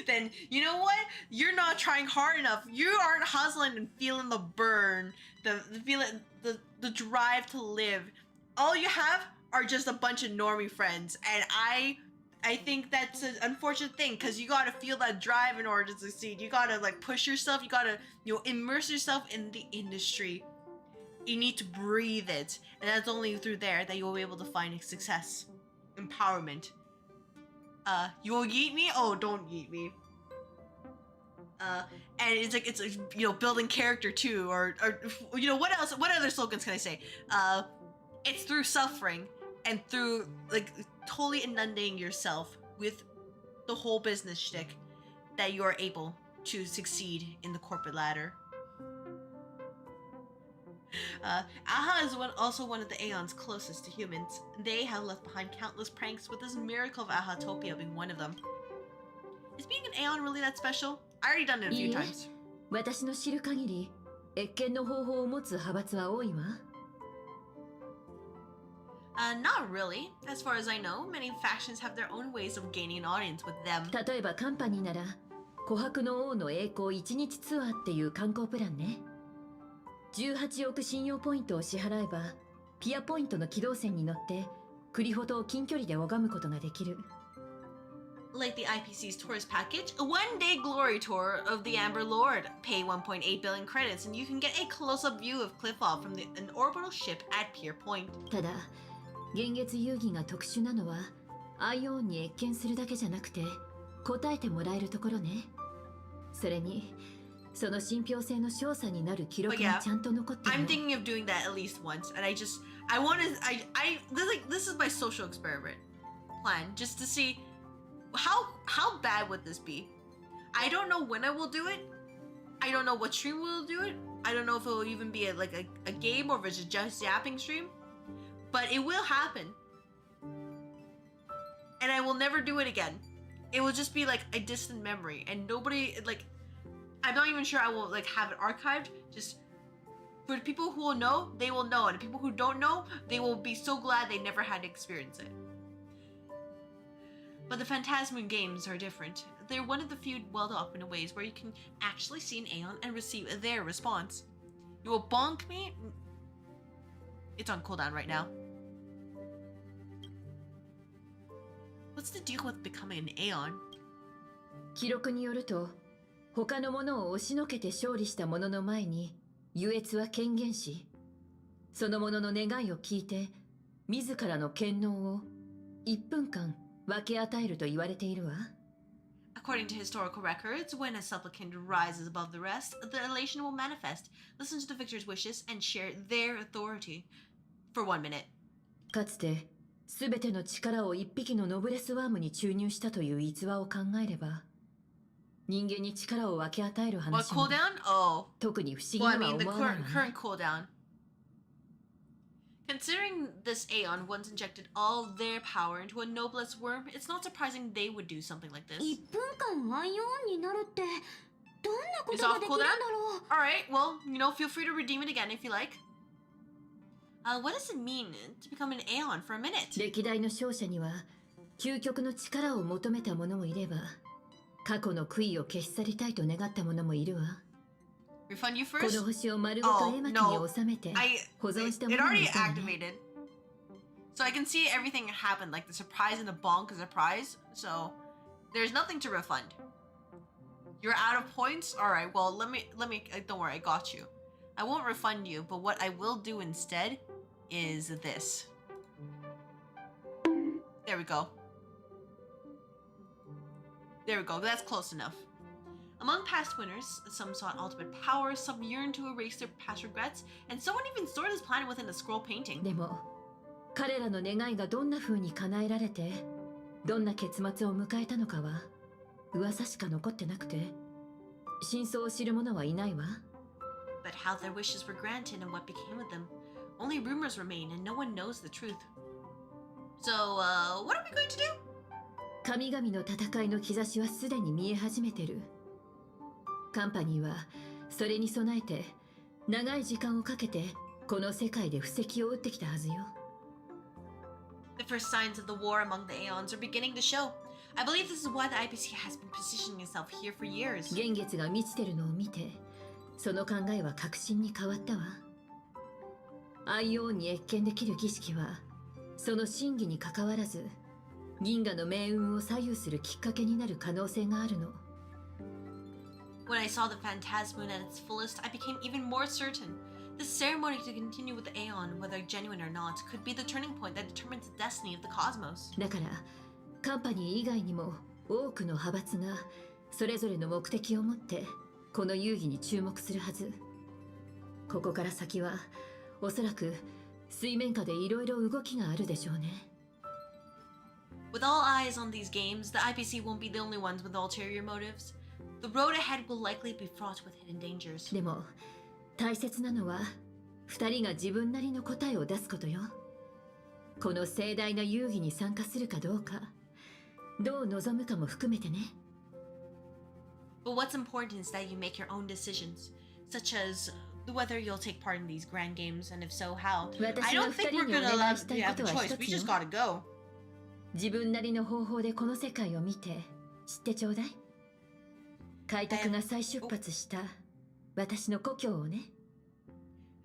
then you know what? You're not trying hard enough. You aren't hustling and feeling the burn, the drive to live. All you have are just a bunch of normie friends, and I think that's an unfortunate thing because you gotta feel that drive in order to succeed. You gotta push yourself. You gotta immerse yourself in the industry. You need to breathe it, and that's only through there that you'll be able to find success, empowerment. You will yeet me? Oh, don't yeet me. And it's building character too, or what else? What other slogans can I say? It's through suffering and through totally inundating yourself with the whole business shtick that you are able to succeed in the corporate ladder. Aha is also one of the Aeons closest to humans. They have left behind countless pranks, with this miracle of Ahatopia being one of them. Is being an Aeon really that special? I already done it a few times. 私の知る限り、謁見の方法を持つ派閥は多いわ。Not really. As far as I know, many factions have their own ways of gaining an audience with them. 例えばカンパニーなら、琥珀の王の栄光1日ツアーっていう観光プランね。18億信用ポイントを支払えば、ピアポイントの軌道線に乗ってクリフォ島を近距離で拝むことができる。like the IPC's tourist package, a one-day glory tour of the Amber Lord. Pay 1.8 billion credits and you can get a close-up view of Cliffhaul from an orbital ship at Pier Point. ただ現月遊戯が特殊なのはアイオンに謁見するだけじゃなくて答えてもらえるところね。それにその信憑性の詳細になる記録がちゃんと残ってるの。 I'm thinking of doing that at least once, and I this is my social experiment plan, just to see how bad would this be. I don't know when I will do it. I don't know what stream will do it. I don't know if it will even be a game or if it's just yapping stream, but it will happen, and I will never do it again. It will just be like a distant memory, and nobody like. I'm not even sure I will like have it archived. Just for the people who will know, they will know, and the people who don't know, they will be so glad they never had to experience it. But the Phantasmoon games are different. They're one of the few well-documented ways where you can actually see an Aeon and receive their response. You will bonk me? It's on cooldown right now. What's the deal with becoming an Aeon? 記録によると他の者を押しのけて勝利した者の前に優越は権限し、その者の願いを聞いて自らの権能を1分間分け与えると言われているわ。According to historical records, when a supplicant rises above the rest, the elation will manifest, listen to the victor's wishes, and share their authority for 1 minute. かつて全ての力を一匹のノブレスワームに注入したという逸話を考えれば、人間に力を分け与える話も cooldown? Oh. 特に不思議 Well, I には mean, the 思わないわ current ね。 cooldown. Considering this Aeon once injected all their power into a noblesse worm, it's not surprising they would do something like this. 1分間アイオンになるってどんなこ Is とが off できるん cooldown? だろう。 Alright, well, feel free to redeem it again if you like. What does it mean to become an Aeon for a minute? 歴代の勝者には究極の力を求めた者もいれば、過去の悔いを消し去りたいと願った者もいるわ。 Refund you こ first? の星を丸ごと絵巻に収めて保存した It 者もい already たわね。 activated. So I can see everything happen, like the surprise and the bonk is a prize. So there's nothing to refund. You're out of points? Alright, well, let me, don't worry, I got you. I won't refund you, but what I will do instead is this. There we go. There we go, that's close enough. Among past winners, some sought ultimate power, some yearned to erase their past regrets, and someone even stored his planet within a scroll painting. でも彼らの願いがどんな風に叶えられてどんな結末を迎えたのかは噂しか残ってなくて真相を知る者はいないわ。 But how their wishes were granted and what became of them, only rumors remain and no one knows the truth. So, what are we going to do? 神々の戦いの兆しはすでに見え始めてる。カンパニーはそれに備えて長い時間をかけてこの世界で布石を打ってきたはずよ。 The first signs of the war among the Aeons are beginning to show. I believe this is why the IPC has been positioning itself here for years. 幻月が満ちてるのを見てその考えは確信に変わったわ。アイオンに謁見できる儀式はその真偽にかかわらず銀河の命運を左右するきっかけになる可能性があるの。 When I saw the Phantasmoon at its fullest, I became even more certain. This ceremony to continue with the Aeon, whether genuine or not, could be the turning point that determines the destiny of the cosmos. だからカンパニー以外にも多くの派閥がそれぞれの目的を持ってこの遊戯に注目するはず。ここから先はおそらく水面下でいろいろ動きがあるでしょうね。 With all eyes on these games, the IPC won't be the only ones with ulterior motives. The road ahead will likely be fraught with hidden dangers. でも大切なのは2人が自分なりの答えを出すことよ。この盛大な遊戯に参加するかどうか、どう望むかも含めてね。 But what's important is that you make your own decisions, such as whether you'll take part in these grand games, and if so, how. I don't think we're gonna allow you to have a choice. We just gotta go. 自分なりの方法でこの世界を見て知ってちょうだい。開拓が再出発した私の故郷をね。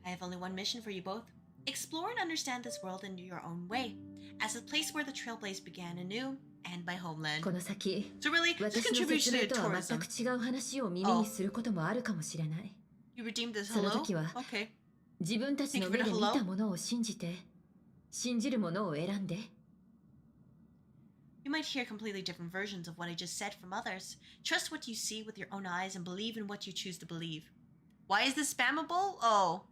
I have only one mission for you both. Explore and understand this world in your own way. As the place where the trailblaze began anew, and my homeland. この先 So really, this 私の contributes 説 to 明とは全 tourism. く違う話を耳にすることもあるかもしれない。 You redeemed this その hello? 時は Okay. 自分たちの目で見たものを信じて、信じるものを選んで。 You might hear completely different versions of what I just said from others. Trust what you see with your own eyes and believe in what you choose to believe. Why is this spammable? Oh.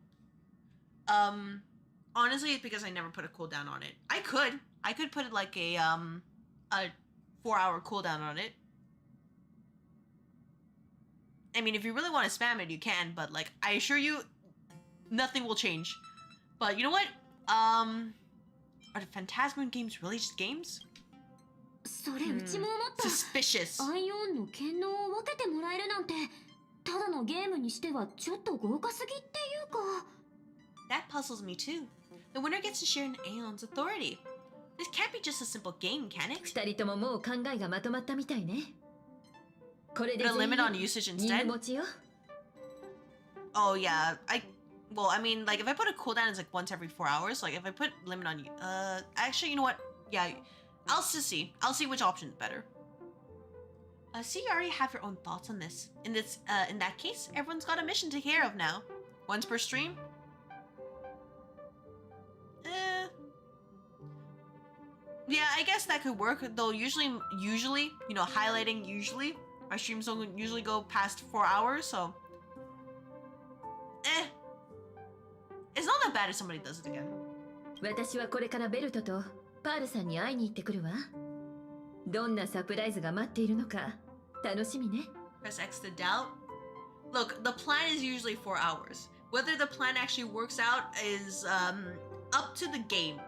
Honestly, it's because I never put a cooldown on it. I could put it like a 4-hour cooldown on it. I mean, if you really want to spam it, you can, but like, I assure you, nothing will change. But you know what? Are the Phantasm games really just games? それうちも思った。 Suspicious. アイオンの権能を分けてもらえるなんて、ただのゲームにしてはちょっと豪華すぎっていうか。 That puzzles me too. The winner gets to share an Aeon's authority. This can't be just a simple game, can it? 二人とももう考えがまとまったみたいね。これで Put a 全員 limit on usage 任 instead? 務持ちよ。 Oh yeah, well, I mean, like if I put a cooldown, it's like once every 4 hours. Like if I put limit on you, actually, you know what? Yeah, I'll see. I'll see which option is better. See, you already have your own thoughts on this. In that case, everyone's got a mission to take care of now. Once per stream. Yeah, I guess that could work. Though usually, you know, highlighting usually, my streams don't usually go past 4 hours, so. It's not that bad if somebody does it again. 私はこれからベルトとパールさんに会いに行ってくるわ。どんなサプライズが待っているのか楽しみね。 Press X to doubt. Look, the plan is usually 4 hours. Whether the plan actually works out is up to the game.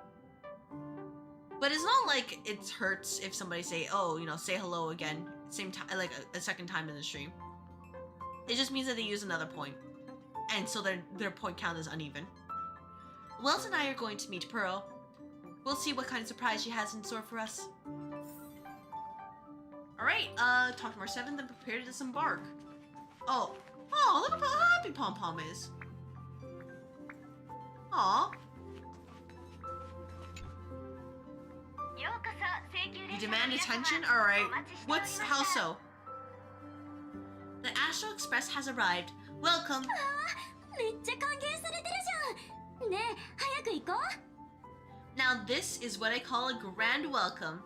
But it's not like it hurts if somebody say, oh, you know, say hello again, same time, like a second time in the stream. It just means that they use another point, and so their point count is uneven. Wells and I are going to meet Pearl. We'll see what kind of surprise she has in store for us. Alright, talk to Mar7, then prepare to disembark. Oh, look at how happy Pom Pom is. Aw. You demand attention? Alright. How so? The Astral Express has arrived. Welcome. めっちゃ歓迎されてるじゃん。ねえ、早く行こう。 Now this is what I call a grand welcome.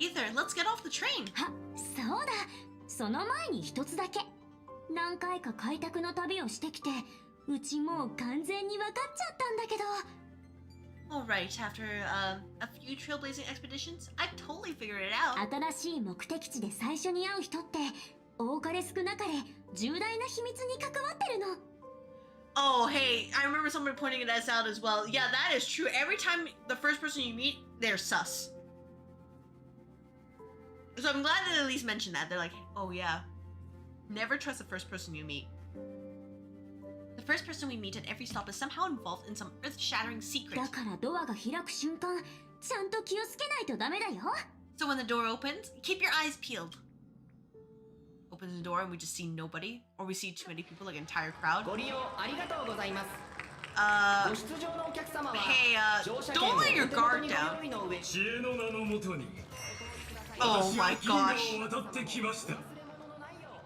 Ether, let's get off the train. あ、そうだ。その前に一つだけ。何回か開拓の旅をしてきて、うちもう完全に分かっちゃったんだけど。 Alright, after a few trailblazing expeditions, I've totally figured it out. 新しい目的地で最初に会う人って、多かれ少なかれ重大な秘密に関わってるの。 Oh, hey, I remember somebody pointing it out as well. Yeah, that is true. Every time the first person you meet, they're sus. So I'm glad they at least mentioned that. They're like, oh yeah, never trust the first person you meet. The first person we meet at every stop is somehow involved in some earth-shattering secret. だからドアが開く瞬間、ちゃんと気をつけないとダメだよ。 So when the door opens, keep your eyes peeled. Opens the door and we just see nobody, or we see too many people, like an entire crowd. ご利用ありがとうございます。 ご出場のお客様は Hey, 乗車 don't 券を let your お手元 guard にご down. 用意の上 知恵の名のもとに Oh 私 my は銀河 gosh. を渡ってきました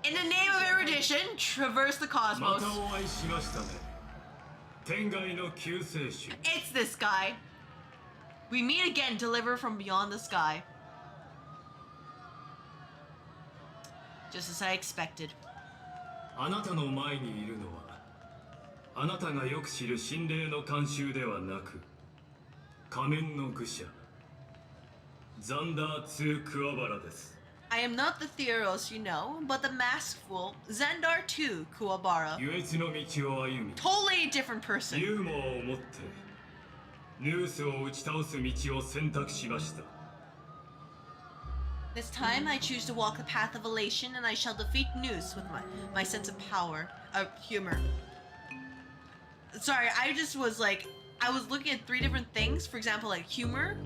In the name of erudition, traverse the ま cosmos. たお会いしましたね天外の救世主 It's this guy. We meet again, deliver from beyond the sky. Just as I expected. あなたの前にいるのはあなたがよく知る心霊の慣習ではなく仮面の愚者ザンダー2クワバラです I am not the Theros you know, but the masked fool, Xandar II Kuwabara. 優越の道を歩み Totally a different person. ユーモアを持ってヌースを打ち倒す道を選択しました This time I choose to walk the path of elation and I shall defeat Noose with my sense of power, humor. Sorry, I just was like, I was looking at 3 different things. For example, like humor,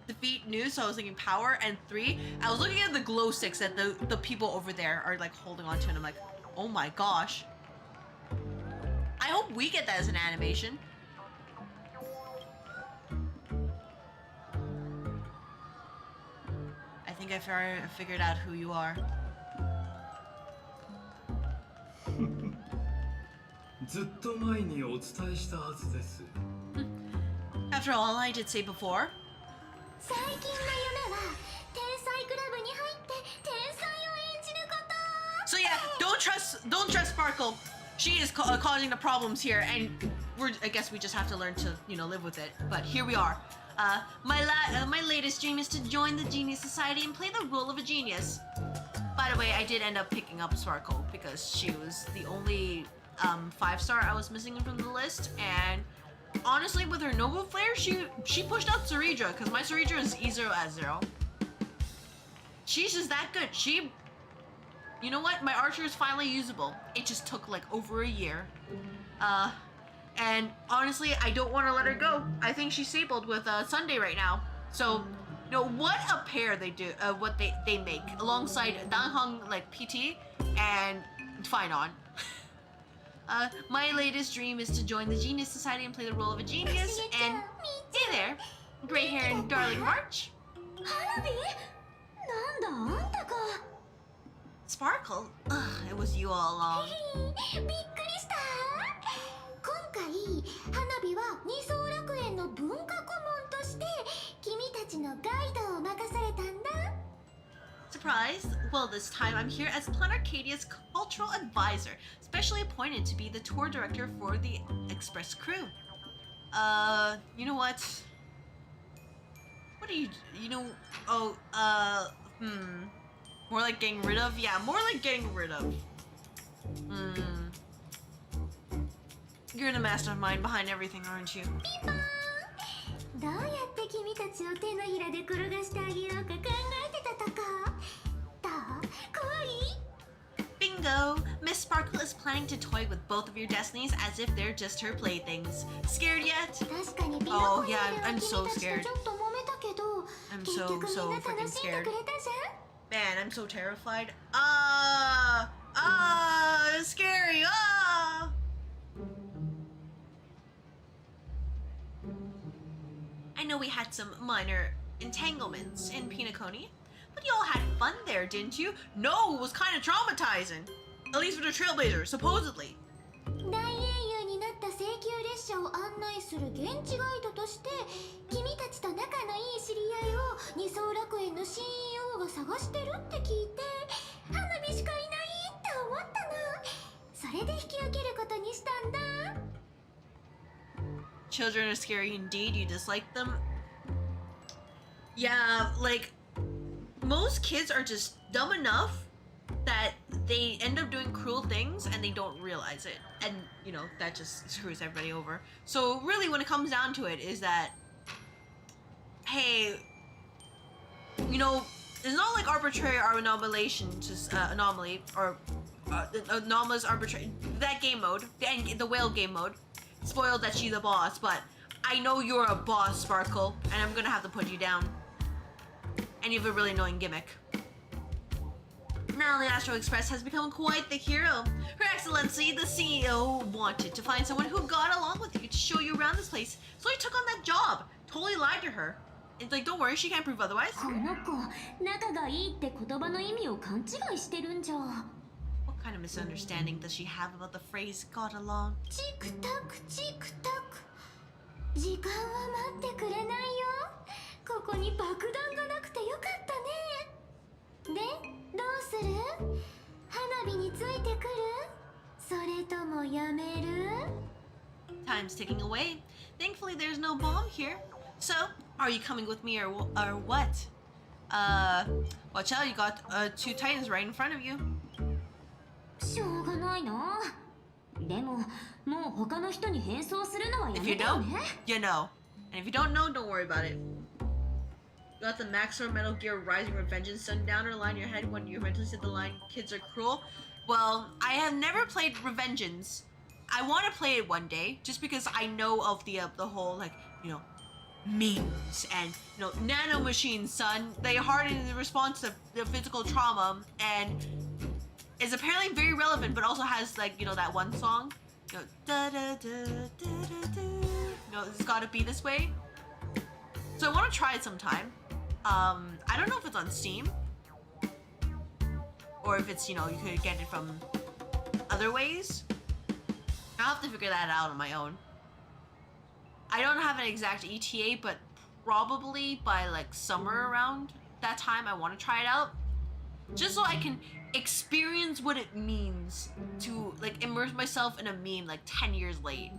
defeat Noose, so I was thinking power, and 3, I was looking at the glow sticks that the people over there are like holding on to, and I'm like, oh my gosh. I hope we get that as an animation. think I figured out who you are. ずっと前にお伝えしたはずです。 After all, I did say before. 最近の夢は天才クラブに入って天才を演じること。 So yeah, don't trust Sparkle. She is causing the problems here, and I guess we just have to learn to, live with it. But here we are. My latest dream is to join the Genius Society and play the role of a genius. By the way, I did end up picking up Sparkle because she was the only 5-star I was missing from the list, and honestly, with her Nova Flare, she pushed out Ceridra because my Ceridra is E0 as 0. She's just that good. You know what? My Archer is finally usable. It just took like over a year. And honestly, I don't want to let her go. I think she's stapled with Sunday right now. So, what a pair they do, what they make alongside Danghong like PT and Finon. My latest dream is to join the Genius Society and play the role of a genius. And hey there, gray hair and darling March. Sparkle? Ugh, it was you all along. びっくりした。今回花火は二層楽園の文化顧問として君たちのガイドを任されたんだ。 Surprise? Well, this time I'm here as Plan Arcadia's cultural advisor, specially appointed to be the tour director for the Express crew. You know what? What do more like getting rid of? Yeah, more like getting rid of. You're the mastermind behind everything, aren't you? ピンポーン。どうやって君たちを手のひらで転がしてあげようか考えてたとこ。どう？怖い？ Bingo! Miss Sparkle is planning to toy with both of your destinies as if they're just her playthings. Scared yet? 確かにビOh ノコ yeah, では I'm 君 so たちと scared. ちょっと揉めたけど、 I'm 結 so 局みんな freaking 楽しんで scared. くれたじゃん。 Man, I'm so terrified. Scary. I know we had some minor entanglements in Pinacone, but you all had fun there, didn't you? No, it was kind of traumatizing. At least for the Trailblazer, supposedly. 大英雄になった請求列車を案内する現地ガイドとして君たちと仲のいい知り合いを二層楽園の CEO が探してるって聞いて花火しかいないって思ったの。それで引き受けることにしたんだ。 Children are scary indeed. You dislike them? Yeah, like, most kids are just dumb enough that they end up doing cruel things and they don't realize it. And, that just screws everybody over. So really, when it comes down to it, is that, hey, it's not like arbitrary or anomalation, just anomaly, or anomalous arbitrary, that game mode, the whale game mode, spoiled that she's a boss, but I know you're a boss, Sparkle, and I'm gonna have to put you down. And you have a really annoying gimmick. Now the Astro Express has become quite the hero. Her Excellency, the CEO, wanted to find someone who got along with you to show you around this place, so he took on that job. Totally lied to her. It's like, don't worry, she can't prove otherwise. この子、仲がいいって言葉の意味を勘違いしてるんじゃ。 What kind of misunderstanding does she have about the phrase got along? チクタクチクタク。時間は待ってくれないよ。ここに爆弾がなくてよかったね。で、どうする？花火についてくる？それともやめる？ Time's ticking away. Thankfully, there's no bomb here. So, are you coming with me or what? Watch out, you got 2 Titans right in front of you. しょうがないな。でも、もう他の人に変装するのはや If め you てよ know, ね。you know. And if you don't know, don't worry about it. You got the Maximum Metal Gear Rising Revengeance Sundowner line in your head when you mentally said the line, kids are cruel. Well, I have never played Revengeance. I want to play it one day, just because I know of the whole, memes and, nano machines, son. They harden the response to the physical trauma, and is apparently very relevant, but also has, that one song. Da da da da da da. It's gotta be this way. So I want to try it sometime. I don't know if it's on Steam or if it's, you know, you could get it from other ways. I'll have to figure that out on my own. I don't have an exact ETA, but probably by like summer around that time I want to try it out, just so I can experience what it means to like immerse myself in a meme like 10 years late.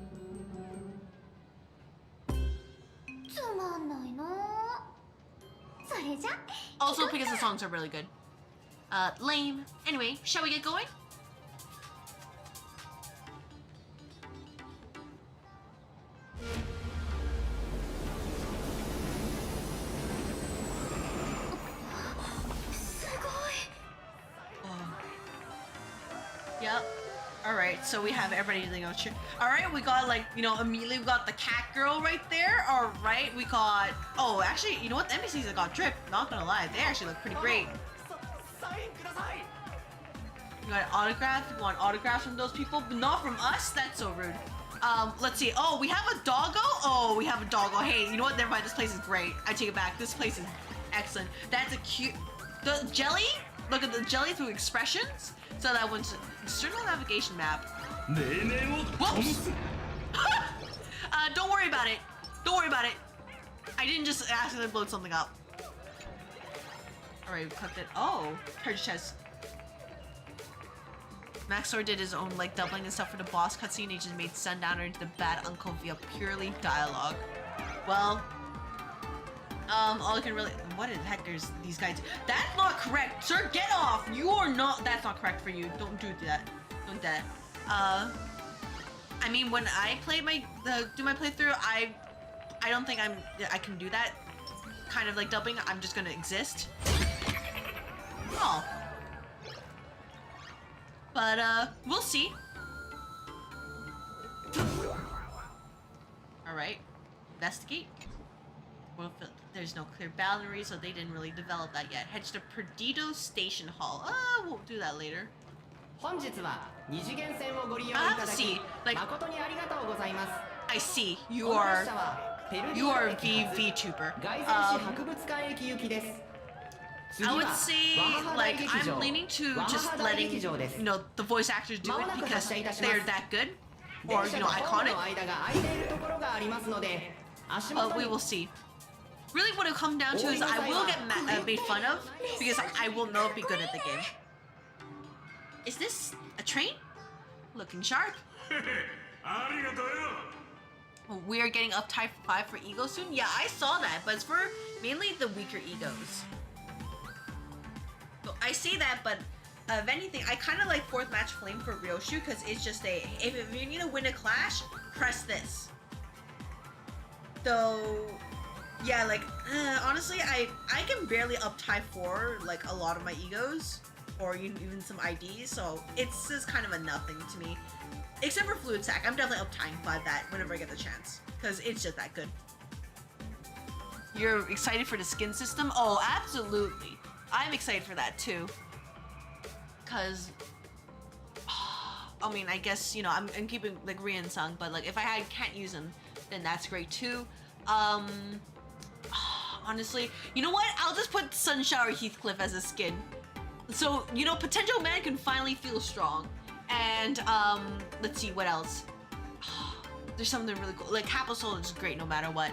Also because the songs are really good. Lame. Anyway, shall we get going? Yep. Alright, so we have everybody, you know, alright, we got like, you know, immediately we got the cat girl right there. Alright, we got, oh, actually, you know what, the NPCs that got dripped, not gonna lie, they actually look pretty great. You got an autograph, you want autographs from those people, but not from us? That's so rude. Let's see, oh, we have a doggo? Oh, we have a doggo. Hey, you know what, never mind, this place is great. I take it back, this place is excellent. That's a cute, the jelly? Look at the jelly through expressions. So that one's external navigation map. Whoops! Don't worry about it. Don't worry about it. I didn't just accidentally blow something up. Alright, we clicked it. Oh, treasure chest. Maxor did his own like doubling and stuff for the boss cutscene. He just made Sundowner into the bad uncle via purely dialogue. Well, all I can really, what the heck is these guys? That's not correct, sir. Get off. You are not. That's not correct for you. Don't do that. Don't do that. I mean, when I play do my playthrough, I don't think I can do that kind of like dubbing. I'm just gonna exist. Oh. But we'll see. All right, investigate. Well, there's no clear boundary, so they didn't really develop that yet. Head to Perdido Station Hall. We'll do that later. I have to see. Like, I see. You are a VTuber. I would say, like, I'm leaning to just letting, you know, the voice actors do it because they're that good. Or, you know, iconic. We will see. Really what it'll come down to is I will get made fun of because I will not be good at the game. Is this a train? Looking sharp. We are getting up type 5 for ego soon? Yeah, I saw that, but it's for mainly the weaker egos. So I say that, but if anything, I kind of like 4th match flame for Ryoshu because it's just a, if you need to win a clash, press this. So, yeah, like, honestly, I can barely up type 4, like, a lot of my egos, or even some IDs, so it's just kind of a nothing to me. Except for Fluid Sack, I'm definitely up type 5 that whenever I get the chance, because it's just that good. You're excited for the skin system? Oh, absolutely. I'm excited for that, too. Because, I mean, I guess, you know, I'm keeping, like, Rian-sung, but, like, if I can't use him, then that's great, too. Honestly, you know what? I'll just put Sunshower Heathcliff as a skin. So, you know, Potential Man can finally feel strong. And, let's see, what else? There's something really cool. Like, Capsule is great no matter what.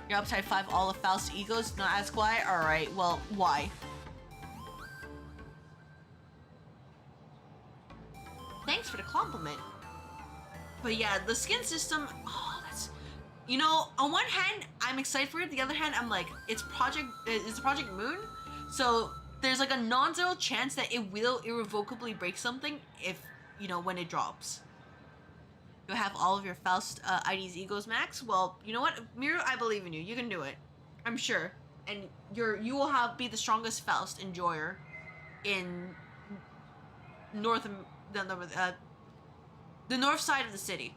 You're up type 5, all of Faust egos, not ask why? Alright, well, why? Thanks for the compliment. But yeah, the skin system, oh, that's, you know, on one hand, I'm excited for it. The other hand, I'm like, it's Project Moon. So there's like a non-zero chance that it will irrevocably break something if, you know, when it drops. You'll have all of your Faust IDs egos max. Well, you know what, Miru, I believe in you. You can do it. I'm sure. And you will be the strongest Faust enjoyer in the north side of the city.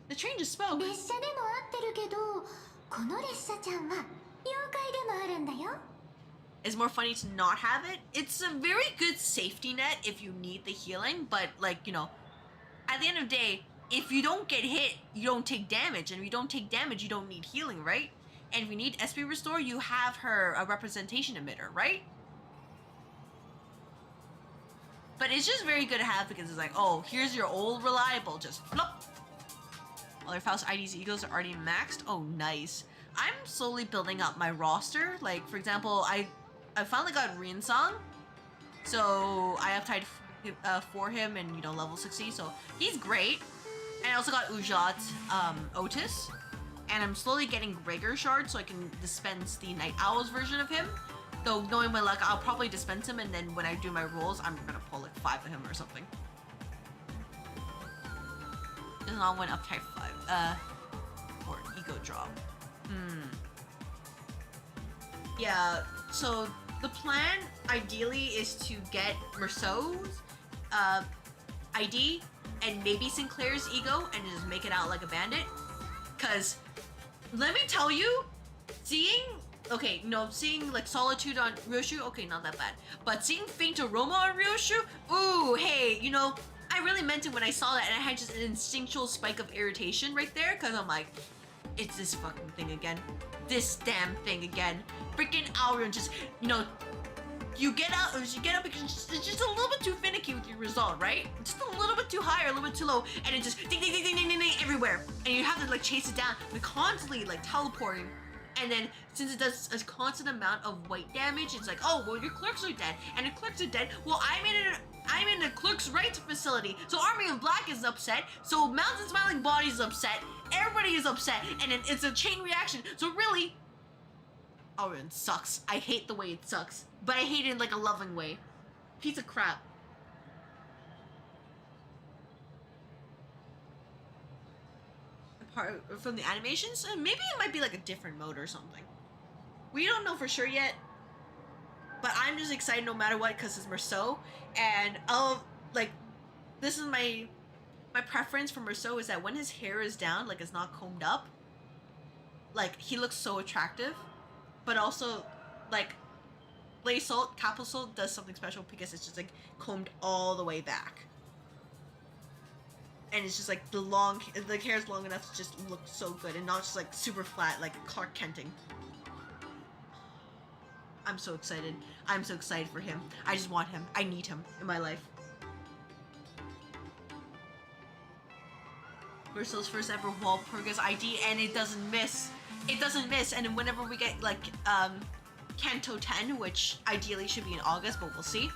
The train just spoke. It's more funny to not have it. It's a very good safety net if you need the healing, but like, you know, at the end of the day, if you don't get hit, you don't take damage, and if you don't take damage, you don't need healing, right? And if you need SP restore, you have her a representation emitter, right? But it's just very good to have because it's like, oh, here's your old reliable, just flop. Other Faust ID's egos are already maxed. Oh, nice. I'm slowly building up my roster. Like, for example, I finally got Rinsong, so I uptied for him and, you know, level 60, so he's great. And I also got Ujat Otis, and I'm slowly getting Gregor Shard so I can dispense the Night Owl's version of him. Though, knowing my luck, I'll probably dispense him, and then when I do my rolls, I'm gonna pull like 5 of him or something. Doesn't all went up type 5. Or ego drop. Yeah, so the plan ideally is to get Merceau's ID and maybe Sinclair's ego and just make it out like a bandit. Cause let me tell you, seeing like Solitude on Ryoshu, okay, not that bad. But seeing Faint Aroma on Ryoshu, ooh, hey, you know, I really meant it when I saw that, and I had just an instinctual spike of irritation right there, because I'm like, it's this fucking thing again. This damn thing again. Freaking Aurion just, you know, you get up because it's just a little bit too finicky with your result, right? Just a little bit too high or a little bit too low, and it just ding ding ding ding ding ding everywhere. And you have to like chase it down, and constantly like teleporting. And then since it does a constant amount of white damage, it's like, oh, well, your clerks are dead. And the clerks are dead. Well, I'm in a clerk's rights facility. So Army of Black is upset. So Mountain Smiling Body is upset. Everybody is upset. And then it's a chain reaction. So really, Aurion sucks. I hate the way it sucks. But I hate it in like a loving way. Piece of crap. Apart from the animations, maybe it might be like a different mode or something. We don't know for sure yet. But I'm just excited no matter what because it's Merceau. And this is my preference for Merceau is that when his hair is down, like it's not combed up, like he looks so attractive. But also, like, Blaze Salt, Capital Salt does something special because it's just like combed all the way back. And it's just like the hair is long enough to just look so good and not just like super flat like Clark Kenting. I'm so excited. I'm so excited for him. I just want him. I need him in my life. Merceau's first ever Walpurgis ID, and it doesn't miss. It doesn't miss. And then whenever we get like Kanto 10, which ideally should be in August, but we'll see.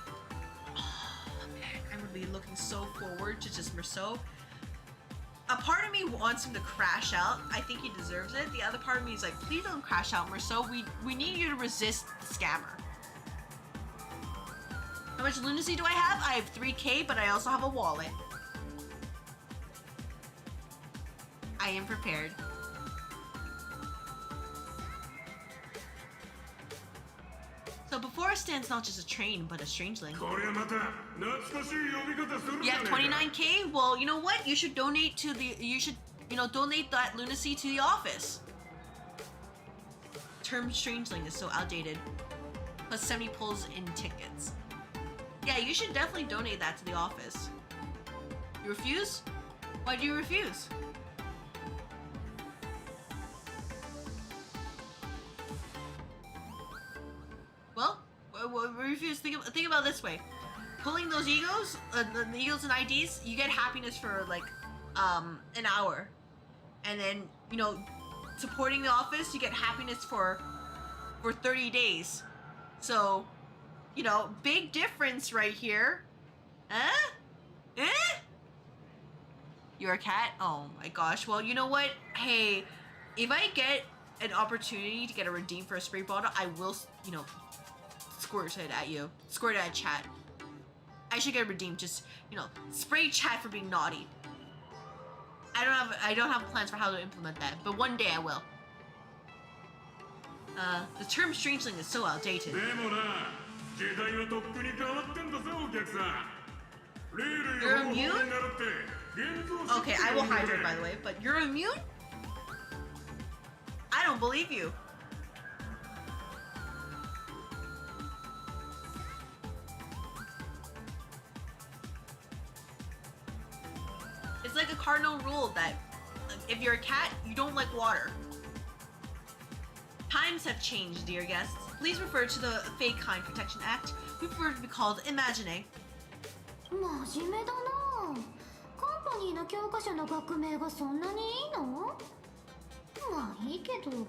Oh man, I'm gonna be looking so forward to just Merceau. A part of me wants him to crash out. I think he deserves it. The other part of me is like, please don't crash out, Merceau. We need you to resist the scammer. How much lunacy do I have? I have 3K, but I also have a wallet. I am prepared. So before stands not just a train, but a strangeling. You have 29K? Well, you know what? You should donate to the, donate that lunacy to the office. Term strangeling is so outdated. Plus 70 pulls in tickets. Yeah, you should definitely donate that to the office. You refuse? Why do you refuse? Well, refuse. Think about it this way. Pulling those egos, the egos and IDs, you get happiness for like an hour. And then, supporting the office, you get happiness for 30 days. So, big difference right here. Huh? Eh? You're a cat? Oh my gosh. Well, you know what? Hey, if I get an opportunity to get a redeem for a spray bottle, I will, squirt it at you. Squirt it at chat. I should get redeemed. Just, spray chat for being naughty. I don't have plans for how to implement that, but one day I will. The term strangeling is so outdated. You're immune? Okay, I will hydrate, by the way, but you're immune? I don't believe you. It's like a cardinal rule that if you're a cat, you don't like water. Times have changed, dear guests. Please refer to the Fake Kind Protection Act. We prefer to be called Imagine. 真面目だな。カンパニーの教科書の学名がそんなにいいの？まあいいけど。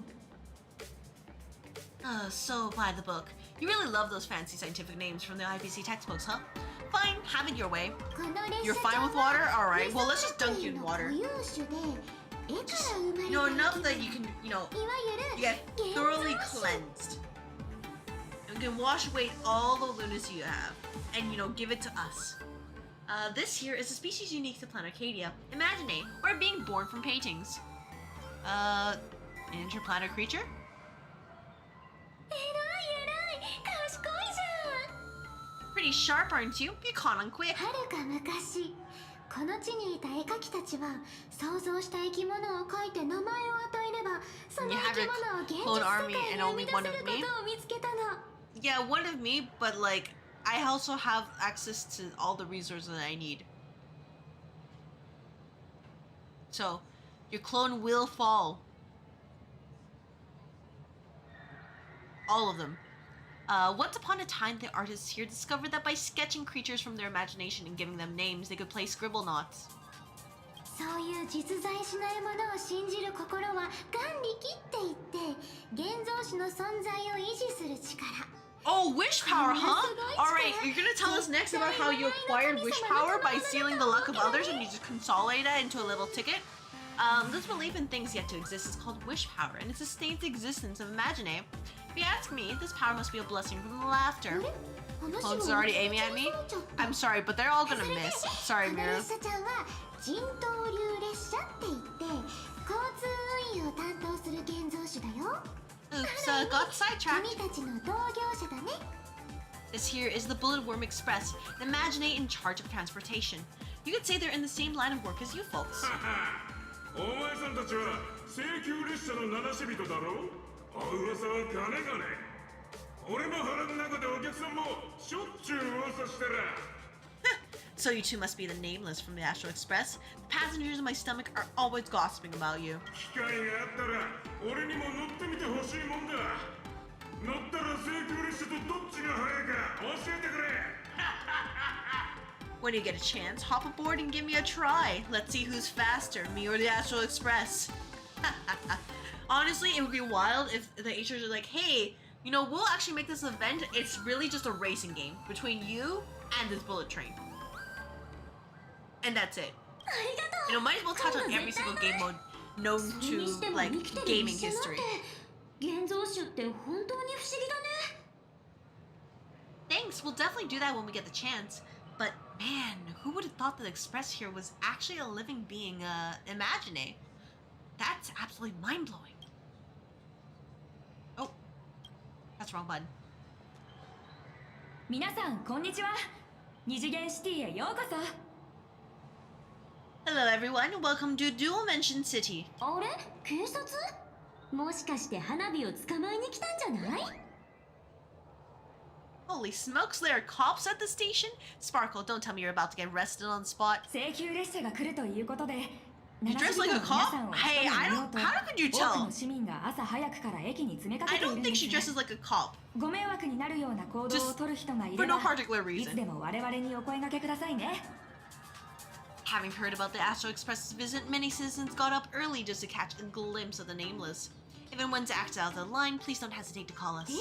So by the book. You really love those fancy scientific names from the IPC textbooks, huh? Fine, have it your way. You're fine with water? Alright, well let's just dunk you in water. Just, enough that you can, get thoroughly cleansed. You can wash away all the lunacy you have and, give it to us. This here is a species unique to planet Arcadia. Imagine, or being born from paintings. Interplanet creature? Pretty sharp, aren't you? You caught on quick. はるか昔、この地にいた絵描きたちは想像した生き物を描いて名前を与えれば、その生き物を現実世界に生み出せることを見つけたの。Yeah, one of me, but like, I also have access to all the resources that I need. So, your clone will fall. All of them. Once upon a time, the artists here discovered that by sketching creatures from their imagination and giving them names, they could play scribble knots. そういう実在しないものを信じる心は眼力って言って、現像紙の存在を維持する力。Oh, wish power, huh? Alright, you're gonna tell us next about how you acquired wish power by stealing the luck of others and you just consolidate that into a little ticket? This belief in things yet to exist is called wish power, and it sustains the existence of Imagine. If you ask me, this power must be a blessing from the laughter. Clones are already aiming at me? I'm sorry, but they're all gonna miss. Sorry, Miru. 人頭流列車って言って交通運輸を担当する現像紙だよ。 Oops, got sidetracked. 君たちの同業者だね。 This here is the Bullet Worm Express, an Imagine in charge of transportation. You could say they're in the same line of work as you folks. お前さんたちは請求列車の名なし人だろ？噂は金がね。俺の腹の中でお客さんもしょっちゅう噂してる。So you two must be the nameless from the Astral Express. The passengers in my stomach are always gossiping about you. 機会があったら俺にも乗ってみてほしいもんだ。乗ったら請求列車とどっちが速いか教えてくれ。When you get a chance, hop aboard and give me a try. Let's see who's faster, me or the Astral Express. Honestly, it would be wild if the HRs are like, hey, we'll actually make this event. It's really just a racing game between you and this bullet train. And that's it. Might as well touch on every single game mode known to, like, gaming history. Thanks, we'll definitely do that when we get the chance. But man, who would have thought that Express here was actually a living being, Imagine? That's absolutely mind-blowing. Oh, that's the wrong button. 皆さんこんにちは。二次元シティへようこそ。Hello everyone, welcome to Dual Mention City. あれ？警察？もしかして花火を捕まえに来たんじゃない？ Holy smokes, there are cops at the station? Sparkle, don't tell me you're about to get arrested on the spot. 請求列車が来るということで。 You dress like a cop? Hey, how could you tell? I don't think she dresses like a cop. Just for no particular reason. Having heard about the Astral Express's visit, many citizens got up early just to catch a glimpse of the nameless. If anyone's acted out of the line, please don't hesitate to call us.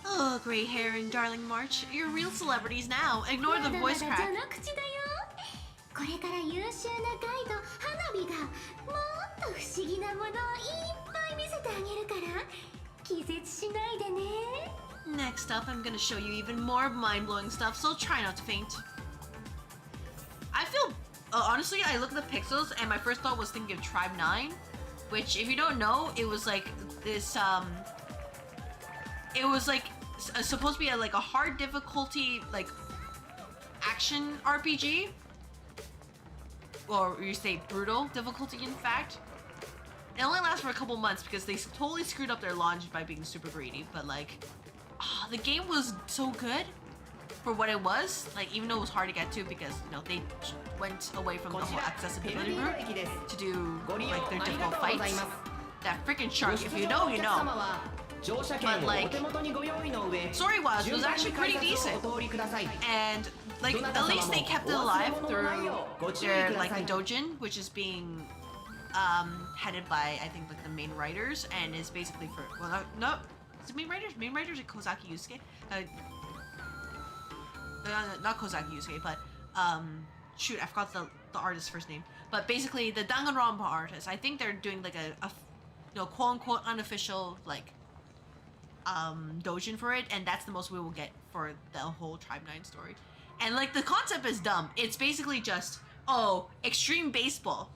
Oh, gray hair and darling March, you're real celebrities now. Ignore the voice crack. これから優秀なガイド花火がもっと不思議なものをいっぱい見せてあげるから気絶しないでね。 Next up, I'm gonna show you even more mind-blowing stuff, so try not to faint. I feel... honestly, I look at the pixels and my first thought was thinking of Tribe 9, which, if you don't know, it was like this, it was like supposed to be a hard difficulty, like, action RPG. Or you say brutal difficulty, in fact. It only lasts for a couple months because they totally screwed up their launch by being super greedy, but like, the game was so good. for what it was. Like, even though it was hard to get to because, you know, they went away from the whole accessibility route to do, like, their difficult fights. That freaking shark, if you know, you know. But, like, story-wise, it was actually pretty decent. And, like, at least they kept it alive through their, like, the dojin, which is being headed by, I think, like, the main writers, and is basically for, well, no, is it main writers? Main writers are Kozaki Yusuke. Not Kozaki Yusuke, but, shoot, I forgot the artist's first name. But basically, the Danganronpa artists, I think they're doing, like, a you know, quote-unquote unofficial, like, dojin for it, and that's the most we will get for the whole Tribe 9 story. And, like, the concept is dumb. It's basically just, oh, extreme baseball.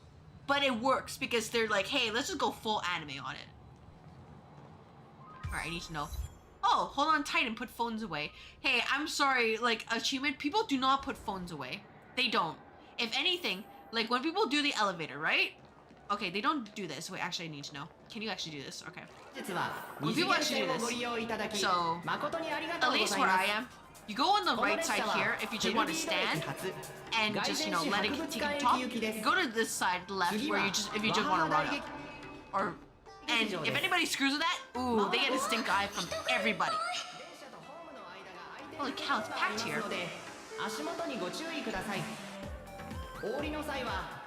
But it works because they're like, hey, let's just go full anime on it. Alright, I need to know. Oh, hold on tight and put phones away. Hey, I'm sorry, like, achievement, people do not put phones away. They don't. If anything, like, when people do the elevator, right? Okay, they don't do this. Wait, actually, I need to know. Can you actually do this? Okay. When people actually do this, so, at least where I am, you go on the right side here if you just want to stand and just, you know, let it take a top. You go to this side left where you just, if you just want to run up. Or, and if anybody screws with that, ooh, they get a stink eye from everybody. Holy cow, it's packed here.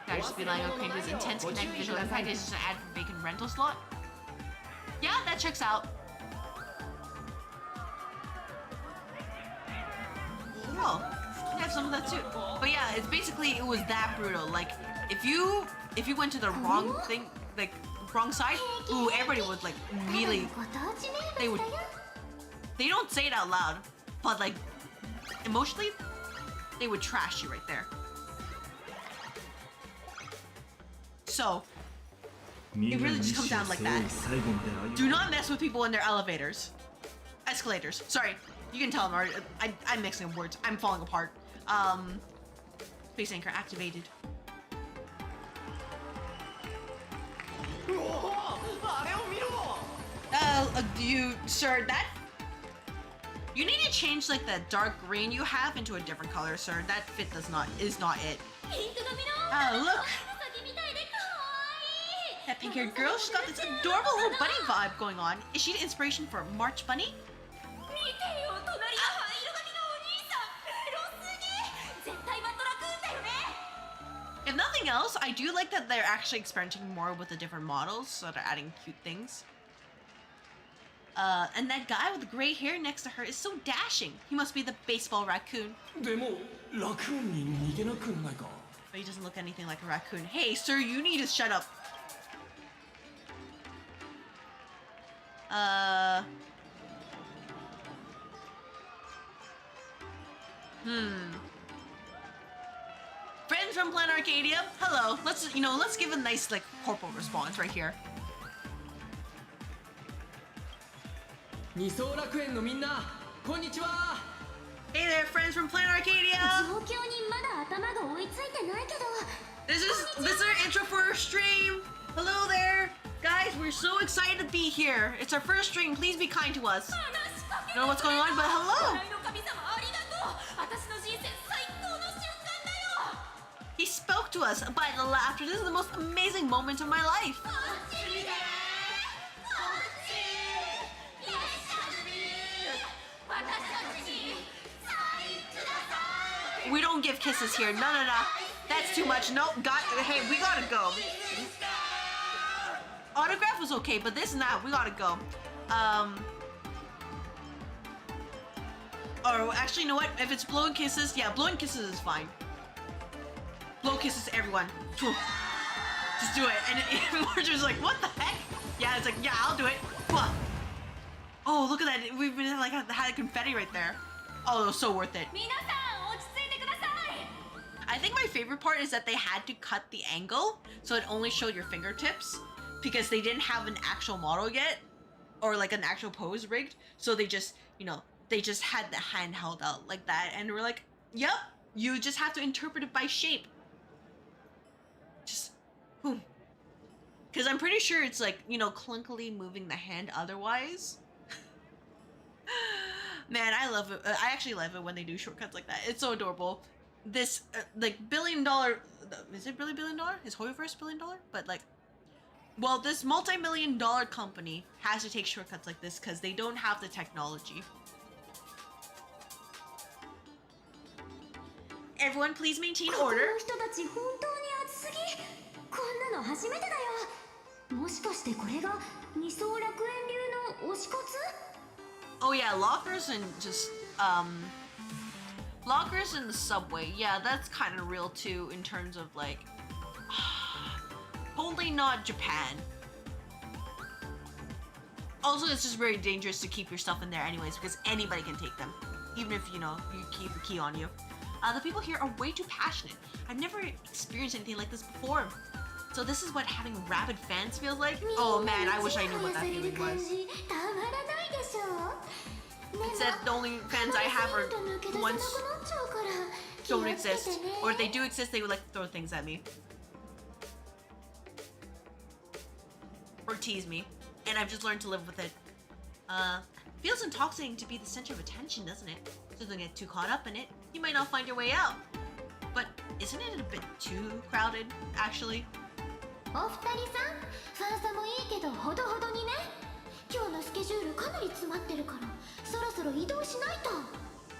Gotta just be lying on crane with intense kinetic visual impact is just an add vacant rental slot. Yeah, that checks out. Oh, I have some of that too. But yeah, it's basically, it was that brutal. Like, if you went to the wrong thing, like, wrong side, ooh, everybody would, like, immediately, they don't say it out loud, but, like, emotionally, they would trash you right there. So, it really just comes down like that. Do not mess with people in their elevators. Escalators. Sorry, you can tell them. I'm mixing up words. I'm falling apart. Space anchor activated. Sir, that... You need to change, like, the dark green you have into a different color, sir. That fit is not it. Oh, look! That pink-haired girl, she's got this adorable little bunny vibe going on. Is she the inspiration for March Bunny? If nothing else, I do like that they're actually experimenting more with the different models, so they're adding cute things. And that guy with the gray hair next to her is so dashing. He must be the baseball raccoon. But he doesn't look anything like a raccoon. Hey, sir, you need to shut up. Friends from Planet Arcadia, hello. Let's give a nice, like, corporal response right here. Hey there, friends from Planet Arcadia! This is our intro for our stream! Hello there! Guys, we're so excited to be here. It's our first stream, please be kind to us. I don't know what's going on, but hello! He spoke to us by the laughter. This is the most amazing moment of my life. We don't give kisses here. No. That's too much. No, hey, we gotta go. Autograph was okay, but this not. We gotta go. Or actually, you know what? If it's blowing kisses, yeah, blowing kisses is fine. Blow kisses to everyone. Just do it. And Marjorie's like, what the heck? Yeah, it's like, yeah, I'll do it. Oh, look at that. We've been like had confetti right there. Oh, it was so worth it. I think my favorite part is that they had to cut the angle so it only showed your fingertips because they didn't have an actual model yet or like an actual pose rigged. So they just, they just had the hand held out like that. And we're like, yep, you just have to interpret it by shape. Just, boom. Because I'm pretty sure it's like, clunkily moving the hand otherwise. Man, I love it. I actually love it when they do shortcuts like that. It's so adorable. This like $1 billion, is it really $1 billion? Is Hoyoverse $1 billion? But like, well, this multi-million-dollar company has to take shortcuts like this because they don't have the technology. Everyone, please maintain order. この人たち本当に熱すぎ。こんなの初めてだよ。もしかしてこれが二層楽園流の推し活？ Oh yeah, lockers and just lockers in the subway. Yeah, that's kind of real too in terms of like totally not Japan. Also, it's just very dangerous to keep your stuff in there anyways because anybody can take them, even if you know you keep the key on you. The people here are way too passionate. I've never experienced anything like this before. So this is what having rabid fans feels like? Oh man, I wish I knew what that feeling was. It said the only fans I have are the ones don't exist. Or if they do exist, they would like to throw things at me. Or tease me. And I've just learned to live with it. Feels intoxicating to be the center of attention, doesn't it? So don't get too caught up in it. You might not find your way out. But isn't it a bit too crowded, actually? お二人さん、ファンサもいいけどほどほどにね。今日のスケジュールかなり詰まってるから、そろそろ移動しないと。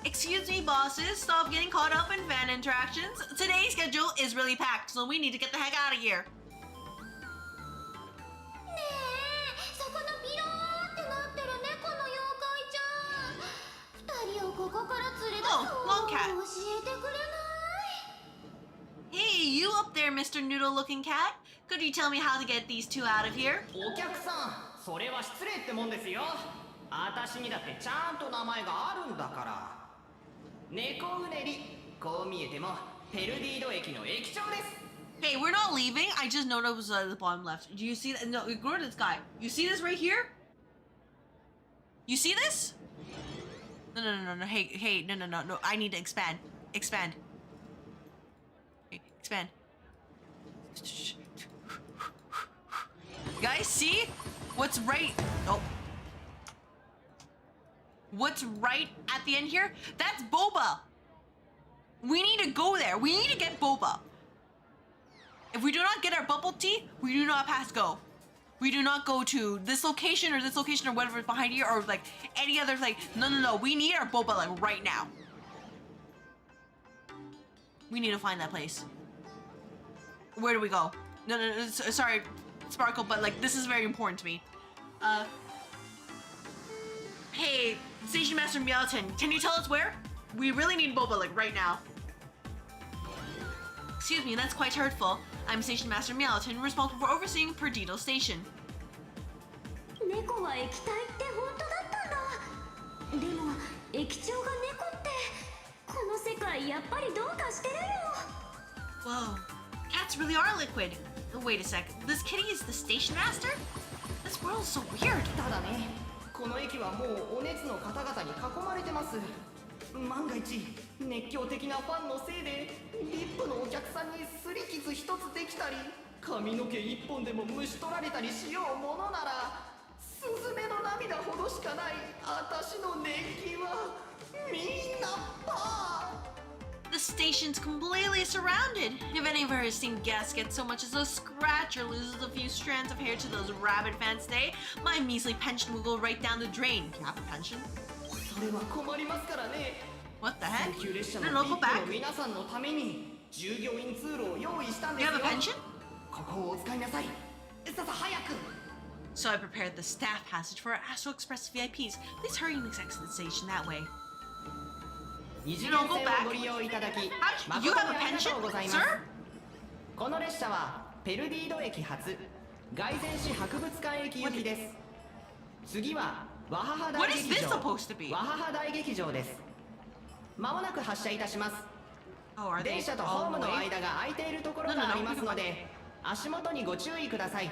Excuse me, bosses. Stop getting caught up in fan interactions. Today's schedule is really packed, so we need to get the heck out of here. ねえ、そこのビローってなってる猫の妖怪ちゃん。二人をここから連れ出す方法を教えてくれない？ Hey, you up there, Mr. Noodle-looking cat. Could you tell me how to get these two out of here? お客さん、それは失礼ってもんですよ。私にだってちゃんと名前があるんだから。猫うねり、こう見えてもペルディード駅の駅長です。 Hey, we're not leaving. I just noticed it was at the bottom left. Do you see that? No, ignore this guy. You see this right here? You see this? No, no, no, no, no. Hey, no, no, no, no. I need to expand. Expand. Okay, expand. Guys, see? What's right? Oh. What's right at the end here? That's Boba. We need to go there. We need to get Boba. If we do not get our bubble tea, we do not pass go. We do not go to this location or whatever is behind here or like any other like no no no. We need our boba like right now. We need to find that place. Where do we go? No no, no sorry, Sparkle, but like this is very important to me. Hey, Station Master Meowton, can you tell us where? We really need boba like right now. Excuse me, that's quite hurtful. I'm Station Master Meowton, responsible for overseeing Perdido Station. 猫は液体って本当だったんだ。でも液晶が猫ってこの世界やっぱりどうかしてるよ。 Whoa, cats really are liquid. Wait a sec, this kitty is the station master? This world is so weird. ただね、この駅はもうお熱の方々に囲まれてます。万が一熱狂的なファンのせいでリップのお客さんに擦り傷一つできたり髪の毛一本でも虫取られたりしようものならスズメの涙ほどしかない私の熱気はみんなパー。 The station's completely surrounded. If any of our esteemed guests get so much as a scratch or loses a few strands of hair to those rabid fans today, my measly pension will go right down the drain. Do you have a pension? それは困りますからね。 What the heck? 特急列車 No, の no, リ go ップ back. の皆さんのために従業員通路を用意したんで You す have よ。 a pension? ここをお使いなさい。ささ早く。 So I prepared the staff passage for our Astro Express VIPs. Please hurry and exit the station that way. 二次 You 元 don't go 線 back. をご利用いただき You 誠 have に a ありが pension, とうございます。 sir? この列車はペルディード駅発凱旋市博物館駅行きです。次はワハハ大 What is 劇 this 場 supposed to be? ワハハ大劇場です。まもなく発車いたします。 Oh, are they 電車と all ホーム the の way? 間が空いているところ No, no, が no. ありますので足元にご注意ください。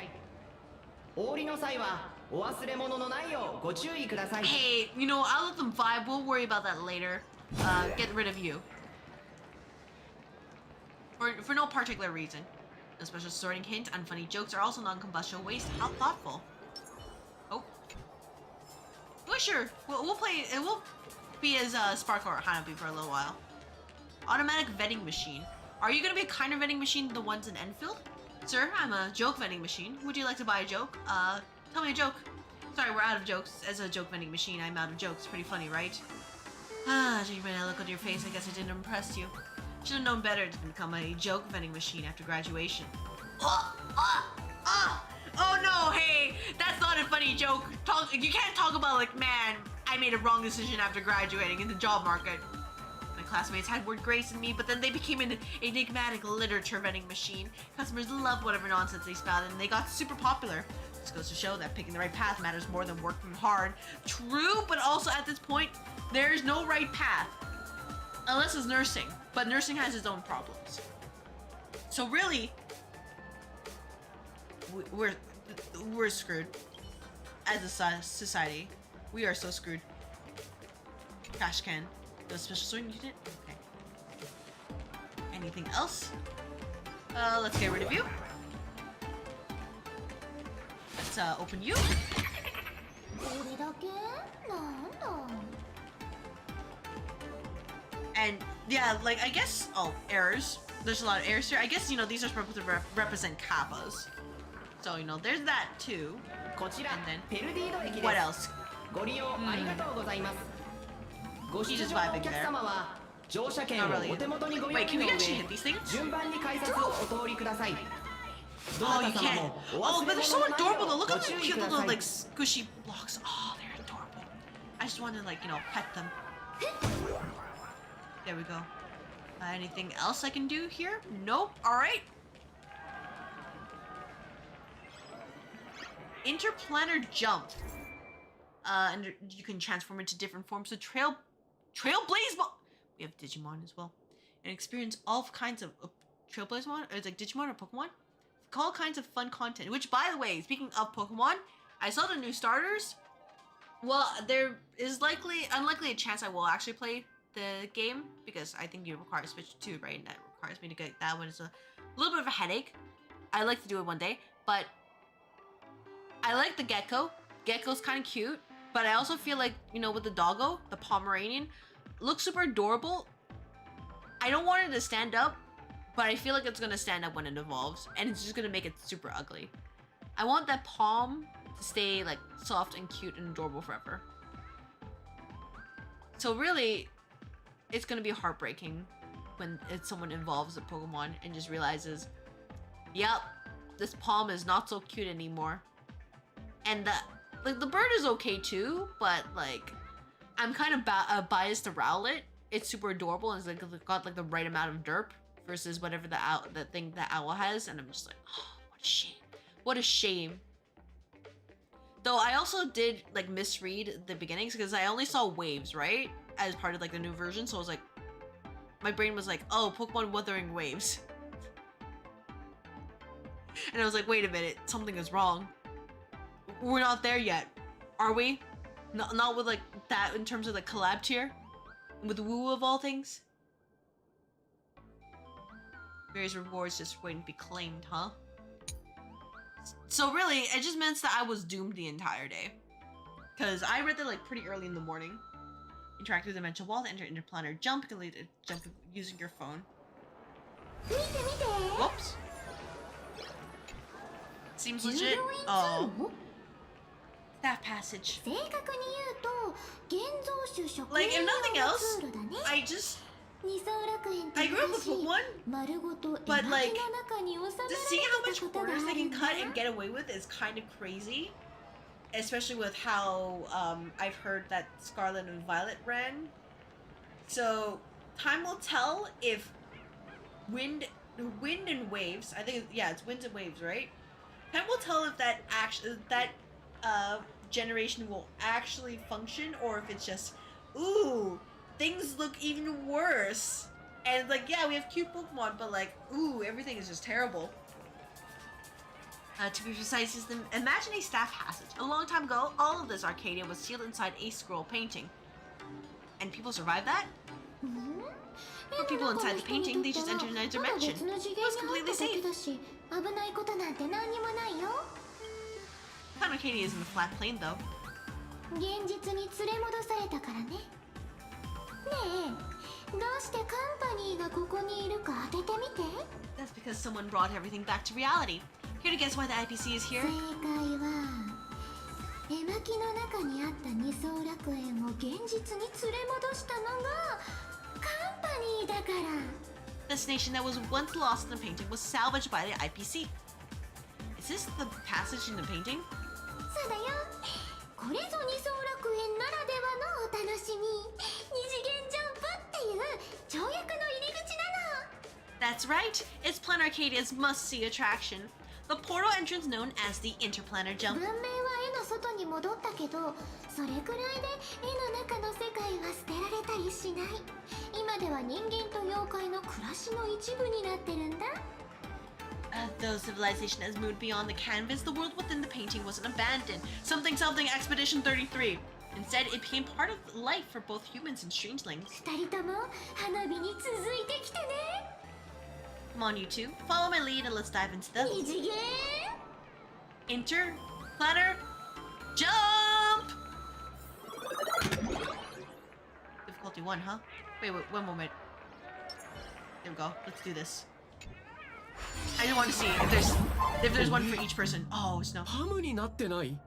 お降りの際はお忘れ物のないようご注意ください。 Hey, you know, I'll let them vibe. We'll worry about that later. Get rid of you. For no particular reason. A special sorting hint, unfunny jokes are also non-combustible waste. How thoughtful. Oh. Well, sure. We'll play. be as Sparkle or Hanabi for a little while. Automatic vending machine. Are you gonna be a kinder vending machine than the ones in Enfield? Sir, I'm a joke vending machine. Would you like to buy a joke? Tell me a joke. Sorry, we're out of jokes. As a joke vending machine, I'm out of jokes. Pretty funny, right? Judging by the look on your face, I guess I didn't impress you. Should have known better to become a joke vending machine after graduation. Oh no, hey, that's not a funny joke. You can't talk about like, man, I made a wrong decision after graduating in the job market. My classmates had word grace in me, but then they became an enigmatic literature vending machine. Customers loved whatever nonsense they spouted, and they got super popular. This goes to show that picking the right path matters more than working hard. True, but also at this point, there's no right path. Unless it's nursing, but nursing has its own problems. So really, we're screwed as a society. We are so screwed. Trash can. The special sorting unit? Okay. Anything else? Let's get rid of you. Let's open you. And yeah, like I guess, errors. There's a lot of errors here. I guess, you know, these are supposed to represent kappas. So, you know, there's that too. And then, what else? He's just vibing there. Not really. Wait, can we actually hit these things? Oh, you can't. Oh, but they're so adorable though. Look at the cute little, like, squishy blocks. Oh, they're adorable. I just want to, like, you know, pet them. There we go. Anything else I can do here? Nope. Alright. Interplanar jump. And you can transform into different forms of Trailblaze. We have Digimon as well. And experience all kinds of Trailblaze Mon, or it's like Digimon or Pokemon. All kinds of fun content. Which, by the way, speaking of Pokemon, I saw the new starters. Well, there is unlikely a chance I will actually play the game because I think you require Switch 2, right? And that requires me to get that one. It's a little bit of a headache. I'd like to do it one day, but I like the Gecko. Gecko's kind of cute, but I also feel like, you know, with the doggo, the Pomeranian, looks super adorable. I don't want it to stand up, but I feel like it's gonna stand up when it evolves, and it's just gonna make it super ugly. I want that palm to stay like soft and cute and adorable forever. So really, it's gonna be heartbreaking when someone evolves a Pokemon and just realizes, yep, this palm is not so cute anymore. And the bird is okay too, but like, I'm kind of biased to Rowlet. It's super adorable and it's like got like the right amount of derp versus whatever the thing that owl has, and I'm just like, oh, what a shame. What a shame. Though I also did like misread the beginnings because I only saw waves, right? As part of like the new version, so I was like, my brain was like, oh, Pokemon Wuthering Waves. And I was like, wait a minute, something is wrong. We're not there yet, are we? Not with like that in terms of the collab tier? With Woo of all things? Various rewards just waiting to be claimed, huh? So really, it just meant that I was doomed the entire day. Because I read that like pretty early in the morning. Interact with Dimensional Wall to enter Interplanar Jump. You can lead a jump using your phone. Whoops. Seems legit. Oh. That passage. Like, if nothing else, I grew up with Pokemon, but like, to see how much corners they can cut and get away with is kind of crazy. Especially with how I've heard that Scarlet and Violet ran. So, time will tell if wind and waves, I think, yeah, it's winds and waves, right? Time will tell if that generation will actually function, or if it's just, ooh, things look even worse. And like, yeah, we have cute Pokemon, but like, ooh, everything is just terrible. To be precise, is the imagine a staff passage. A long time ago, all of this Arcadia was sealed inside a scroll painting. And people survived that? For people inside the painting, they just entered another dimension. It was completely safe. Town Arcadia isn't a flat plane, though. ねえ、どうしてカンパニーがここにいるか当ててみて。 That's because someone brought everything back to reality. Here to guess why the IPC is here? 正解は絵巻の中にあった二層楽園を現実に連れ戻したのがカンパニーだから。 This nation that was once lost in the painting was salvaged by the IPC. Is this the passage in the painting? そうだよ。これぞ二層楽園ならではのお楽しみ。二次元ジャンプっていう跳躍の入り口なの。 That's right. It's Plan Arcadia's must-see attraction. The portal entrance known as the Interplanar 文 Jump. 明は絵の外に戻ったけど、それくらいで絵の中の世界は捨てられたりしない。今では人間と妖怪の暮らしの一部になってるんだ。Though civilization has moved beyond the canvas, the world within the painting wasn't abandoned. Something Expedition 33. Instead, it became part of life for both humans and strangelings. 二人とも花火に続いてきてね。 Come on, you two. Follow my lead and let's dive into the 二次元 Interplanar Jump! Difficulty 1, huh? Wait, one moment. There we go. Let's do this. I just want to see if there's one for each person. Oh, it's no. ハムになってない？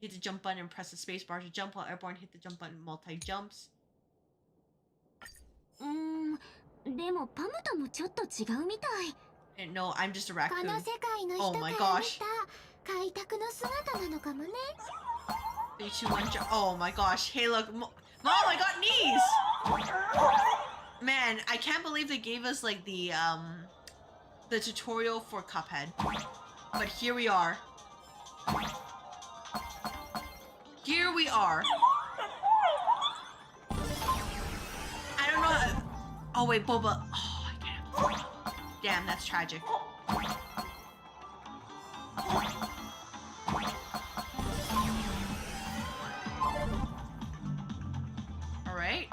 Hit the jump button and press the space bar to jump while airborne. Hit the jump button multi-jumps. でもパムともちょっと違うみたい。 And no, I'm just a こ raccoon. の世界の人 Oh から my 見 gosh. た開拓の姿なのかもね。 3, 2, 1, jump. Oh my gosh. Hey, look. Mom, I got knees! Man, I can't believe they gave us like the tutorial for Cuphead. But here we are. Here we are. I don't know. Oh wait, Boba. Oh, I can't. Damn, that's tragic. Alright,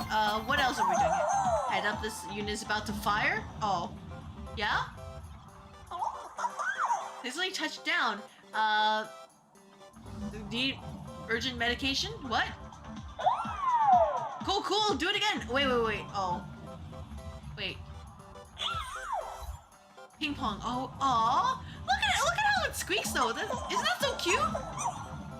what else are we doing here? Head up, this unit is about to fire? Oh. Yeah? This only touched down. Need urgent medication? What? Cool, do it again! Wait. Oh. Wait. Ping pong. Oh, aw. Look at how it squeaks though. Isn't that so cute?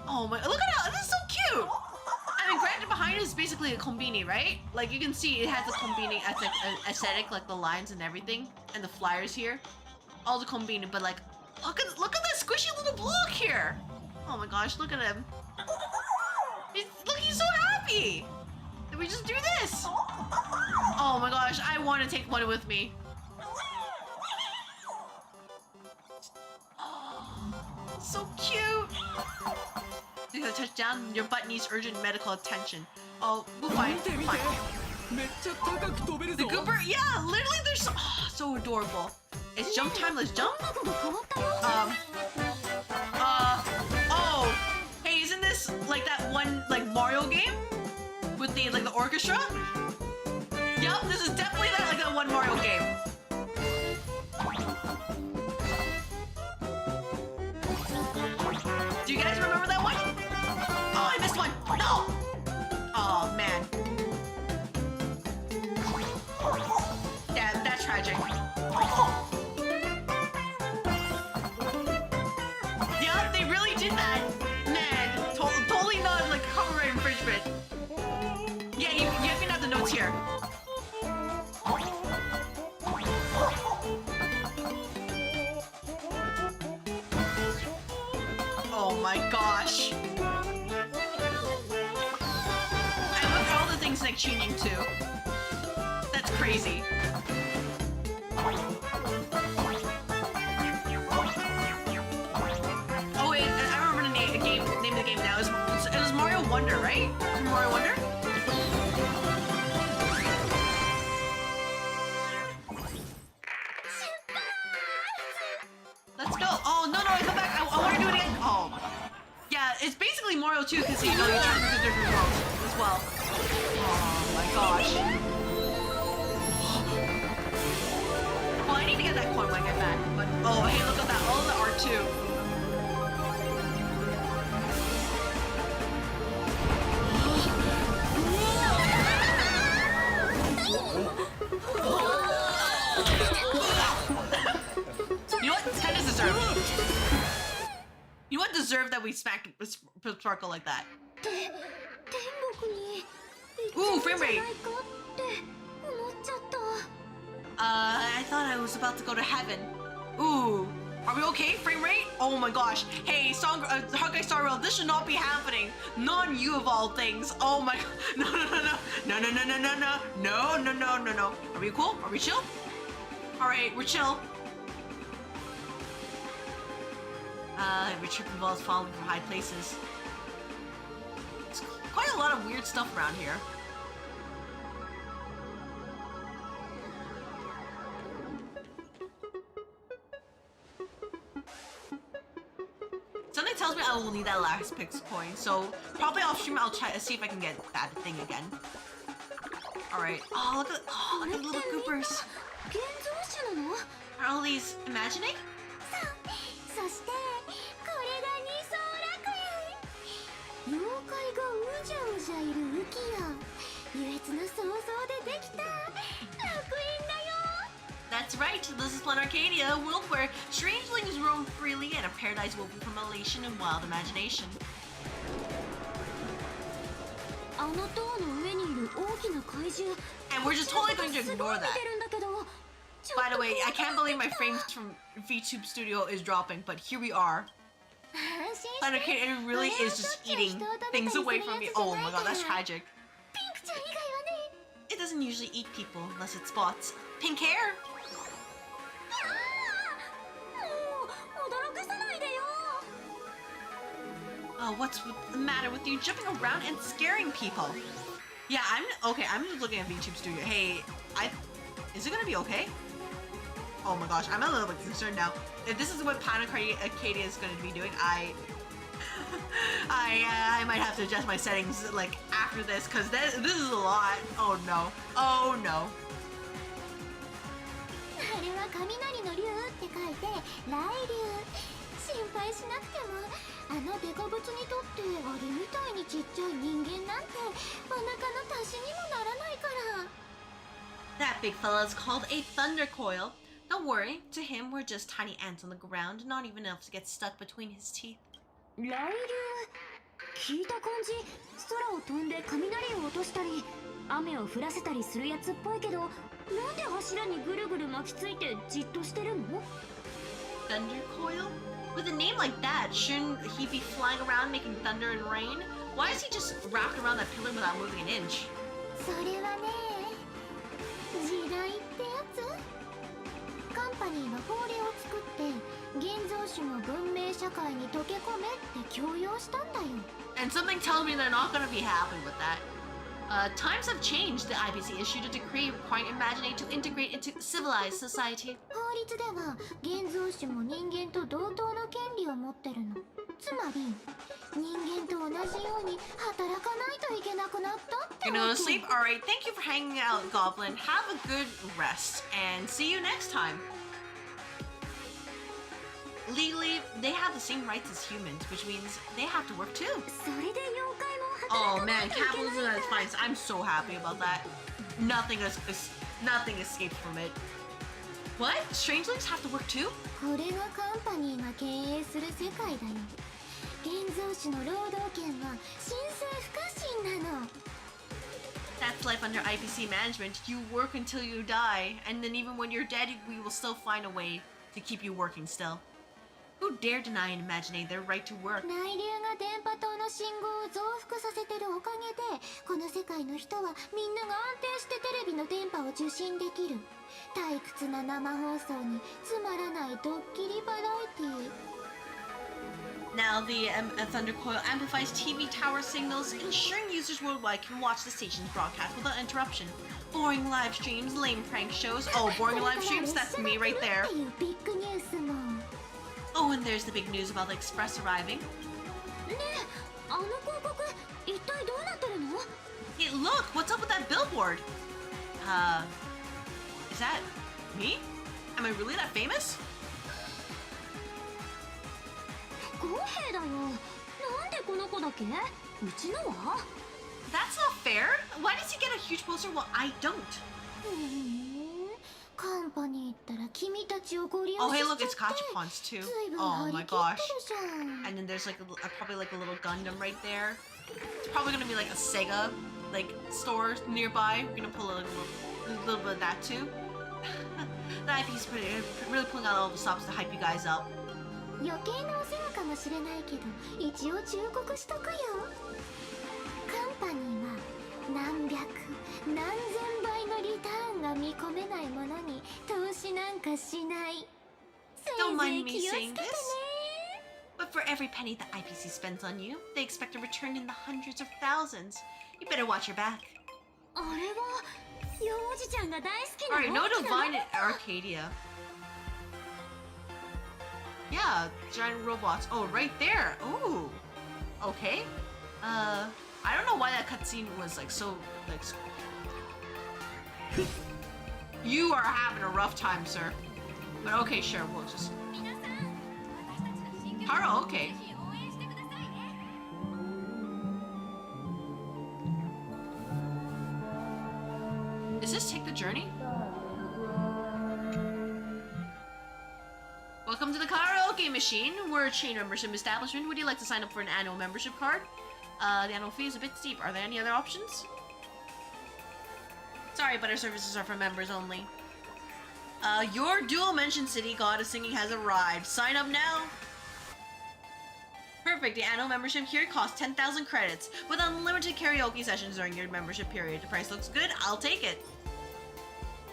Oh my, look at how, this is so cute! I mean, granted behind it is basically a kombini, right? Like you can see it has a kombini aesthetic, like the lines and everything, and the flyers here. All the kombini, but like, look at that squishy little block here! Oh my gosh, look at him. He's so happy! Did we just do this? Oh my gosh, I want to take one with me. Oh, so cute! You gotta touch down, your butt needs urgent medical attention. Oh, we'll find. The Gooper? Yeah, literally they're so adorable. It's jump time, let's jump? Oh! Hey, isn't this like that one like Mario game? With the like the orchestra? Yup, this is definitely like that one Mario game. Do you guys remember that one? Oh, I missed one! No! Oh man. Yeah, that's tragic. Yeah, they really did that. Man, totally not like copyright infringement. Yeah, you can have the notes here. Oh my gosh. And look at all the things like changing too. That's crazy. Oh wait, I remember the name of the game now. It was Mario Wonder, right? Was it Mario Wonder? Let's go. Oh no, come back. I want to do it again. Oh. Yeah, it's basically Mario 2 because you turn into different worlds as well. Oh my gosh. Well, I need to get that coin when I get back. But oh, hey, look at that. All the art too. deserve that we smacked Sparkle like that. 天国に Ooh, frame rate. 行っちゃうんじゃないかって思っちゃった。 I thought I was about to go to heaven. Ooh, are we okay? Frame rate? Oh my gosh. Hey, Honkai Star Rail, this should not be happening. Not on you of all things. Oh my god. No, no, no, no. No, no, no, no, no, no. No, no, no, no, no. Are we cool? Are we chill? Alright, we're chill. We're tripping balls falling from high places. It's quite a lot of weird stuff around here. Something tells me I will need that last Pix coin, so probably off stream I'll try to see if I can get that thing again. Alright. Oh, look at the little Coopers. 現像種なの？ Are all these imagining? そしてこれが二層楽園。妖怪がうじゃうじゃいる浮世。優越な想像でできた楽園だよ。 That's right, this is Planet Arcadia, a world where strangelings roam freely and a paradise woven from elation and wild imagination. あの塔の上にいる大きな怪獣。 And we're just totally going to ignore that. すごい見てるんだけど。 By the way, I can't believe my frames from VTube Studio is dropping, but here we are. Planet Arcadia really is just eating things away from me. Oh my god, that's tragic. ピンクちゃん以外はね。 It doesn't usually eat people unless it spots pink hair. もう驚かさないでよ。 Oh, what's the matter with you jumping around and scaring people? Yeah, I'm just looking at VTube Studio. Hey, is it gonna be okay? Oh my gosh, I'm a little bit concerned now. If this is what Planet Arcadia is going to be doing, I might have to adjust my settings like after this, because this is a lot. Oh no. Oh no. あれは雷の竜って書いて雷竜。心配しなくてもあのデカブツにとってあれみたいにちっちゃい人間なんてお腹の足しにもならないから。 That big fella is called a thunder coil. Don't worry, to him we're just tiny ants on the ground, not even enough to get stuck between his teeth. 雷竜聞いた感じ空を飛んで雷を落としたり雨を降らせたりするやつっぽいけどなんで柱にぐるぐる巻きついてじっとしてるの？ Thunder coil? With a name like that, shouldn't he be flying around making thunder and rain? Why is he just wrapped around that pillar without moving an inch? それはね時代ってやつ。カンパニーが法令を作って現像種の文明社会に溶け込めって強要したんだよ。 And something tells me they're not gonna be happy with that. Times have changed. The IPC issued a decree requiring Imaginate to integrate into civilized society. 法律では現像種も人間と同等の権利を持ってるの。つまり人間と同じように働かないといけなくなったってわけ。 You're gonna go to sleep? Alright, thank you for hanging out, Goblin. Have a good rest, and see you next time. Legally, they have the same rights as humans, which means they have to work too. それで妖怪も Oh 働かな man, いといけない capitalism at its finest. I'm so happy about that. Nothing escaped from it. What? Strangelings have to work too? これがカンパニーが経営する世界だよ。現像種の労働権は神聖不可侵なの。 That's life under IPC management. You work until you die, and then even when you're dead, we will still find a way to keep you working still. Who dare deny and Imaginate their right to work? 内流が電波塔の信号を増幅させてるおかげでこの世界の人はみんなが安定してテレビの電波を受信できる。退屈な生放送につまらないドッキリバラエティー。 Now the Thunder Coil amplifies TV tower signals, ensuring users worldwide can watch the station's broadcast without interruption. Boring live streams, lame prank shows. Oh, boring live streams? That's me right there. っていうビッグニュースも。 Oh, and there's the big news about the Express arriving. ねえ、あの広告一体どうなってるの？ Hey, look! What's up with that billboard? Is that me? Am I really that famous? 公平だよ。なんでこの子だけ？うちのは？ That's not fair. Why does he get a huge poster while I don't? カカンパに行ったら君たちをご利用 Oh, し hey, ちゃ look, って it's Gachapons too. 随分 Oh 張り my 切 gosh. ってるじゃん And then there's like probably like a little Gundam right there. It's probably gonna be like a Sega like store nearby. We're gonna pull a little bit of that too. The IP's really pulling out all the stops to hype you guys up. 余計なお世話かもしれないけど一応忠告しとくよ。カンパニーは何百何千倍のリターンが見込めないものに投資なんかしない。 Don't せいぜ mind い me 気をつけ saying てね。 this, but for every penny the IPC spends on you, they expect a return in the hundreds of thousands. You better watch your back. あれは幼児ちゃんが大好きな Alright, no 大きな Divine in Arcadia. Yeah, giant robots. Oh, right there. Ooh. Okay. I don't know why that cutscene was like so like. You are having a rough time, sir. But okay, sure. We'll just. Haro, okay. Is this Take the Journey? Welcome to the karaoke machine. We're a chain membership establishment. Would you like to sign up for an annual membership card? The annual fee is a bit steep. Are there any other options? Sorry, but our services are for members only. Your dual mention city god of singing has arrived. Sign up now. Perfect. The annual membership here costs 10,000 credits with unlimited karaoke sessions during your membership period. The price looks good. I'll take it.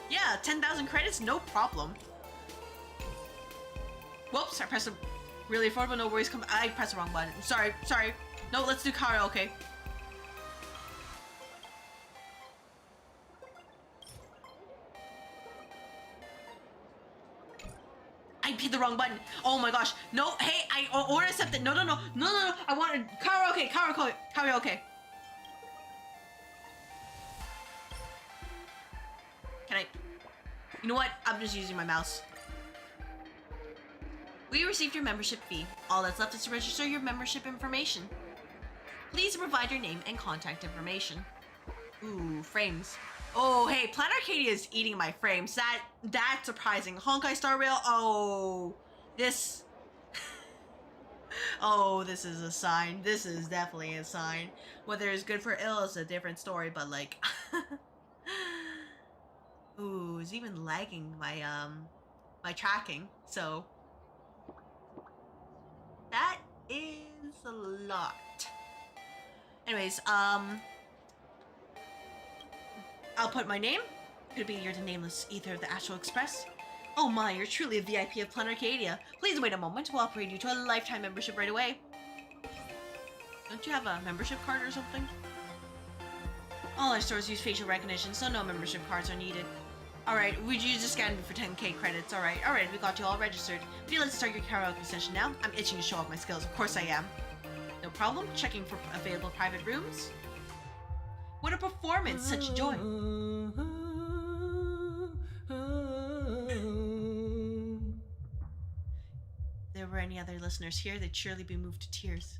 Yeah, 10,000 credits, no problem. Whoops, I pressed a really affordable, no worries. I pressed the wrong button. Sorry. No, let's do karaoke. I hit the wrong button. Oh my gosh. No, hey, I order accepted. No. I wanted karaoke. Can I? You know what? I'm just using my mouse. We received your membership fee. All that's left is to register your membership information. Please provide your name and contact information. Ooh, frames. Oh, hey, Planet Arcadia is eating my frames. That's surprising. Honkai Star Rail. Oh, this. Oh, this is a sign. This is definitely a sign. Whether it's good for ill is a different story, but like. Ooh, it's even lagging my my tracking. So. That is a lot. Anyways, I'll put my name. Could be you're the nameless ether of the Astral Express. Oh my, you're truly a VIP of Planet Arcadia. Please wait a moment. We'll upgrade you to a lifetime membership right away. Don't you have a membership card or something? All our stores use facial recognition, so no membership cards are needed. Alright, would you just scan me for 10k credits? Alright, we got you all registered. Would you like to start your karaoke session now? I'm itching to show off my skills, of course I am. No problem, checking for available private rooms. What a performance, such joy. If there were any other listeners here, they'd surely be moved to tears.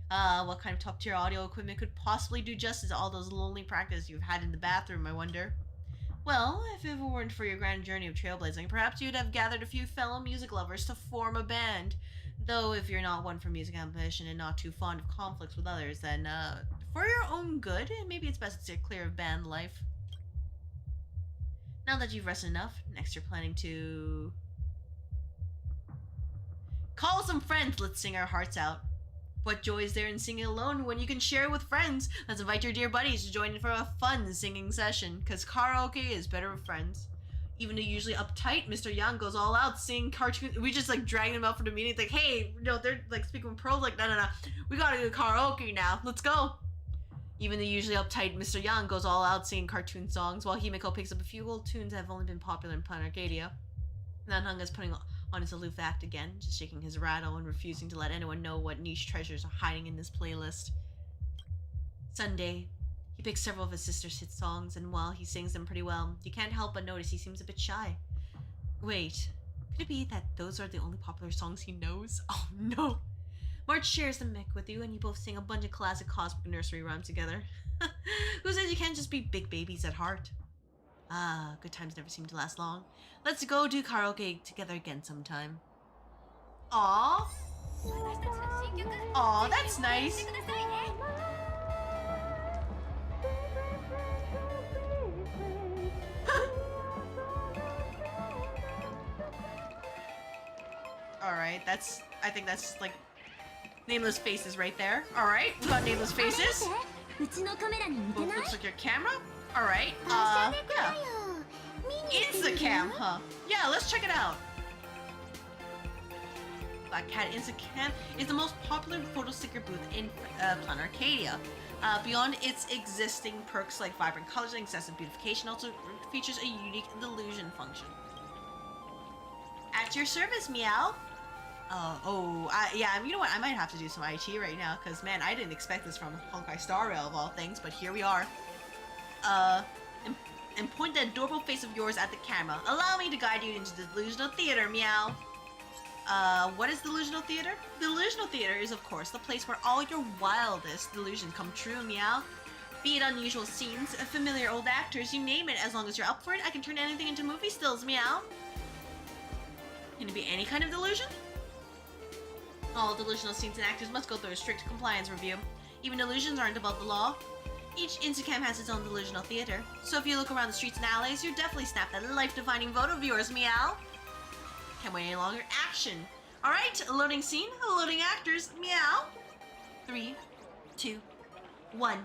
What kind of top tier audio equipment could possibly do justice to all those lonely practices you've had in the bathroom, I wonder? Well, if it weren't for your grand journey of trailblazing, perhaps you'd have gathered a few fellow music lovers to form a band. Though if you're not one for music ambition and not too fond of conflicts with others, then, for your own good, maybe it's best to steer clear of band life. Now that you've rested enough, next you're planning to... call some friends, let's sing our hearts out. What joy is there in singing alone when you can share it with friends? Let's invite your dear buddies to join in for a fun singing session, cause karaoke is better with friends. Even the usually uptight Mr. Young goes all out singing cartoons. We just like drag him out for the meeting, like, hey, they're like speaking with pros, like, no, we gotta do karaoke now, let's go. Even the usually uptight Mr. Young goes all out singing cartoon songs, while Himeko picks up a few old tunes that have only been popular in Planet Arcadia. Nanhunga's putting on his aloof act again, just shaking his rattle and refusing to let anyone know what niche treasures are hiding in this playlist. Sunday, he picks several of his sister's hit songs, and while he sings them pretty well, you can't help but notice he seems a bit shy. Wait, could it be that those are the only popular songs he knows? Oh no! March shares the mic with you, and you both sing a bunch of classic cosmic nursery rhymes together. Who says you can't just be big babies at heart? Ah, good times never seem to last long. Let's go do karaoke together again sometime. Aww. Aw, that's nice. Alright, I think that's like nameless faces right there. Alright, we got nameless faces. Looks like your camera. Alright, yeah. Instacam, huh? Yeah, let's check it out. Black Cat Instacam is the most popular photo sticker booth in Planet Arcadia. Beyond its existing perks like vibrant colors and excessive beautification, also features a unique delusion function. At your service, meow. Yeah, you know what? I might have to do some IT right now, because, man, I didn't expect this from Honkai Star Rail of all things, but here we are. And point that adorable face of yours at the camera. Allow me to guide you into the delusional theater, meow. What is delusional theater? Delusional theater is, of course, the place where all your wildest delusions come true, meow. Be it unusual scenes, familiar old actors, you name it, as long as you're up for it, I can turn anything into movie stills, meow. Can it be any kind of delusion? All delusional scenes and actors must go through a strict compliance review. Even delusions aren't above the law. Each Instacam has its own delusional theater, so if you look around the streets and alleys, you'll definitely snap that life-defining vote of yours, meow. Can't wait any longer. Action! Alright, loading scene, loading actors, meow. 3, 2, 1.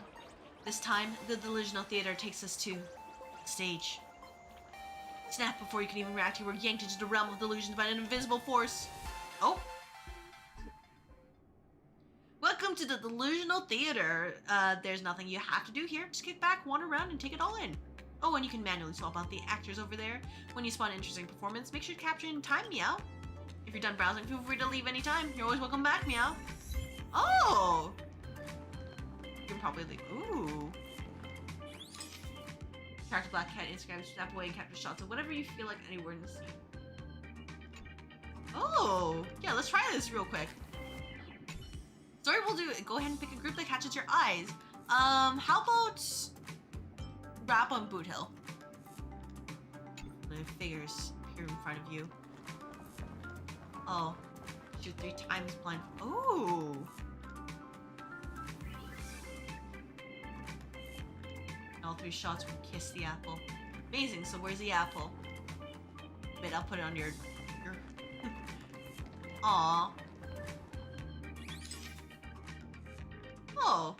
This time, the delusional theater takes us to stage. Snap before you can even react, you were yanked into the realm of delusions by an invisible force. Oh. Welcome to the delusional theater. There's nothing you have to do here. Just kick back, wander around, and take it all in. Oh, and you can manually swap out the actors over there. When you spawn an interesting performance, make sure to capture in time, meow. If you're done browsing, feel free to leave anytime. You're always welcome back, meow. Oh! You can probably leave. Ooh. Character Black Cat Instagram, snap away and capture shots of whatever you feel like anywhere in the scene. Oh! Yeah, let's try this real quick. Story will do it. Go ahead and pick a group that catches your eyes. How about rap on Boot Hill? The figures appear in front of you. Oh, shoot 3 times blind. Oh. All 3 shots will kiss the apple. Amazing. So where's the apple? Wait, I'll put it on your. Aww. Oh,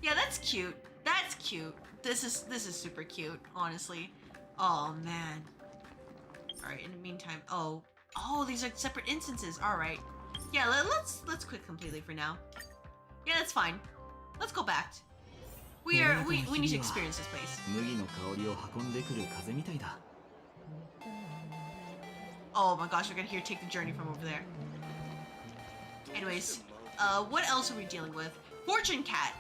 yeah, that's cute. That's cute. This is super cute, honestly. Oh man. All right. In the meantime, oh, these are separate instances. All right. Yeah, let's quit completely for now. Yeah, that's fine. Let's go back. We need to experience this place. Oh my gosh, we're gonna take the journey from over there. Anyways, what else are we dealing with? Fortune Cat.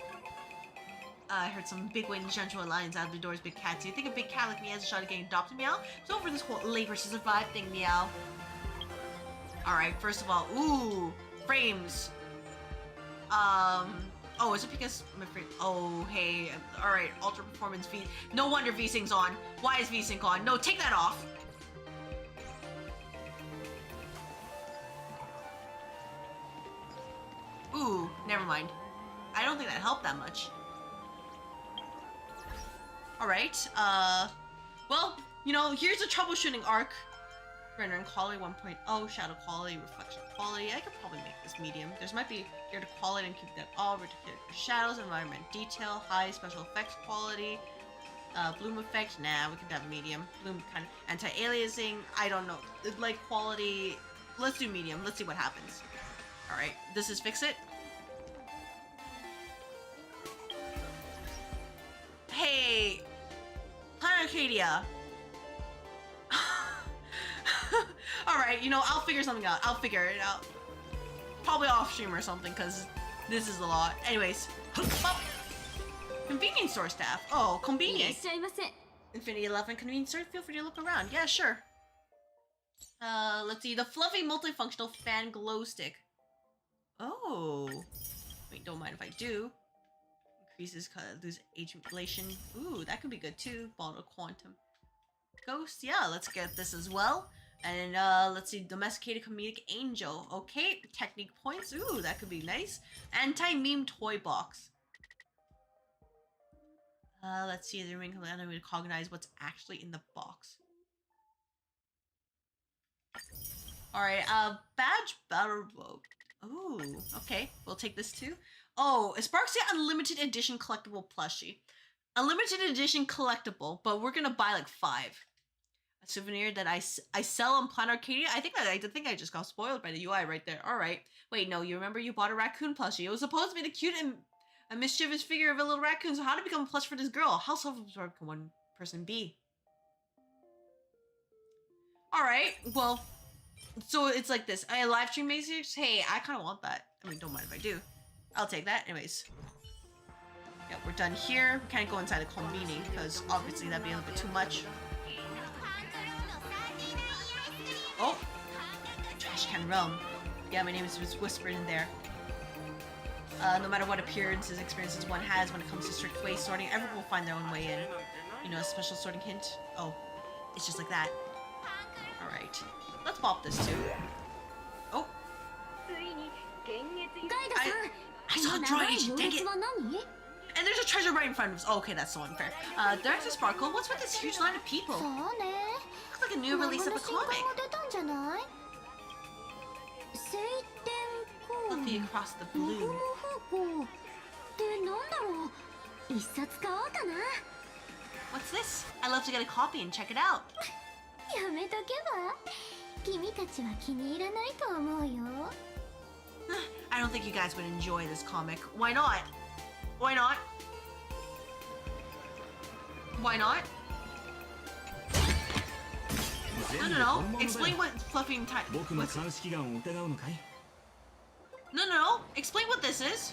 I heard some big winged gentle lions out of the doors, big cats. You think a big cat like me has a shot at getting adopted, meow? So for this whole labor to survive thing, meow. Alright, first of all, ooh, frames. Oh, is it because my friend, oh, hey, alright, Ultra Performance V. No wonder V-Sync's on. Why is V-Sync on? No, take that off. Ooh, never mind. I don't think that helped that much. Alright, well, you know, here's a troubleshooting arc. Rendering quality 1.0, shadow quality, reflection quality. I could probably make this medium. There's might be here to quality and keep that all. Ridiculous shadows, environment detail, high special effects quality, bloom effect. Nah, we can have medium. Bloom kind of anti-aliasing. I don't know. Light quality. Let's do medium. Let's see what happens. All right, this is fix it. Hey, Planet Arcadia. Alright, you know, I'll figure something out. I'll figure it out. Probably off stream or something, because this is a lot. Anyways. Convenience store staff. Oh, convenient. Infinity 11 convenience store. Feel free to look around. Yeah, sure. Let's see. The fluffy multifunctional fan glow stick. Oh. Wait, don't mind if I do. Increases lose age inflation. Ooh, that could be good too. Bottle quantum. Ghost. Yeah, let's get this as well. And let's see, Domesticated Comedic Angel. Okay, technique points. Ooh, that could be nice. Anti-meme toy box. Let's see, the remaining enemy to cognize what's actually in the box. Alright, badge battle rope. Ooh, okay, we'll take this too. Oh, a Sparksy Unlimited Edition collectible plushie. A limited edition collectible, but we're gonna buy like 5. A souvenir that I sell on Planet Arcadia. I think I just got spoiled by the UI right there. All right. Wait, no, you remember you bought a raccoon plushie. It was supposed to be the cute and a mischievous figure of a little raccoon. So how to become a plush for this girl? How self-absorbed can one person be? All right. Well, so it's like this. I live stream message. Hey, I kind of want that. I mean, don't mind if I do. I'll take that. Anyways. Yeah, we're done here. We can't go inside the convening because obviously that'd be a little bit too much. Oh! Trash can realm. Yeah, my name is whispered in there. No matter what appearances, experiences one has when it comes to strict way sorting, everyone will find their own way in. You know, a special sorting hint? Oh, it's just like that. Alright. Let's pop this too. Oh! I saw a drawing agent, dang it! And there's a treasure right in front of us. Oh, okay, that's so unfair. Director Sparkle, what's with this huge line of people? Looks like a new release of a comic. Fluffy across the blue. What's this? I'd love to get a copy and check it out. I don't think you guys would enjoy this comic. Why not? Why not? Why not? No. Explain what fluffy and tight. No. Explain what this is.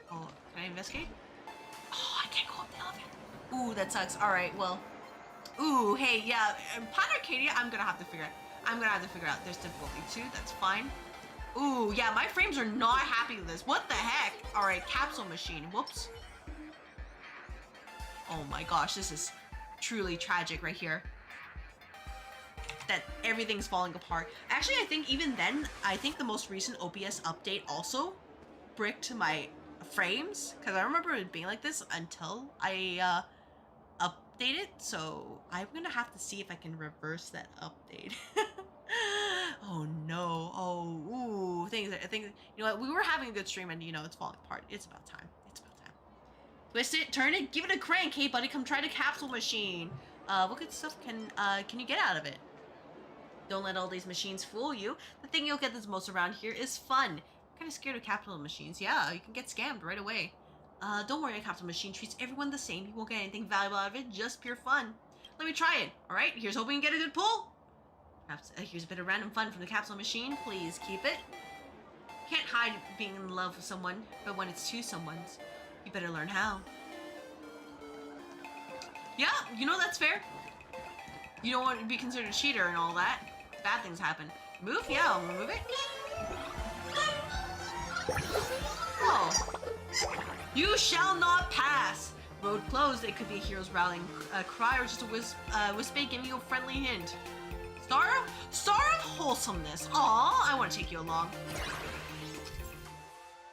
Oh, can I investigate? Oh, I can't go up the elevator. Ooh, that sucks. All right, well. Ooh, hey, yeah. Planet Arcadia, I'm gonna have to figure out. There's difficulty too. That's fine. Ooh, yeah, my frames are not happy with this. What the heck? All right, capsule machine. Whoops. Oh my gosh, this is truly tragic right here. That everything's falling apart. Actually, I think even then, I think the most recent OBS update also bricked my frames, because I remember it being like this until I update it. So I'm gonna have to see if I can reverse that update. Oh no. Oh, ooh. Things. You know what? We were having a good stream, and you know it's falling apart. It's about time. Twist it, turn it, give it a crank. Hey, buddy, come try the capsule machine. What good stuff can you get out of it? Don't let all these machines fool you. The thing you'll get that's most around here is fun. I'm kind of scared of capsule machines. Yeah, you can get scammed right away. Don't worry, a capsule machine treats everyone the same. You won't get anything valuable out of it, just pure fun. Let me try it. All right, here's hoping you get a good pull. Perhaps here's a bit of random fun from the capsule machine. Please keep it. Can't hide being in love with someone, but when it's two someone's, you better learn how. Yeah, you know that's fair. You don't want to be considered a cheater and all that. Bad things happen. Move? Yeah, I'll remove it. Oh. You shall not pass. Road closed. It could be a hero's rallying cry or just a wispy giving you a friendly hint. Star of wholesomeness. Aw, I want to take you along.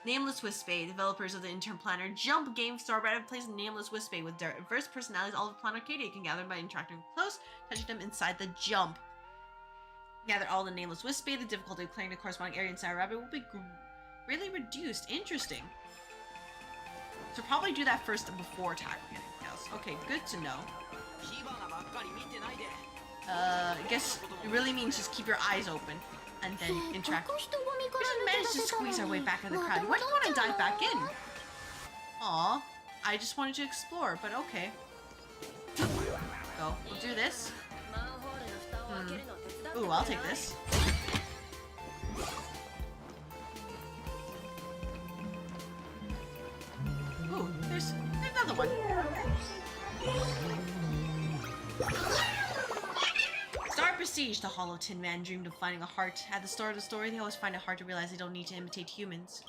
Nameless Wispay, developers of the Intern Planner Jump game, StarBrad plays Nameless Wispay with diverse personalities all of Planet Arcadia. You can gather by interacting close, touching them inside the jump. Gather all the Nameless Wispay. The difficulty of clearing the corresponding area inside Rabbit will be greatly reduced. Interesting. So probably do that first before attacking anything else. Okay, good to know. I guess it really means just keep your eyes open and then interact. We just managed to squeeze our way back in the crowd. Why do you want to dive back in? Aw, I just wanted to explore, but okay. Go. We'll do this. Ooh, I'll take this. Ooh, there's another one. Star Prestige, the hollow tin man dreamed of finding a heart. At the start of the story, they always find it hard to realize they don't need to imitate humans.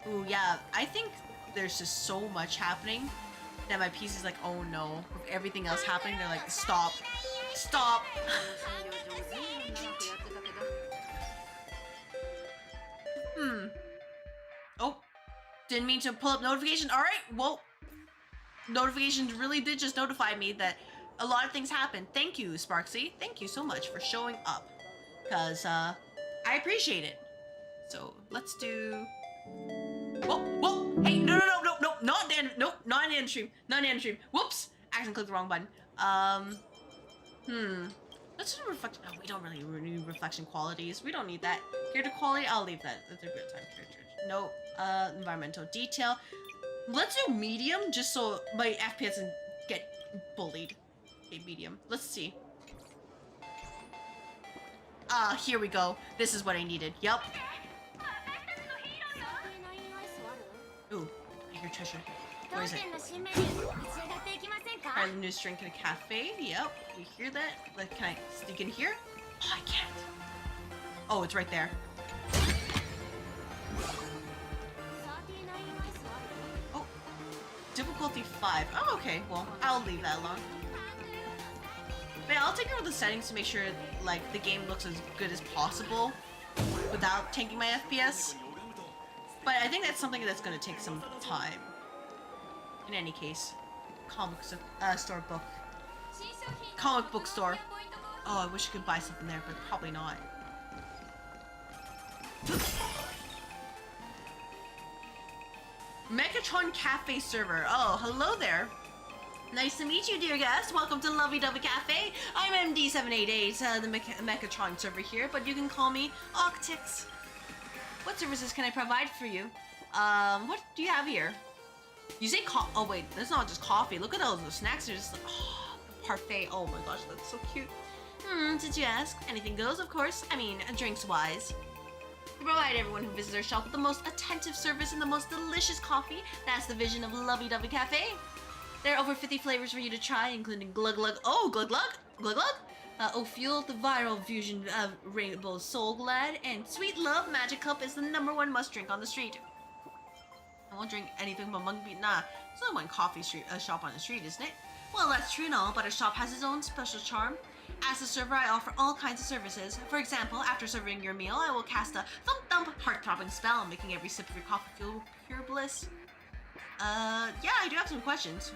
Ooh, yeah, I think there's just so much happening that my PC is like, oh no. With everything else happening, they're like, stop. Stop. Oh, didn't mean to pull up notification. All right, well, notifications really did just notify me that a lot of things happened. Thank you, Sparksy. Thank you so much for showing up. Because, I appreciate it. So, let's do... Whoa, whoa, hey, no, not an end stream. Not an end stream. Whoops, accidentally clicked the wrong button. Let's do reflection. Oh, we don't really need reflection qualities. We don't need that. Character quality, I'll leave that. That's a good time. Character. No, environmental detail. Let's do medium, just so my FPS doesn't get bullied. Okay, medium. Let's see. Here we go. This is what I needed. Yup. Ooh, I hear treasure. Where is it? Try the newest drink in a cafe. Yep, you hear that? Like, can I sneak in here? Oh, I can't. Oh, it's right there. Oh, difficulty 5. Oh, okay. Well, I'll leave that alone. But yeah, I'll take over the settings to make sure, like, the game looks as good as possible without tanking my FPS. But I think that's something that's going to take some time. In any case, comic store book. Comic book store. Oh, I wish I could buy something there, but probably not. Megatron Cafe server. Oh, hello there. Nice to meet you, dear guest. Welcome to Lovey Dovey Cafe. I'm MD788, the Megatron server here, but you can call me Octix. What services can I provide for you? What do you have here? You say oh wait, that's not just coffee. Look at those, the snacks are just like, oh, parfait. Oh my gosh, that's so cute. Did you ask? Anything goes, of course. I mean, drinks-wise. We provide everyone who visits our shop with the most attentive service and the most delicious coffee. That's the vision of Lovey Dovey Cafe. There are over 50 flavors for you to try, including Glug Glug. Oh, Glug Glug? Glug Glug? Fuel, the viral fusion of Rainbow Soul Glad, and Sweet Love Magic Cup is the #1 must drink on the street. I won't drink anything but mung bean. Nah, there's only one coffee shop on the street, isn't it? Well, that's true and all, but our shop has its own special charm. As a server, I offer all kinds of services. For example, after serving your meal, I will cast a thump-thump heart-throbbing spell, making every sip of your coffee feel pure bliss. Yeah, I do have some questions.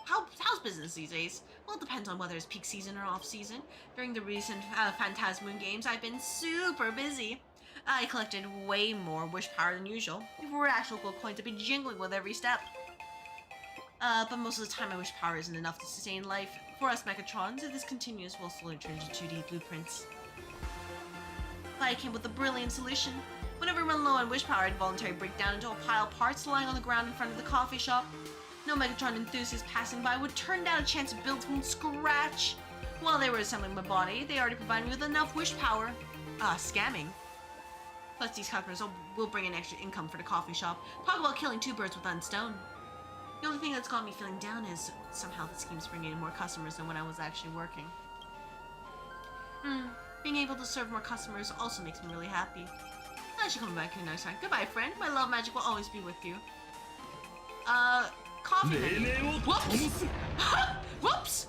How's business these days? Well, it depends on whether it's peak season or off season. During the recent Phantasmoon games, I've been super busy. I collected way more wish power than usual. If we were actual gold coins, I'd be jingling with every step. But most of the time my wish power isn't enough to sustain life. For us Megatrons, if this continues, we'll slowly turn to 2D blueprints. But I came with a brilliant solution. Whenever I run low on wish power, I'd voluntarily break down into a pile of parts lying on the ground in front of the coffee shop. No Megatron enthusiast passing by would turn down a chance to build from scratch. While they were assembling my body, they already provided me with enough wish power. Scamming. Plus, these customers will bring in extra income for the coffee shop. Talk about killing two birds with one stone. The only thing that's got me feeling down is somehow the scheme's bringing in more customers than when I was actually working. Being able to serve more customers also makes me really happy. I should come back here next time. Goodbye, friend. My love magic will always be with you. Coffee menu. Whoops! Whoops!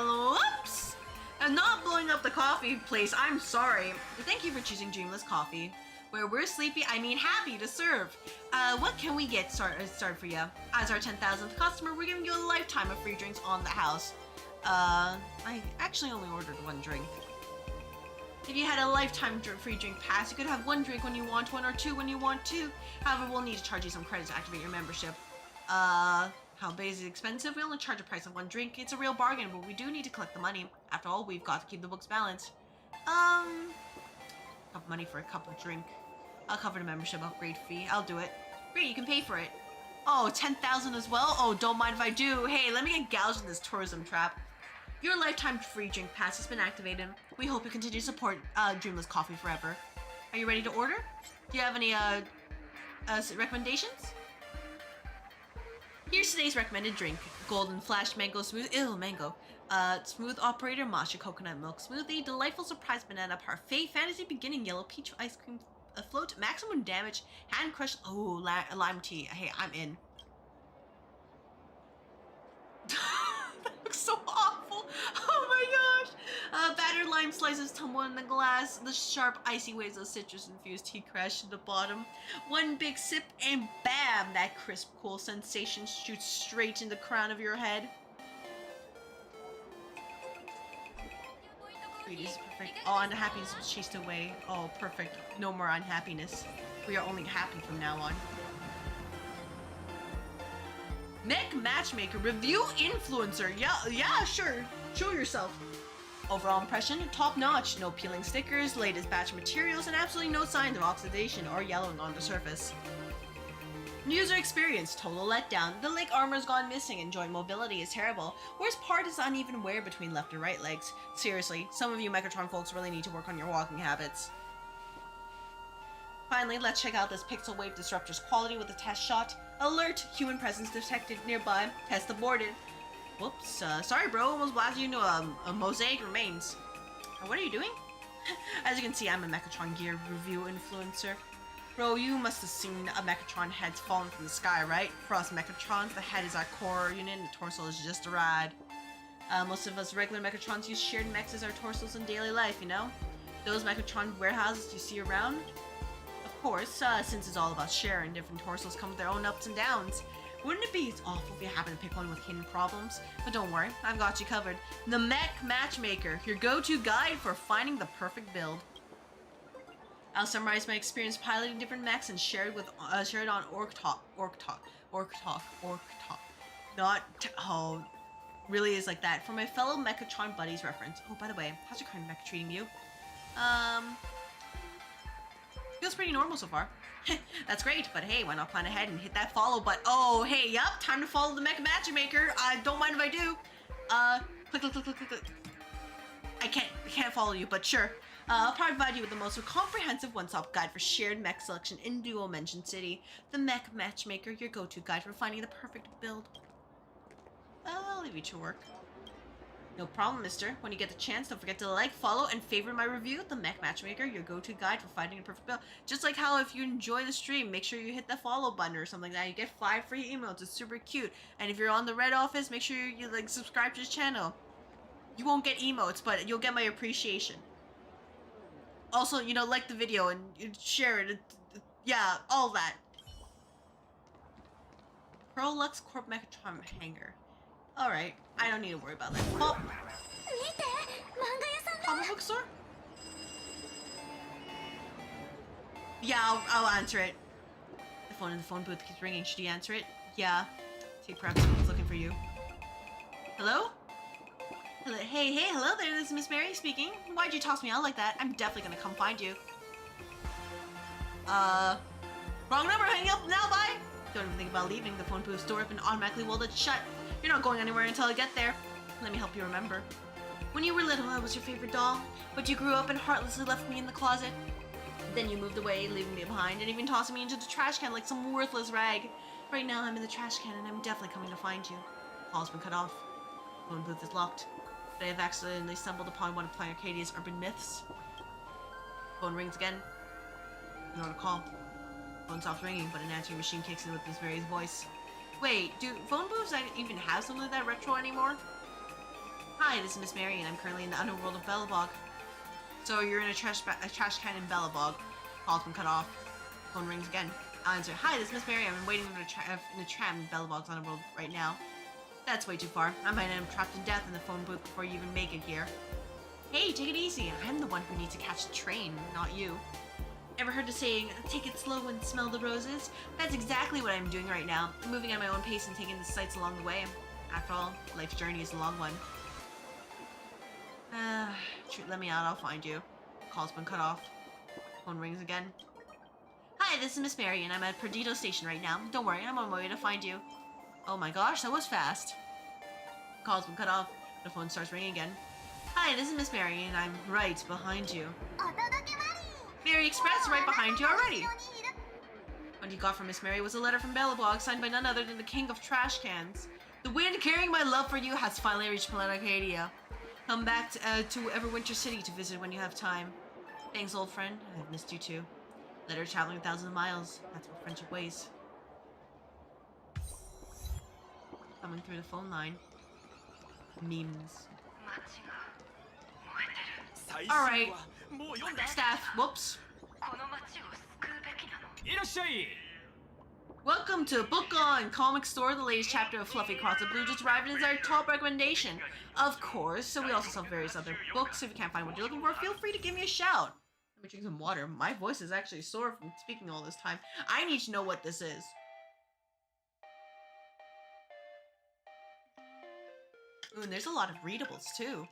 Whoops! I'm not blowing up the coffee place, I'm sorry. Thank you for choosing Dreamless Coffee. Where we're sleepy, I mean happy to serve. What can we get started for you? As our 10,000th customer, we're giving you a lifetime of free drinks on the house. I actually only ordered one drink. If you had a lifetime free drink pass, you could have one drink when you want one or two when you want two. However, we'll need to charge you some credits to activate your membership. How big is it expensive? We only charge a price of one drink. It's a real bargain, but we do need to collect the money. After all, we've got to keep the books balanced. Got money for a cup of drink. I'll cover the membership upgrade fee. I'll do it. Great, you can pay for it. Oh, 10,000 as well? Oh, don't mind if I do. Hey, let me get gouged in this tourism trap. Your lifetime free drink pass has been activated. We hope you continue to support Dreamless Coffee forever. Are you ready to order? Do you have any recommendations? Here's today's recommended drink: Golden Flash Mango Smooth. Ew, mango. Smooth Operator Matcha Coconut Milk Smoothie. Delightful Surprise Banana Parfait. Fantasy Beginning Yellow Peach Ice Cream Float. Maximum Damage. Hand Crushed. Oh, lime tea. Hey, I'm in. That looks so awful. Oh my gosh. Battered lime slices tumble in the glass. The sharp icy waves of citrus infused tea crash to the bottom. One big sip and bam, that crisp cool sensation shoots straight in the crown of your head. Sweet is perfect. Oh, unhappiness was chased away. Oh, perfect. No more unhappiness. We are only happy from now on. Neck Matchmaker Review Influencer. Yeah, sure. Show yourself. Overall impression, top notch. No peeling stickers, latest batch materials, and absolutely no signs of oxidation or yellowing on the surface. User experience, total letdown. The leg armor's gone missing and joint mobility is terrible. Worst part is uneven wear between left and right legs. Seriously, some of you Megatron folks really need to work on your walking habits. Finally, let's check out this Pixel Wave Disruptor's quality with a test shot. Alert! Human presence detected nearby. Test aborted. Whoops, sorry bro, almost blasted you into a mosaic remains. What are you doing? As you can see, I'm a Megatron gear review influencer. Bro, you must have seen a Megatron heads falling from the sky, right? For us Megatrons, the head is our core unit and the torso is just a ride. Most of us regular Megatrons use shared mechs as our torsos in daily life, you know? Those Megatron warehouses you see around? Of course, since it's all about sharing, different torsos come with their own ups and downs. Wouldn't it be awful if you happen to pick one with hidden problems? But don't worry, I've got you covered. The Mech Matchmaker, your go-to guide for finding the perfect build. I'll summarize my experience piloting different mechs and share it on Orc Talk. Not, oh, really is like that. For my fellow Mechatron buddies reference. Oh, by the way, how's your current mech treating you? Feels pretty normal so far. That's great, but hey, why not plan ahead and hit that follow button? Oh, hey, yup, time to follow the Mech Matchmaker. I don't mind if I do. Click. I can't follow you, but sure. I'll provide you with the most comprehensive one-stop guide for shared mech selection in Duo Mention City. The Mech Matchmaker, your go-to guide for finding the perfect build. I'll leave you to work. No problem, mister. When you get the chance, don't forget to like, follow, and favorite my review, The Mech Matchmaker, your go-to guide for finding a perfect build. Just like how if you enjoy the stream, make sure you hit the follow button or something like that. You get 5 free emails. It's super cute. And if you're on the Red Office, make sure you like subscribe to his channel. You won't get emotes, but you'll get my appreciation. Also, you know, like the video and share it. Yeah, all that. Prolux Corp Megatron Hangar. Alright, I don't need to worry about that. Oh. Comic book store? Yeah, I'll answer it. The phone in the phone booth keeps ringing. Should you answer it? Yeah. See, perhaps someone's looking for you. Hello? Hello? Hey, hello there. This is Miss Mary speaking. Why'd you toss me out like that? I'm definitely gonna come find you. Wrong number. Hang up now. Bye. Don't even think about leaving. The phone booth's door has been automatically welded shut. You're not going anywhere until I get there. Let me help you remember. When you were little, I was your favorite doll, but you grew up and heartlessly left me in the closet. Then you moved away, leaving me behind, and even tossing me into the trash can like some worthless rag. Right now, I'm in the trash can, and I'm definitely coming to find you. Call's been cut off. Phone booth is locked. But I have accidentally stumbled upon one of Planet Arcadia's urban myths. Phone rings again. You want to call. Phone stops ringing, but an answering machine kicks in with Miss Mary's voice. Wait, do phone booths even have something like that retro anymore? Hi, this is Miss Mary, and I'm currently in the underworld of Belobog. So you're in a trash can in Belobog. Call's been cut off. Phone rings again. I'll answer. Hi, this is Miss Mary. I'm waiting in a tram in Belobog's underworld right now. That's way too far. I might end up trapped to death in the phone booth before you even make it here. Hey, take it easy. I'm the one who needs to catch the train, not you. Ever heard the saying, take it slow and smell the roses? That's exactly what I'm doing right now. I'm moving at my own pace and taking the sights along the way. After all, life's journey is a long one. Shoot, let me out, I'll find you. Call's been cut off. Phone rings again. Hi, this is Miss Mary, and I'm at Perdido Station right now. Don't worry, I'm on my way to find you. Oh my gosh, that was fast. Call's been cut off. The phone starts ringing again. Hi, this is Miss Mary, and I'm right behind you. Mary Express right behind you already. What you got from Miss Mary was a letter from Bellabog signed by none other than the king of trash cans. The wind carrying my love for you has finally reached Planet Arcadia. Come back to Everwinter City to visit when you have time. Thanks, old friend. I've missed you too. Letter traveling 1,000 miles. That's what friendship weighs. Coming through the phone line. Memes. Alright. Staff. Whoops. Welcome to Book On Comic Store. The latest chapter of Fluffy Across the Blue just arrived and is our top recommendation. Of course. So we also sell various other books. If you can't find what you're looking for, feel free to give me a shout. Let me drink some water. My voice is actually sore from speaking all this time. I need to know what this is. Ooh, and there's a lot of readables too.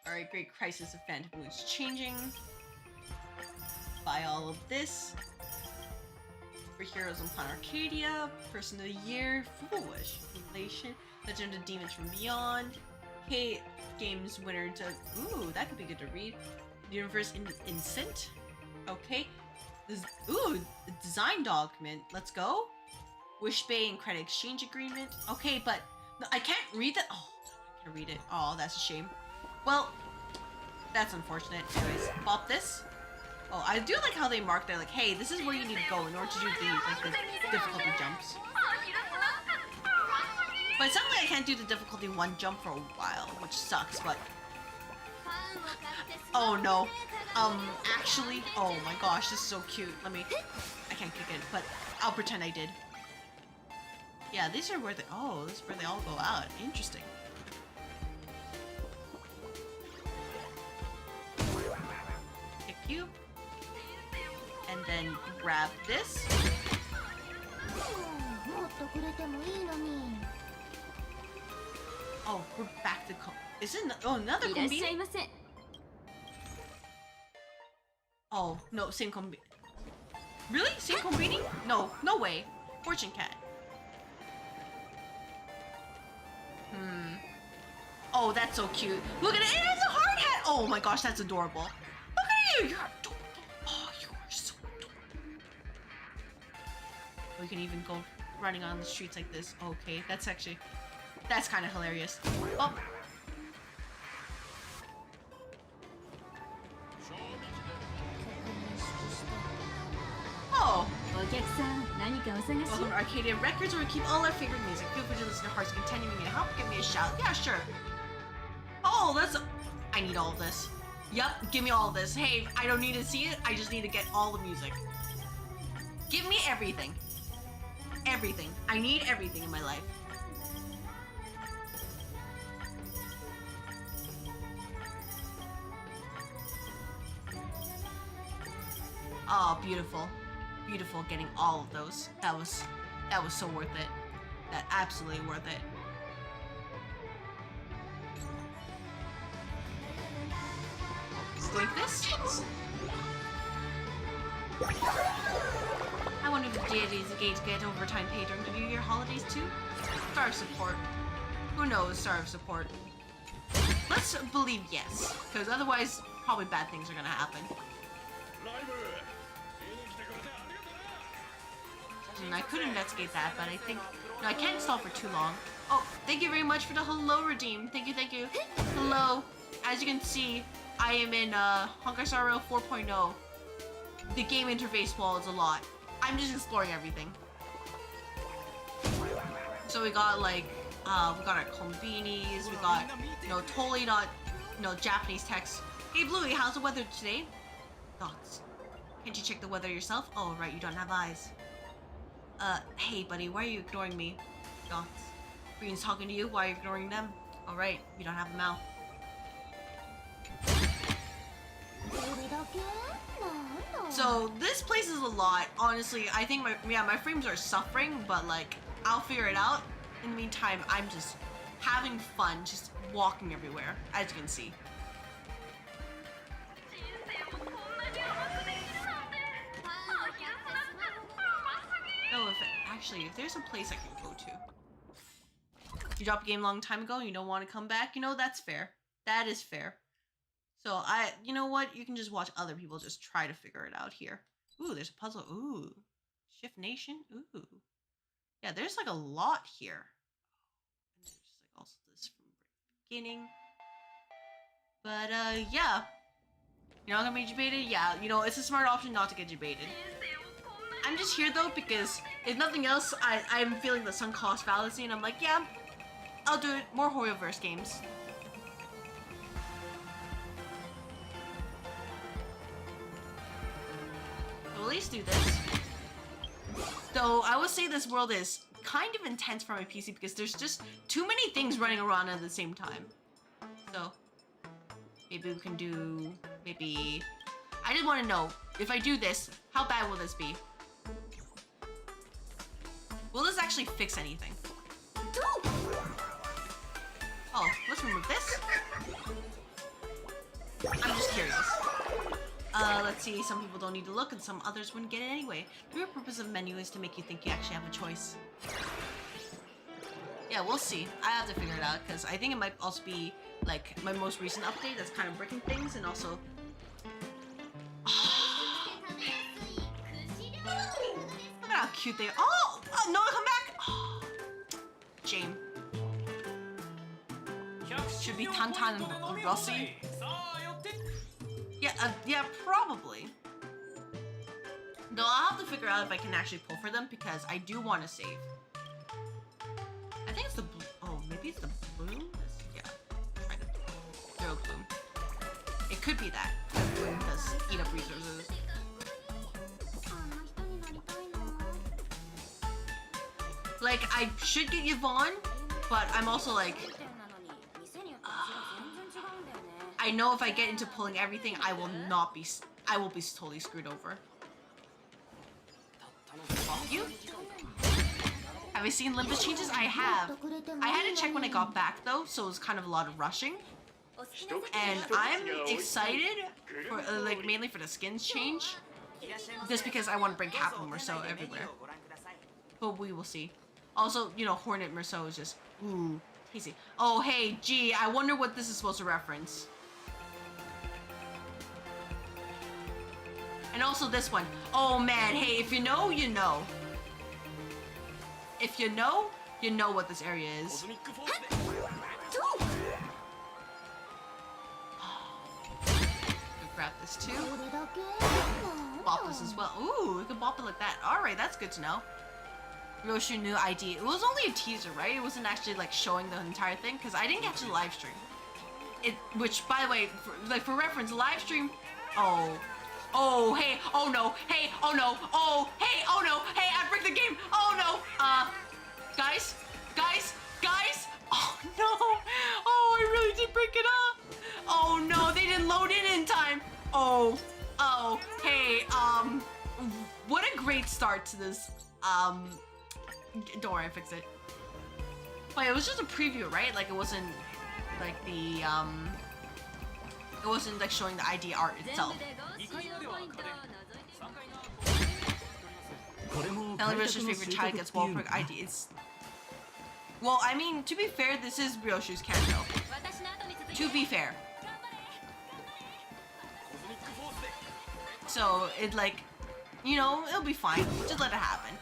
Alright, Great Crisis of Phantom Moods Changing. Buy all of this. For Heroes on Planet Arcadia. Person of the Year. Foolish. Relation. Legend of Demons from Beyond. Hey, Games winner to... Ooh, that could be good to read. Universe Incent. Okay. Ooh, design document. Let's go. Wish Bay and Credit Exchange Agreement. Okay, but no, I can't read that. Oh, I can't read it. Oh, that's a shame. Well, that's unfortunate. Anyways, pop this. Oh, I do like how they mark there, like, hey, this is where you need to go in order to do these, like, the difficulty jumps. But it sounds like I can't do the difficulty 1 jump for a while, which sucks, but... Oh, no. Actually, oh my gosh, this is so cute. Let me... I can't kick it, but I'll pretend I did. Yeah, these are where they... Oh, this is where they all go out. Interesting. Pick you. And then grab this. Oh, we're back to... Isn't... Oh, another combini? Oh, no, same combini. Really? Same combini? No, no way. Fortune Cat. Oh, that's so cute. Look at it. It has a hard hat. Oh my gosh, that's adorable. Look at you. You're adorable. Oh, you are so adorable. We can even go running on the streets like this. Okay, that's actually... That's kind of hilarious. Oh. Oh. Welcome to Arcadia Records, where we keep all our favorite music. Feel free to listen to Hearts Content. You need help? Give me a shout. Yeah, sure. Oh, that's... I need all of this. Yup, give me all of this. Hey, I don't need to see it. I just need to get all the music. Give me everything. Everything. I need everything in my life. Oh, beautiful. Beautiful getting all of those. That was so worth it. That absolutely worth it. Like this. I wonder if the deities engage get overtime pay during the New Year holidays too? Star of Support. Who knows, Star of Support. Let's believe yes, because otherwise probably bad things are gonna happen. I could investigate that, but I think... No, I can't stall for too long. Oh, thank you very much for the hello redeem. Thank you, thank you. Hello. As you can see, I am in Honkai Star Rail 4.0. The game interface wall is a lot. I'm just exploring everything. So we got like, we got our kombinis, we got, you know, totally not, you know, Japanese text. Hey Bluey, how's the weather today? Thoughts? Can't you check the weather yourself? Oh, right, you don't have eyes. Hey buddy, why are you ignoring me? Dots. Green's talking to you, why are you ignoring them? Alright, you don't have a mouth. So, this place is a lot. Honestly, I think my frames are suffering, but like, I'll figure it out. In the meantime, I'm just having fun, just walking everywhere, as you can see. Oh, if there's a place I can go to. You dropped a game a long time ago and you don't want to come back, you know, that's fair. That is fair. So you know what? You can just watch other people just try to figure it out here. Ooh, there's a puzzle. Ooh, Shift Nation. Ooh, yeah, there's like a lot here. And there's like also this from the beginning. But yeah, you're not gonna be debated. Yeah, you know it's a smart option not to get debated. I'm just here though because if nothing else, I'm feeling the sunk cost fallacy, and I'm like, yeah, I'll do it. More Horrorverse games. At least do this. Though I would say this world is kind of intense for my PC because there's just too many things running around at the same time. So maybe we can do I just want to know if I do this, how bad will this be? Will this actually fix anything? Oh, let's remove this. I'm just curious. Let's see, some people don't need to look and some others wouldn't get it anyway. The real purpose of the menu is to make you think you actually have a choice. Yeah, we'll see. I have to figure it out because I think it might also be like my most recent update that's kind of breaking things, and also look at how cute they are. Oh, no, come back. Oh, shame. Should be Tantan and Rossi. Yeah, probably. Though I'll have to figure out if I can actually pull for them because I do want to save. I think it's the blue. Oh, maybe it's the bloom? Yeah. Try to throw bloom. It could be that. Bloom does eat up resources. Like, I should get Yvonne, but I'm also like... I know if I get into pulling everything, I will be totally screwed over. Fuck you. Have I seen Olympus changes? I have. I had to check when I got back though, so it was kind of a lot of rushing. And I'm excited for like mainly for the skins change, just because I want to bring Capital Merceau everywhere. But we will see. Also, you know, Hornet Merceau is just ooh, easy. Oh hey, gee, I wonder what this is supposed to reference. And also this one. Oh man, hey, if you know, you know. If you know, you know what this area is. Grab this too. Bop this as well. Ooh, we can bop it like that. Alright, that's good to know. Roshu new ID. It was only a teaser, right? It wasn't actually like showing the entire thing because I didn't catch the live stream. Which, by the way, for reference, live stream. Oh, hey, oh no, hey, oh no, oh, hey, oh no, hey, I break the game, oh no, guys, oh no, oh, I really did break it up, oh no, they didn't load in time, oh, hey, what a great start to this, don't worry, I fixed it. But it was just a preview, right? Like, it wasn't, like, it wasn't, like, showing the ID art itself. Ellie Ryoshu's favorite child gets wallpaper ID. It's... Well, I mean, to be fair, this is Ryoshu's Kanto. To be fair. So, it, like, you know, it'll be fine. Just let it happen.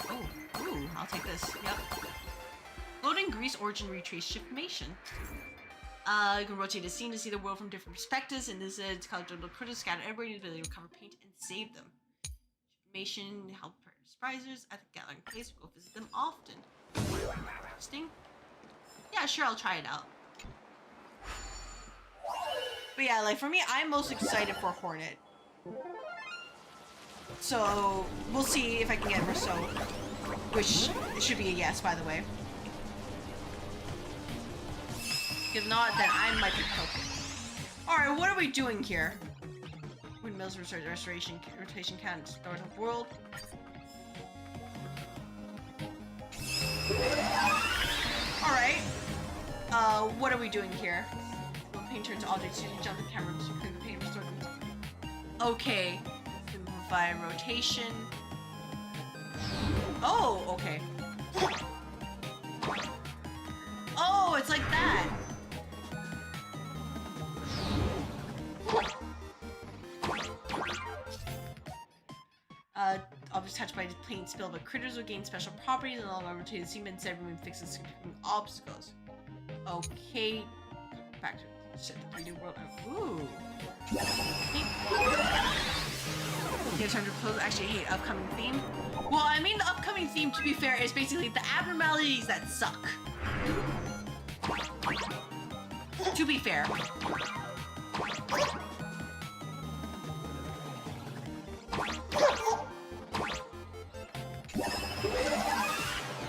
Oh, ooh, I'll take this. Yep. Loading Greece origin retrace shipmation. You can rotate the scene to see the world from different perspectives, and this is called the critters scatter everybody to recover paint and save them. Shipmation, help surprisers at the gathering place. Go visit them often. Interesting. Yeah, sure, I'll try it out. But yeah, like for me, I'm most excited for Hornet. So we'll see if I can get Merceau, which should be a yes, by the way. If not, then I might be poking. Alright, what are we doing here? Windmills rotation count start of world. Alright. What are we doing here? When paint turns objects, you jump the camera to clear the paint, restore them. Okay. Simplify rotation. Oh, okay. Oh, it's like that. Objects touched by the plane spill, but critters will gain special properties and allow over to the seaman instead of removing fixes significant obstacles. Okay. Back to shit, the 3D world. Ooh. It's time to propose. Actually, I hate upcoming theme. Well, I mean, the upcoming theme, to be fair, is basically the abnormalities that suck. To be fair.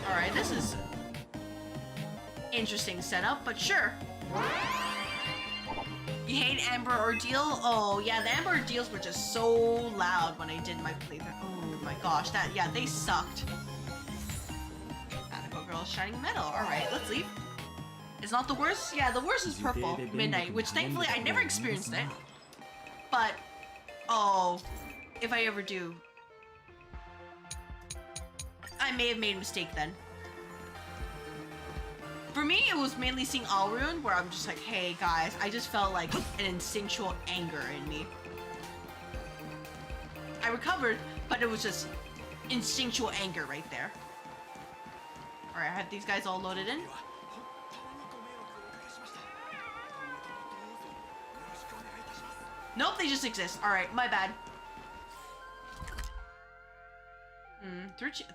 Alright, this is interesting setup, but sure. You hate Amber Ordeal? Oh yeah, the Amber Ordeals were just so loud when I did my playthrough. Oh my gosh, yeah, they sucked. Magical Girl, Shining Metal. Alright, let's leave. It's not the worst? Yeah, the worst is Purple Midnight, which thankfully I never experienced it. But, oh, if I ever do, I may have made a mistake then. For me, it was mainly seeing Alrune, where I'm just like, hey guys, I just felt like an instinctual anger in me. I recovered, but it was just instinctual anger right there. Alright, I have these guys all loaded in. Nope, they just exist. Alright, my bad.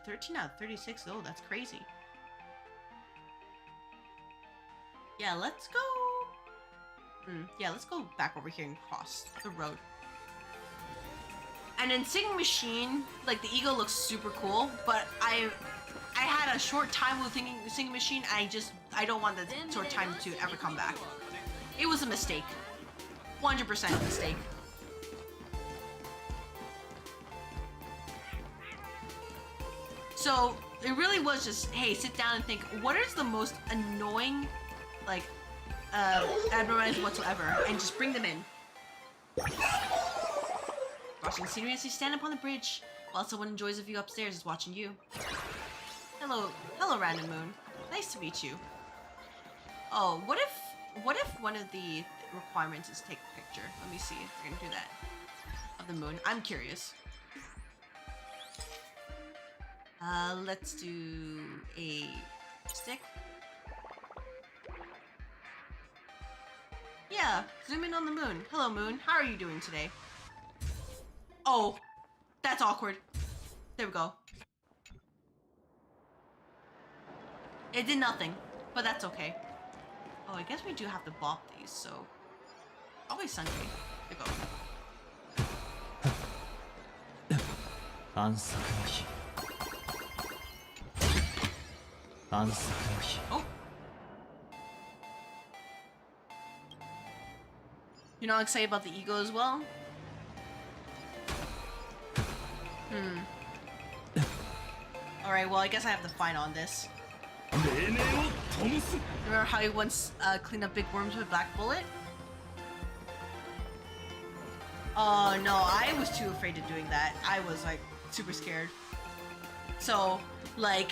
13 out of 36, oh, that's crazy. Yeah, let's go. Yeah, let's go back over here and cross the road. And in Singing Machine, like the Eagle looks super cool, but I had a short time with Singing Machine. I don't want the short time to ever come back. It was a mistake. 100% a mistake. So it really was just, hey, sit down and think, what is the most annoying, like, abnormalities whatsoever, and just bring them in. Watching scenery as you stand upon the bridge, while someone enjoys a view upstairs is watching you. Hello, Random Moon. Nice to meet you. Oh, what if one of the requirements is take a picture? Let me see if we're gonna do that. Of the moon. I'm curious. Let's do a stick. Yeah, zoom in on the moon. Hello, moon. How are you doing today? Oh, that's awkward. There we go. It did nothing, but that's okay. Oh, I guess we do have to bop these, so probably Sunday. There we go. Oh. You're not excited about the ego as well? Alright, well I guess I have to fight on this. Remember how you once cleaned up big worms with a black bullet? Oh no, I was too afraid of doing that. I was like super scared. So, like,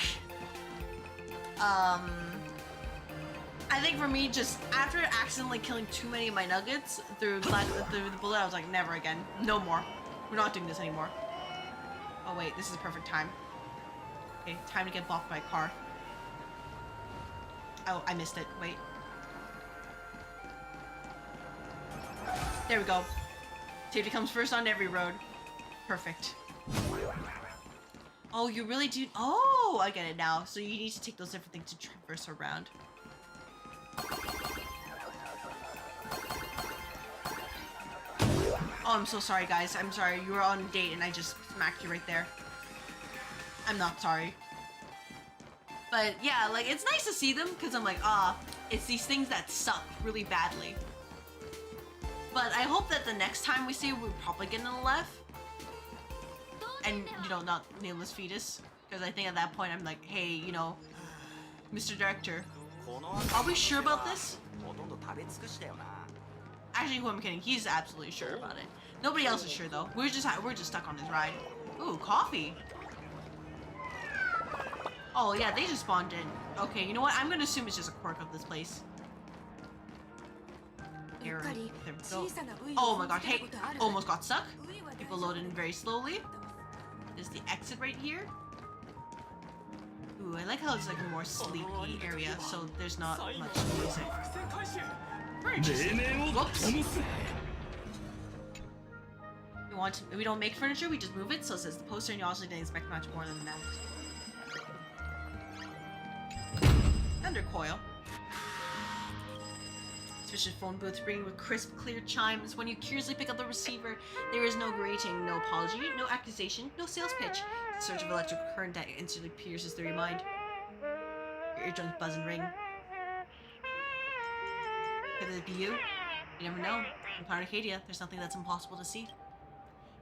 I think for me, just after accidentally killing too many of my nuggets through the bullet, I was like, never again. No more. We're not doing this anymore. Oh wait, this is the perfect time. Okay, time to get blocked by a car. Oh, I missed it. Wait. There we go. Safety comes first on every road. Perfect. Oh, you really do? Oh, I get it now. So you need to take those different things to traverse around. Oh, I'm so sorry, guys. I'm sorry. You were on a date and I just smacked you right there. I'm not sorry. But yeah, like, it's nice to see them because I'm like, it's these things that suck really badly. But I hope that the next time we see it, we're probably getting a left. And, you know, not Nameless Fetus. Because I think at that point I'm like, hey, you know, Mr. Director, are we sure about this? Actually, who I'm kidding, he's absolutely sure about it. Nobody else is sure though. We're just stuck on this ride. Ooh, coffee. Oh yeah, they just spawned in. Okay, you know what? I'm gonna assume it's just a quirk of this place. Here, there we go. Oh my god, hey, almost got stuck. People load in very slowly. Is the exit right here? Ooh, I like how it's like a more sleepy area, so there's not much music. Very interesting. Whoops. We don't make furniture, we just move it, so it says the poster, and you also didn't expect much more than that. Thundercoil. Suspicious phone booth ringing with crisp, clear chimes. When you curiously pick up the receiver, there is no greeting, no apology, no accusation, no sales pitch. The surge of electrical current that instantly pierces through your mind. Your eardrums buzz and ring. Could it be you? You never know. In Planet Arcadia, there's nothing that's impossible to see.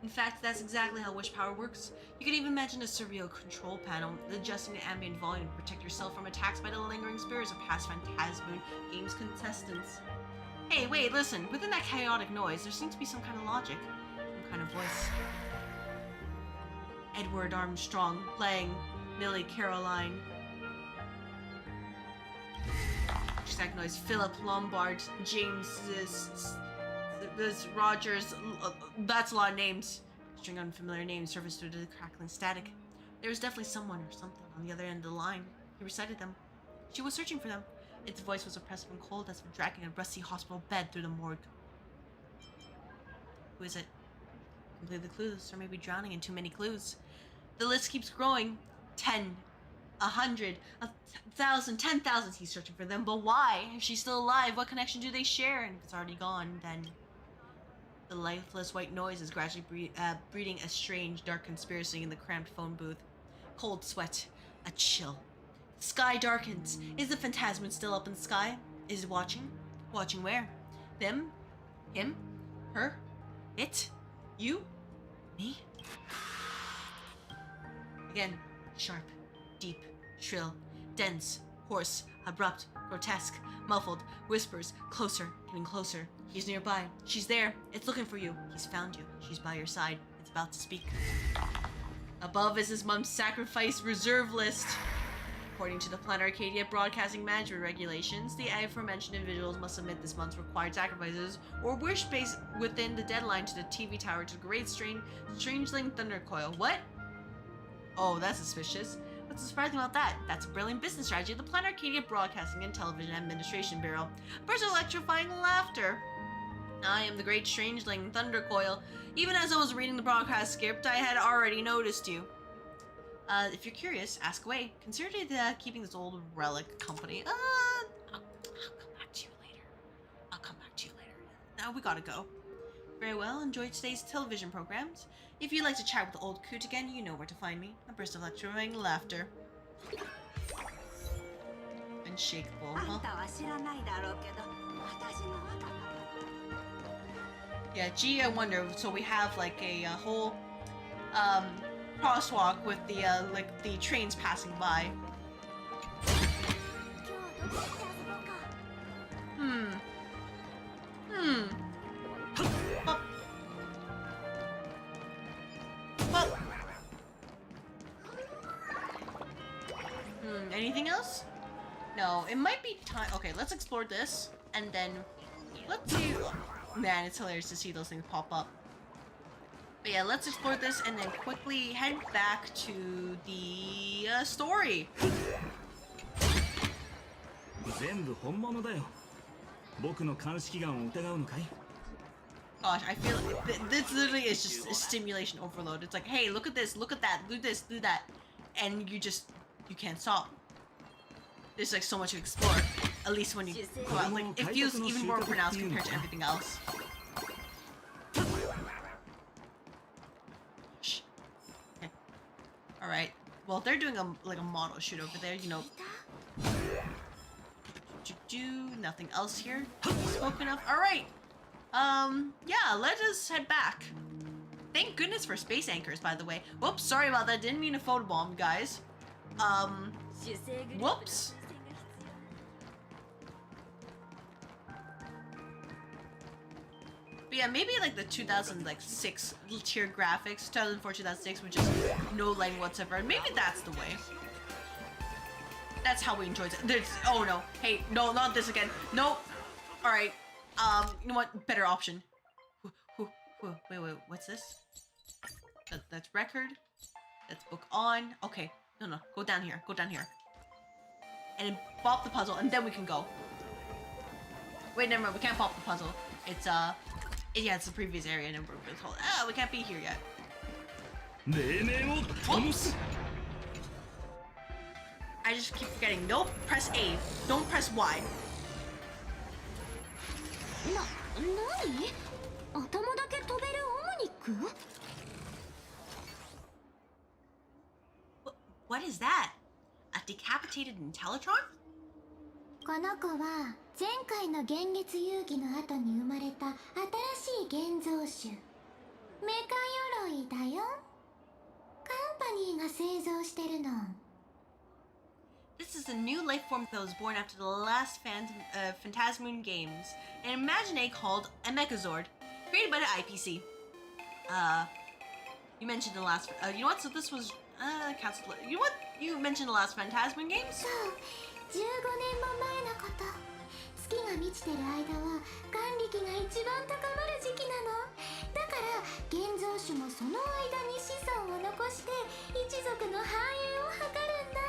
In fact, that's exactly how wish power works. You can even imagine a surreal control panel, adjusting the ambient volume to protect yourself from attacks by the lingering spirits of past Phantasmoon Games contestants. Hey, wait, listen. Within that chaotic noise, there seems to be some kind of logic. Some kind of voice. Edward Armstrong playing Millie Caroline. Exact noise. Philip Lombard, James Rogers, that's a lot of names. String unfamiliar names surfaced through the crackling static. There was definitely someone or something on the other end of the line. He recited them. She was searching for them. Its voice was oppressive and cold as for dragging a rusty hospital bed through the morgue. Who is it? Complete the clues, or maybe drowning in too many clues. The list keeps growing. 10, 100, 1,000, 10,000. He's searching for them, but why? If she's still alive, what connection do they share? And if it's already gone, then... The lifeless white noise is gradually breeding a strange, dark conspiracy in the cramped phone booth. Cold sweat. A chill. The sky darkens. Is the Phantasmoon still up in the sky? Is it watching? Watching where? Them? Him? Her? It? You? Me? Again. Sharp. Deep. Shrill. Dense. Hoarse. Abrupt. Grotesque. Muffled. Whispers. Closer. Getting closer. He's nearby. She's there. It's looking for you. He's found you. She's by your side. It's about to speak. Above is his mom's sacrifice reserve list. According to the Planet Arcadia Broadcasting Management Regulations, the aforementioned individuals must submit this month's required sacrifices or wish based within the deadline to the TV tower to Great Strangeling Thundercoil. What? Oh, that's suspicious. What's surprising about that? That's a brilliant business strategy of the Planet Arcadia Broadcasting and Television Administration Bureau. Burst of electrifying laughter. I am the Great Strangeling Thundercoil. Even as I was reading the broadcast script, I had already noticed you. If you're curious, ask away. Consider keeping this old relic company. I'll come back to you later. I'll come back to you later. Now we gotta go. Very well, enjoy today's television programs. If you'd like to chat with the old coot again, you know where to find me. A burst of electrifying laughter. Unshakable, huh? Yeah, gee, I wonder. So we have like a whole crosswalk with the like the trains passing by. Oh. Oh. Anything else? No, it might be time. Okay, let's explore this and then let's see. Man, it's hilarious to see those things pop up. But yeah, let's explore this and then quickly head back to the story. Gosh, I feel like this literally is just a stimulation overload. It's like, hey, look at this, look at that, do this, do that. And you can't stop. There's like so much to explore. At least when you go out, like it feels even more pronounced compared to everything else. Shh. Okay. All right. Well, they're doing a model shoot over there, you know. Nothing else here spoken of. All right. Yeah. Let us head back. Thank goodness for space anchors, by the way. Whoops. Sorry about that. Didn't mean to photobomb, guys. Whoops. But yeah, maybe like the 2006 tier graphics, 2004, 2006, with just no lighting whatsoever. Maybe that's the way. That's how we enjoyed it. Oh no, hey, no, not this again. Nope. All right. You know what? Better option. Wait, what's this? That's record. Let's book on. Okay, no, go down here, and then pop the puzzle, and then we can go. Wait, never mind. We can't pop the puzzle. It's yeah, it's the previous area, and we're told, oh, we can't be here yet. Whoops. I just keep forgetting. Nope, press A. Don't press Y. 何？頭だけ飛べるオムニック？ What is that? A decapitated Intellitron? この子は前回の幻月遊戯の後に生まれた新しい現像種メカ鎧だよ。カンパニーが製造してるの。 This is a new life form that was born after the last Phantasmoon games, an Imagine called a Mechazord, created by the IPC. You mentioned the last. You know what? So this was canceled. You know what? You mentioned the last Phantasmoon games. そう15年も前のこと。月が満ちてる間は眼力が一番高まる時期なの。だから現像種もその間に子孫を残して一族の繁栄を図るんだ。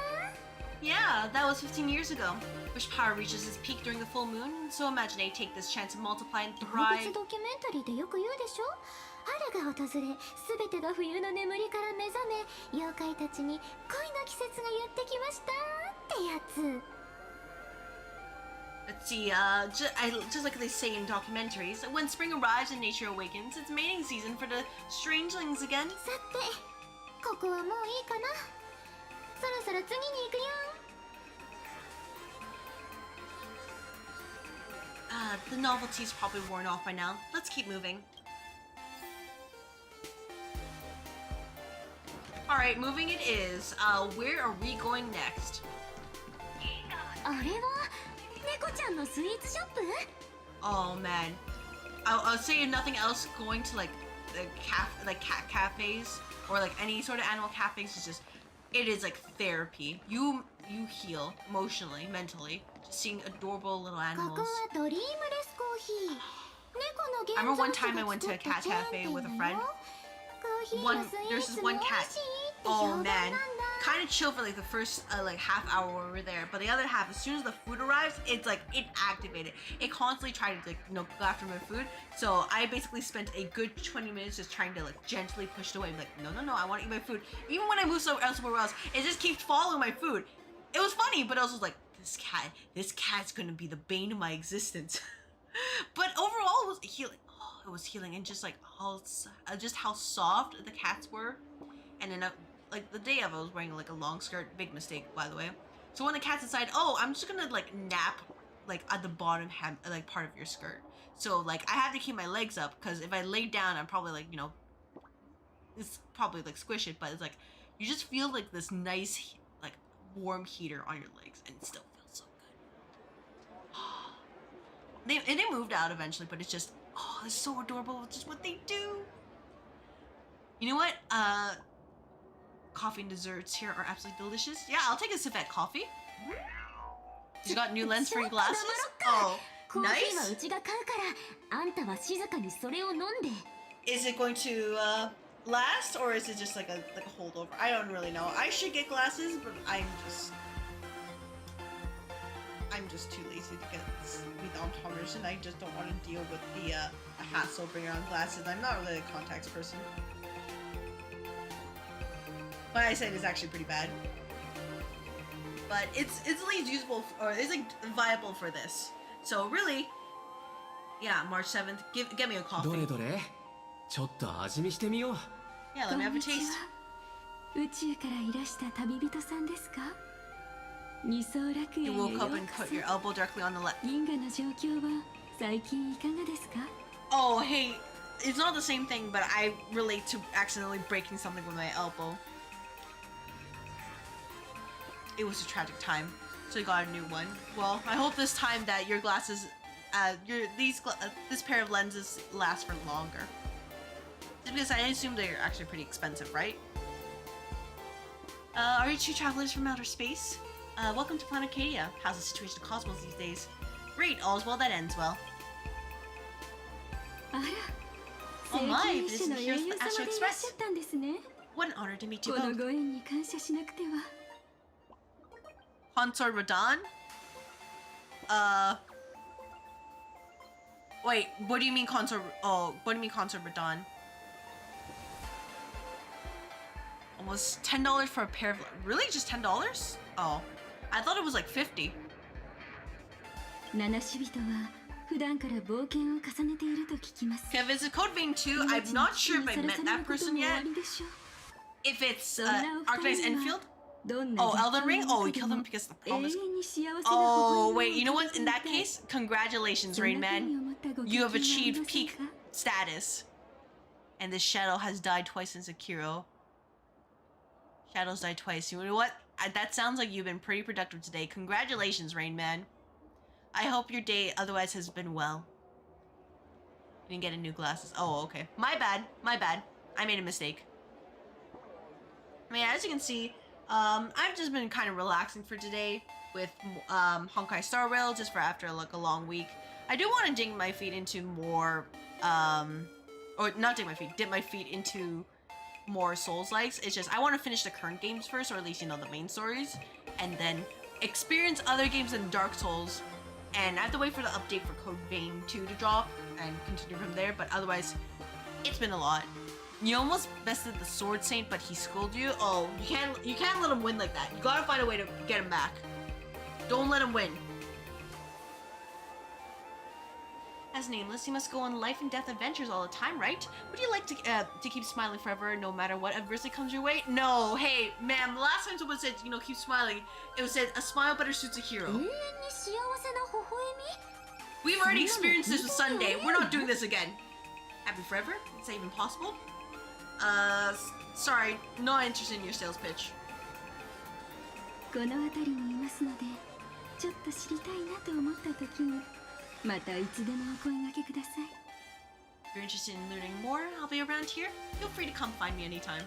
Yeah, that was 15 years ago. Wish power reaches its peak during the full moon, so Imagine take this chance to multiply and 動 thrive. 物ドキュメンタリーでよく言うでしょ。春が訪れ、すべてが冬の眠りから目覚め、妖怪たちに恋の季節がやってきましたってやつ。 Let's see, just like they say in documentaries, when spring arrives and nature awakens, it's mating season for the strangelings again. さて、ここはもういいかな。そろそろ次に行くよ。The novelty's probably worn off by now. Let's keep moving. Alright, moving it is. Where are we going next? あれは猫ちゃんのスイーツショップ？ Oh man. I'll say if nothing else, going to like the cat cafes or like any sort of animal cafes is just, it is like therapy. You heal emotionally, mentally, just seeing adorable little こ animals. こはドリームレスコーヒー。猫の現 I remember 像 one 種 time I が went to 作 a った cat チェーン cafe 店 with a だよ。 friend. コーヒーもスイ There's ー this ツ one も美 cat. 味しいって Oh 評判なん man, だ。 kind of chill for like the first like half hour when we were there, but the other half, as soon as the food arrives, it's like it activated. It constantly tried to like go after my food. So I basically spent a good 20 minutes just trying to like gently push it away. I'm like, no, I want to eat my food. Even when I move somewhere else, it just keeps following my food. It was funny, but I was like, this cat's gonna be the bane of my existence. But overall, it was healing. It was healing, and just like how soft the cats were. And then like the day of, I was wearing like a long skirt. Big mistake, by the way. So when the cat's inside, oh, I'm just gonna like nap like at the bottom like part of your skirt. So like I have to keep my legs up, because if I lay down, I'm probably like, it's probably like squish it, but it's like you just feel like this nice like warm heater on your legs, and it still feels so good. They moved out eventually, but it's just, oh, it's so adorable. It's just what they do. You know what? Coffee and desserts here are absolutely delicious. Yeah, I'll take a sip at coffee. You got new lens for your glasses? Oh, コーヒーは nice. うちが買うからあんたは静かにそれを飲んで。 Is it going to last, or is it just like a holdover? I don't really know. I should get glasses, but I'm just too lazy to get the optometrist, and I just don't want to deal with the hassle of bringing on glasses. I'm not really a contacts person. What I said is actually pretty bad, but it's at least usable, or it's like viable for this. So really, yeah, March 7th. Get me a coffee. どれどれちょっと味見してみよう。 Yeah, let me have a taste. 宇宙からいらした旅人さんですか？二層楽園へ You よう woke こ up and そ。 put your elbow directly on the left. 銀河の状況は最近いかがですか？ Oh, hey, it's not the same thing, but I relate to accidentally breaking something with my elbow. It was a tragic time, so I got a new one. Well, I hope this time that your glasses, this pair of lenses last for longer. Just because I assume they're actually pretty expensive, right? Are you two travelers from outer space? Welcome to Planet Acadia. How's the situation in Cosmos these days? Great, all's well that ends well. あら、 Oh my, 聖剣 this 士 is の here's 英雄 the 様 Astro でいらっしゃ Express. ったんですね。What an honor to meet you この both. ご縁に感謝しなくては。 Consort Radon? Wait, what do you mean Consort? Oh, what do you mean Consort Radon? Almost $10 for a pair of. Really? Just $10? Oh, I thought it was like 50. 七死人は普段から冒険を重ねていると聞きます。 Okay, if it's a Code Vein 2, I'm not sure if I met that person yet. If it's Arcanized Enfield? Oh, Elden Ring? Oh, we killed him because of the promise. Oh, wait, you know what? In that case, congratulations, Rain Man. You have achieved peak status. And this shadow has died twice in Sekiro. Shadows died twice. You know what? That sounds like you've been pretty productive today. Congratulations, Rain Man. I hope your day otherwise has been well. You didn't get a new glasses. Oh, okay. My bad. My bad. I made a mistake. I mean, as you can see, I've just been kind of relaxing for today with Honkai Star Rail just for after like a long week. I do want to dig my feet into more, or not dig my feet, dip my feet into more Souls-likes. It's just I want to finish the current games first, or at least, you know, the main stories, and then experience other games in Dark Souls. And I have to wait for the update for Code Vein 2 to drop and continue from there, but otherwise, it's been a lot. You almost bested the Sword Saint, but he schooled you. Oh, you can't let him win like that. You gotta find a way to get him back. Don't let him win. As Nameless, you must go on life and death adventures all the time, right? Would you like to keep smiling forever, no matter what adversity comes your way? No, hey, ma'am. The last time someone said, you know, keep smiling, it was said a smile better suits a hero. We've already experienced this with Sunday. We're not doing this again. Happy forever? Is that even possible? Sorry, not interested in your sales pitch. この辺りにいますので、ちょっと知りたいなと思った時に、またいつでもお声掛けください。 If you're interested in learning more, I'll be around here. Feel free to come find me anytime.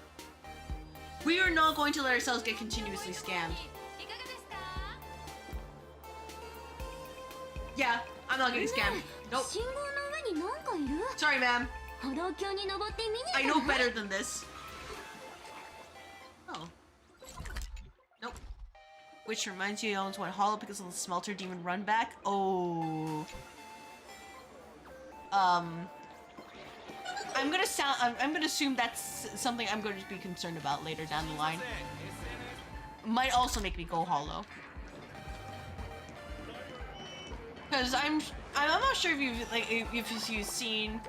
We are not going to let ourselves get continuously scammed. Yeah, I'm not getting scammed. Nope. Sorry, ma'am. I know better than this. Oh. Nope. Which reminds you, he owns one hollow because of the smelter demon run back. Oh. I'm gonna assume that's something I'm going to be concerned about later down the line. Might also make me go hollow. Because I'm not sure if you've seen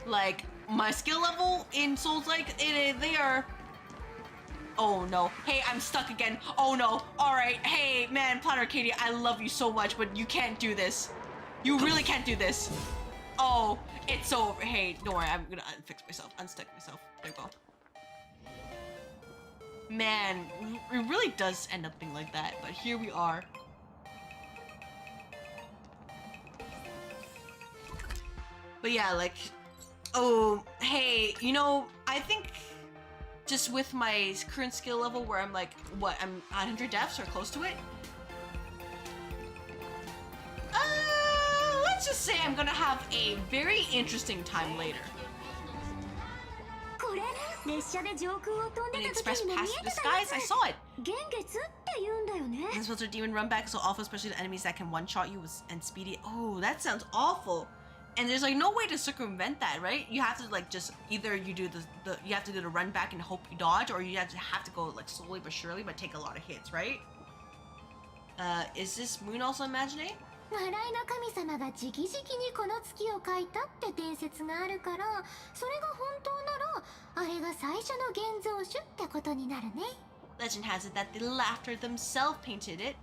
like my skill level in Souls, like they are. Oh no! Hey, I'm stuck again. Oh no! All right, hey man, Planet Arcadia, I love you so much, but you can't do this. You really can't do this. Oh, it's over. Hey, don't worry, I'm gonna unstuck myself. There we go. Man, it really does end up being like that, but here we are. But yeah, like, oh, hey, you know, I think just with my current skill level where I'm like, what, I'm 100 deaths or close to it? Let's just say I'm gonna have a very interesting time later. When it expressed past the skies, I saw it. This was a demon run back, so awful, especially the enemies that can one-shot you and speedy. Oh, that sounds awful. And there's like no way to circumvent that, right? You have to like just either you do you have to do the run back and hope you dodge, or you have to go like slowly but surely but take a lot of hits, right? Is this moon also imaginary? 笑いの神様が直々にこの月を描いたって伝説があるから、それが本当ならあれが最初の現像種ってことになるね。 Legend has it that the laughter themselves painted it.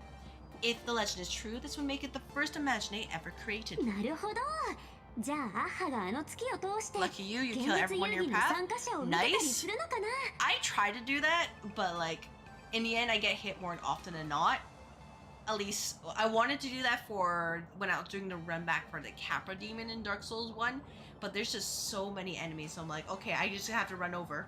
If the legend is true, this would make it the first imaginary ever created. なるほど。じゃあアッハがあの月を通して Lucky you, you kill everyone in your path. Nice. I try to do that, but like in the end I get hit more often than not. At least I wanted to do that for when I was doing the run back for the Capra demon in Dark Souls 1, but there's just so many enemies, so I'm like, okay, I just have to run over.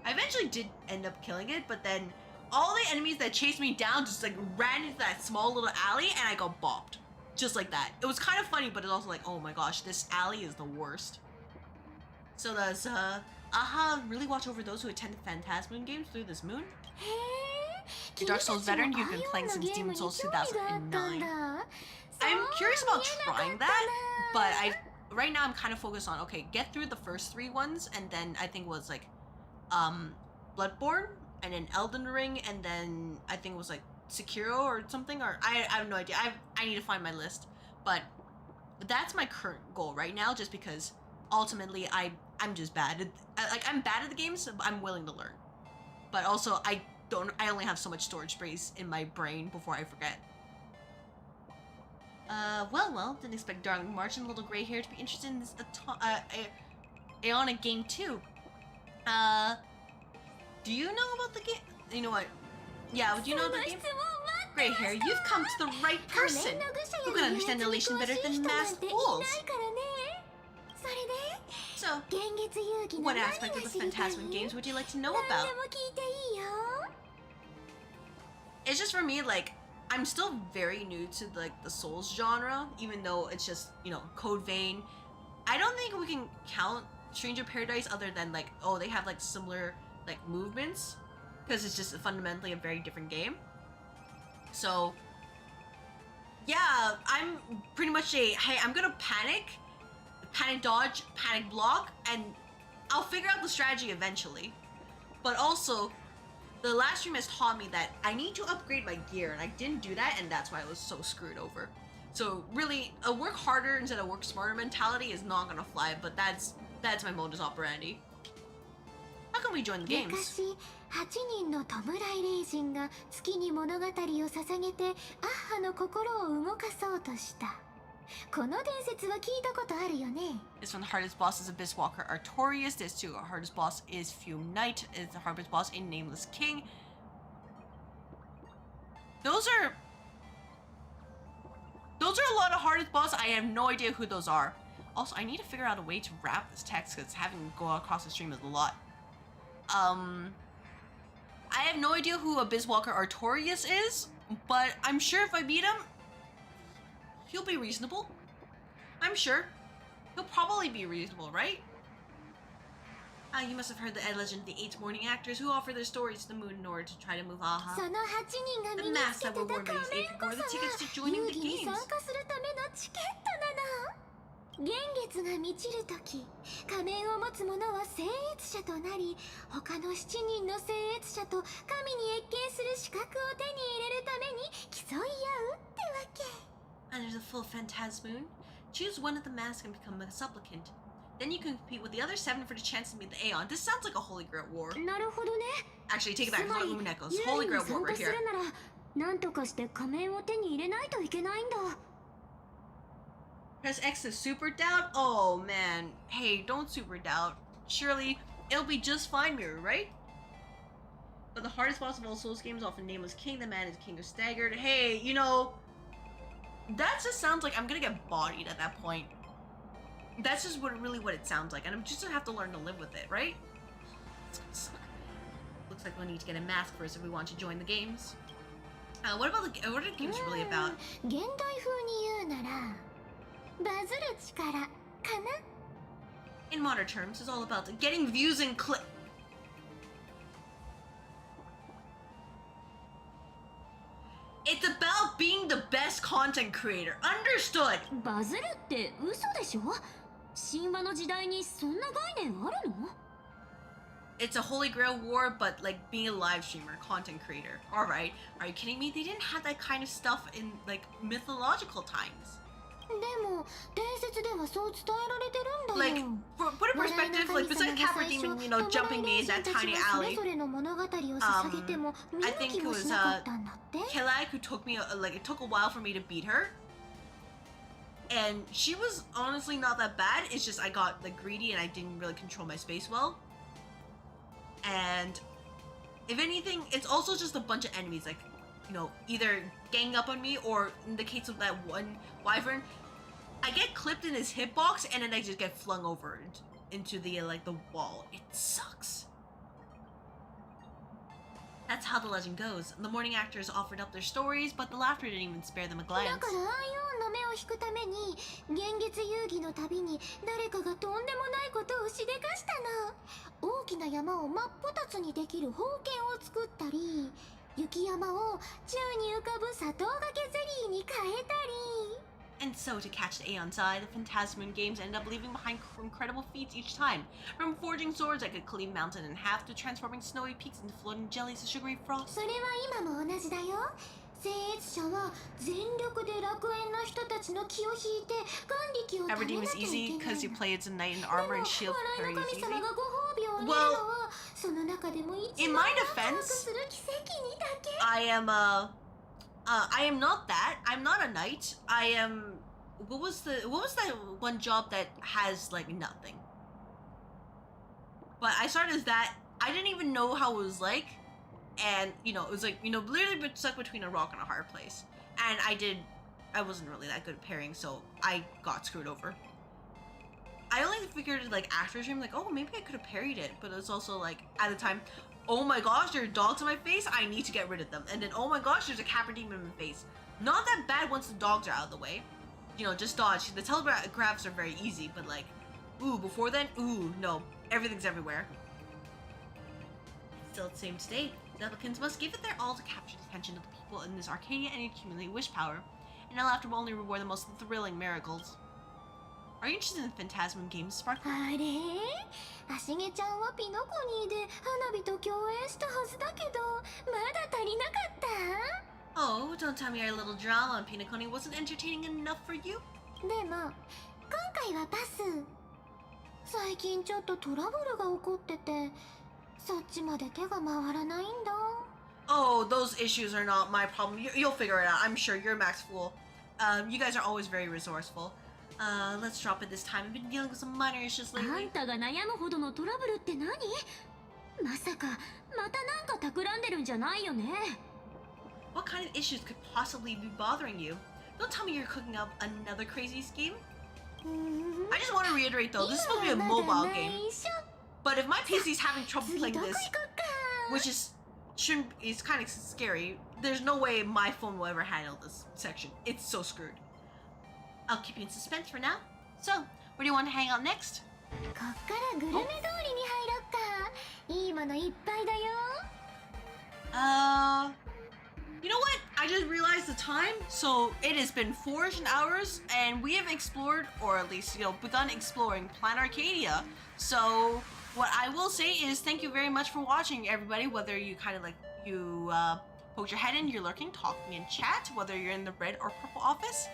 I eventually did end up killing it, but then all the enemies that chased me down just like ran into that small little alley and I got bopped. Just like that. It was kind of funny, but it's also like, oh my gosh, this alley is the worst. So does Aha, really watch over those who attend the Phantasmoon games through this moon. A Dark Souls veteran, you've been playing since Demon Souls 2009. I'm curious about trying that, but right now I'm kind of focused on, okay, get through the first 3 ones, and then I think it was like Bloodborne, and then Elden Ring, and then I think it was like Sekiro or something, or I have no idea. I need to find my list, but that's my current goal right now, just because ultimately I'm just bad at, I'm bad at the games, so I'm willing to learn, but also I only have so much storage space in my brain before I forget. Well, didn't expect Darling Martin, little gray hair, to be interested in this Aeonic game too. Do you know about the game? You know what? Yeah, would you know the game? Gray hair, you've come to the right person, who can understand elation better than masked fools. So, what aspect of the Phantasm games would you like to know about? It's just for me, like, I'm still very new to like the Souls genre, even though it's just, you know, Code Vein. I don't think we can count Stranger Paradise other than like, oh, they have like similar like movements, because it's just fundamentally a very different game. So yeah, I'm pretty much hey, I'm gonna panic dodge, panic block, and I'll figure out the strategy eventually. But also, the last stream has taught me that I need to upgrade my gear, and I didn't do that, and that's why I was so screwed over. So really, a work harder instead of work smarter mentality is not gonna fly, but that's my modus operandi. How can we join the games? 8人の弔い霊人が月に物語を捧げてアッハの心を動かそうとした。この伝説は聞いたことあるよね。 This one, the hardest boss is Abyss Walker Artorias. This too, our hardest boss is Fume Knight. Is the hardest boss in Nameless King. Those are a lot of hardest boss. I have no idea who those are. Also, I need to figure out a way to wrap this text, because having to go across the stream is a lot. I have no idea who Abyss Walker Artorias is, but I'm sure if I beat him, he'll be reasonable. I'm sure. He'll probably be reasonable, right? You must have heard the legend of the 8 morning actors who offer their stories to the moon in order to try to move Aha. その8人が身 The に masks つけ that て were た worn by 仮 these 面 8 こ were the そ tickets to が joining 遊 the 戯に games. 参加するためのチケットなの。幻月が満ちるとき、仮面を持つ者は聖越者となり、他の7人の聖越者と神に謁見する資格を手に入れるために競い合うってわけ。 Under the full Phantasmoon, choose one of the masks and become a supplicant. Then you can compete with the other 7 for the chance to meet the Aeon. This sounds like a Holy Grail War. なるほどね。 Actually, take it back. It's not Lumen Echoes. 有 Holy 利に Grail War 参加 right す here. るなら、なんとかして仮面を手に入れないといけないんだ。 Press X to super doubt? Oh man. Hey, don't super doubt. Surely, it'll be just fine, Mirror, right? But the hardest boss of all Souls games, often Nameless King, the man is King of Staggered. Hey, you know, that just sounds like I'm gonna get bodied at that point. That's just really what it sounds like, and I'm just gonna have to learn to live with it, right? It's gonna suck. Looks like we'll need to get a mask first if we want to join the games. What are the games really about? 現代風に言うなら、バズる力かな。 In modern terms, it's all about getting views and click. It's about being the best content creator. Understood. バズるって嘘でしょ？神話の時代にそんな概念あるの？ It's a Holy Grail war, but like being a live streamer, content creator. All right, are you kidding me? They didn't have that kind of stuff in like mythological times. でも伝説ではそう伝えられてるんだよ。 Like, put in perspective, like besides Capra Demon, you know, jumping me in that tiny alley. I think it was Kellag who took me like it took a while for me to beat her. And she was honestly not that bad. It's just I got like greedy and I didn't really control my space well. And if anything, it's also just a bunch of enemies, like, you know, either gang up on me, or in the case of that one wyvern, I get clipped in his hitbox and then I just get flung over into the like the wall. It sucks. That's how the legend goes. The morning actors offered up their stories, but the laughter didn't even spare them a だ glance. からアイオンの目を引くために現月遊戯のたびに誰かがとんでもないことをしでかしたの。大きな山を真っ二つにできる宝剣を作ったり、雪山を宙に浮かぶ砂糖がけゼリーに変えたり。 And so, to catch the Aeon's eye, the Phantasm games ended up leaving behind incredible feats each time. From forging swords that could cleave mountain in half to transforming snowy peaks into floating jellies of sugary frost. それは今も同じだよ。聖越者は全力で楽園の人たちの気を引いて眼力を貯め Everdeen な is きゃい easy けない because you の。 play as a knight in で armor も and shield 笑い carries の神 easy. 様がご褒美をあげるの Well, はその中でも一 in 番 my ワクワク defense, する奇跡にだけ。 I am not that. I'm not a knight. I am. What was that one job that has like nothing? But I started as that. I didn't even know how it was like, and it was like literally stuck between a rock and a hard place. And I wasn't really that good at parrying, so I got screwed over. I only figured like after stream, like, oh, maybe I could have parried it, but it's also like at the time, oh my gosh, there are dogs in my face, I need to get rid of them. And then, oh my gosh, there's a Capra Demon in my face. Not that bad once the dogs are out of the way. Just dodge. The telegraphs are very easy, but like, ooh, before then, ooh, no. Everything's everywhere. Still the same today. The applicants must give it their all to capture the attention of the people in this Arcadia and accumulate wish power. And laughter will only reward the most thrilling miracles. Are you interested in Phantasm games, Sparkle? あれ足毛ちゃんはピノコニーで花火と共演したはずだけどまだ足りなかった Oh, don't tell me our little drama on Pinaconi wasn't entertaining enough for you? でも今回はパス最近ちょっとトラブルが起こっててそっちまで手が回らないんだ Oh, those issues are not my problem. You'll figure it out. I'm sure you're Max Fool. You guys are always very resourceful. Let's drop it this time. I've been dealing with some minor issues あ lately. んたが悩むほどのトラブルって何まさかまたなんか企んでるんじゃないよね What kind of issues could possibly be bothering you? Don't tell me you're cooking up another crazy scheme. I just want to reiterate though, this is supposed to be a mobile game. But if my PC's having trouble playing this, which is kind of scary, there's no way my phone will ever handle this section. It's so screwed. I'll keep you in suspense for now. So, where do you want to hang out next? こっからグルメ通りに入ろっかいいものいっぱいだよ You know what? I just realized the time. So it has been 14 hours and we have explored, or at least, begun exploring Plan Arcadia. So what I will say is thank you very much for watching, everybody. Whether you kind of like, poke your head in, you're lurking, talking in chat, whether you're in the red or purple office.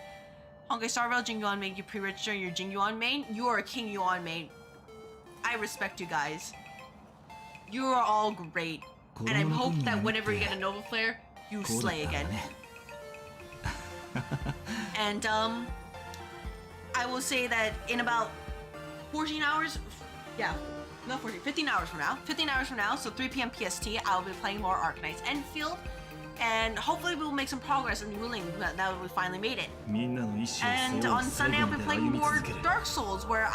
Honkai Starville, Jingyuan main, you pre-register your Jingyuan main. You are a King Yuan main. I respect you guys. You are all great. And I hope that whenever you get a Nova Flare, you slay again. And I will say that in about 14 hours, yeah, not 14, 15 hours from now, so 3 p.m. PST, I'll be playing more Arknights Enfield, and hopefully we'll make some progress in ruling now that we finally made it. And on Sunday I'll be playing more Dark Souls, where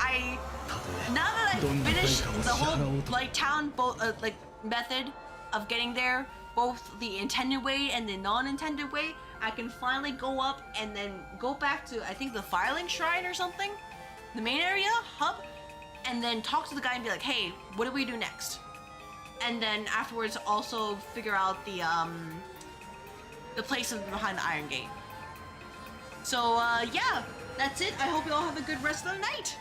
now that I finished the whole Light Town method of getting there, both the intended way and the non-intended way, I can finally go up and then go back to, I think, the Firelink Shrine or something, the main area, hub, and then talk to the guy and be like, hey, what do we do next? And then afterwards also figure out the place behind the Iron Gate. So yeah, that's it. I hope you all have a good rest of the night.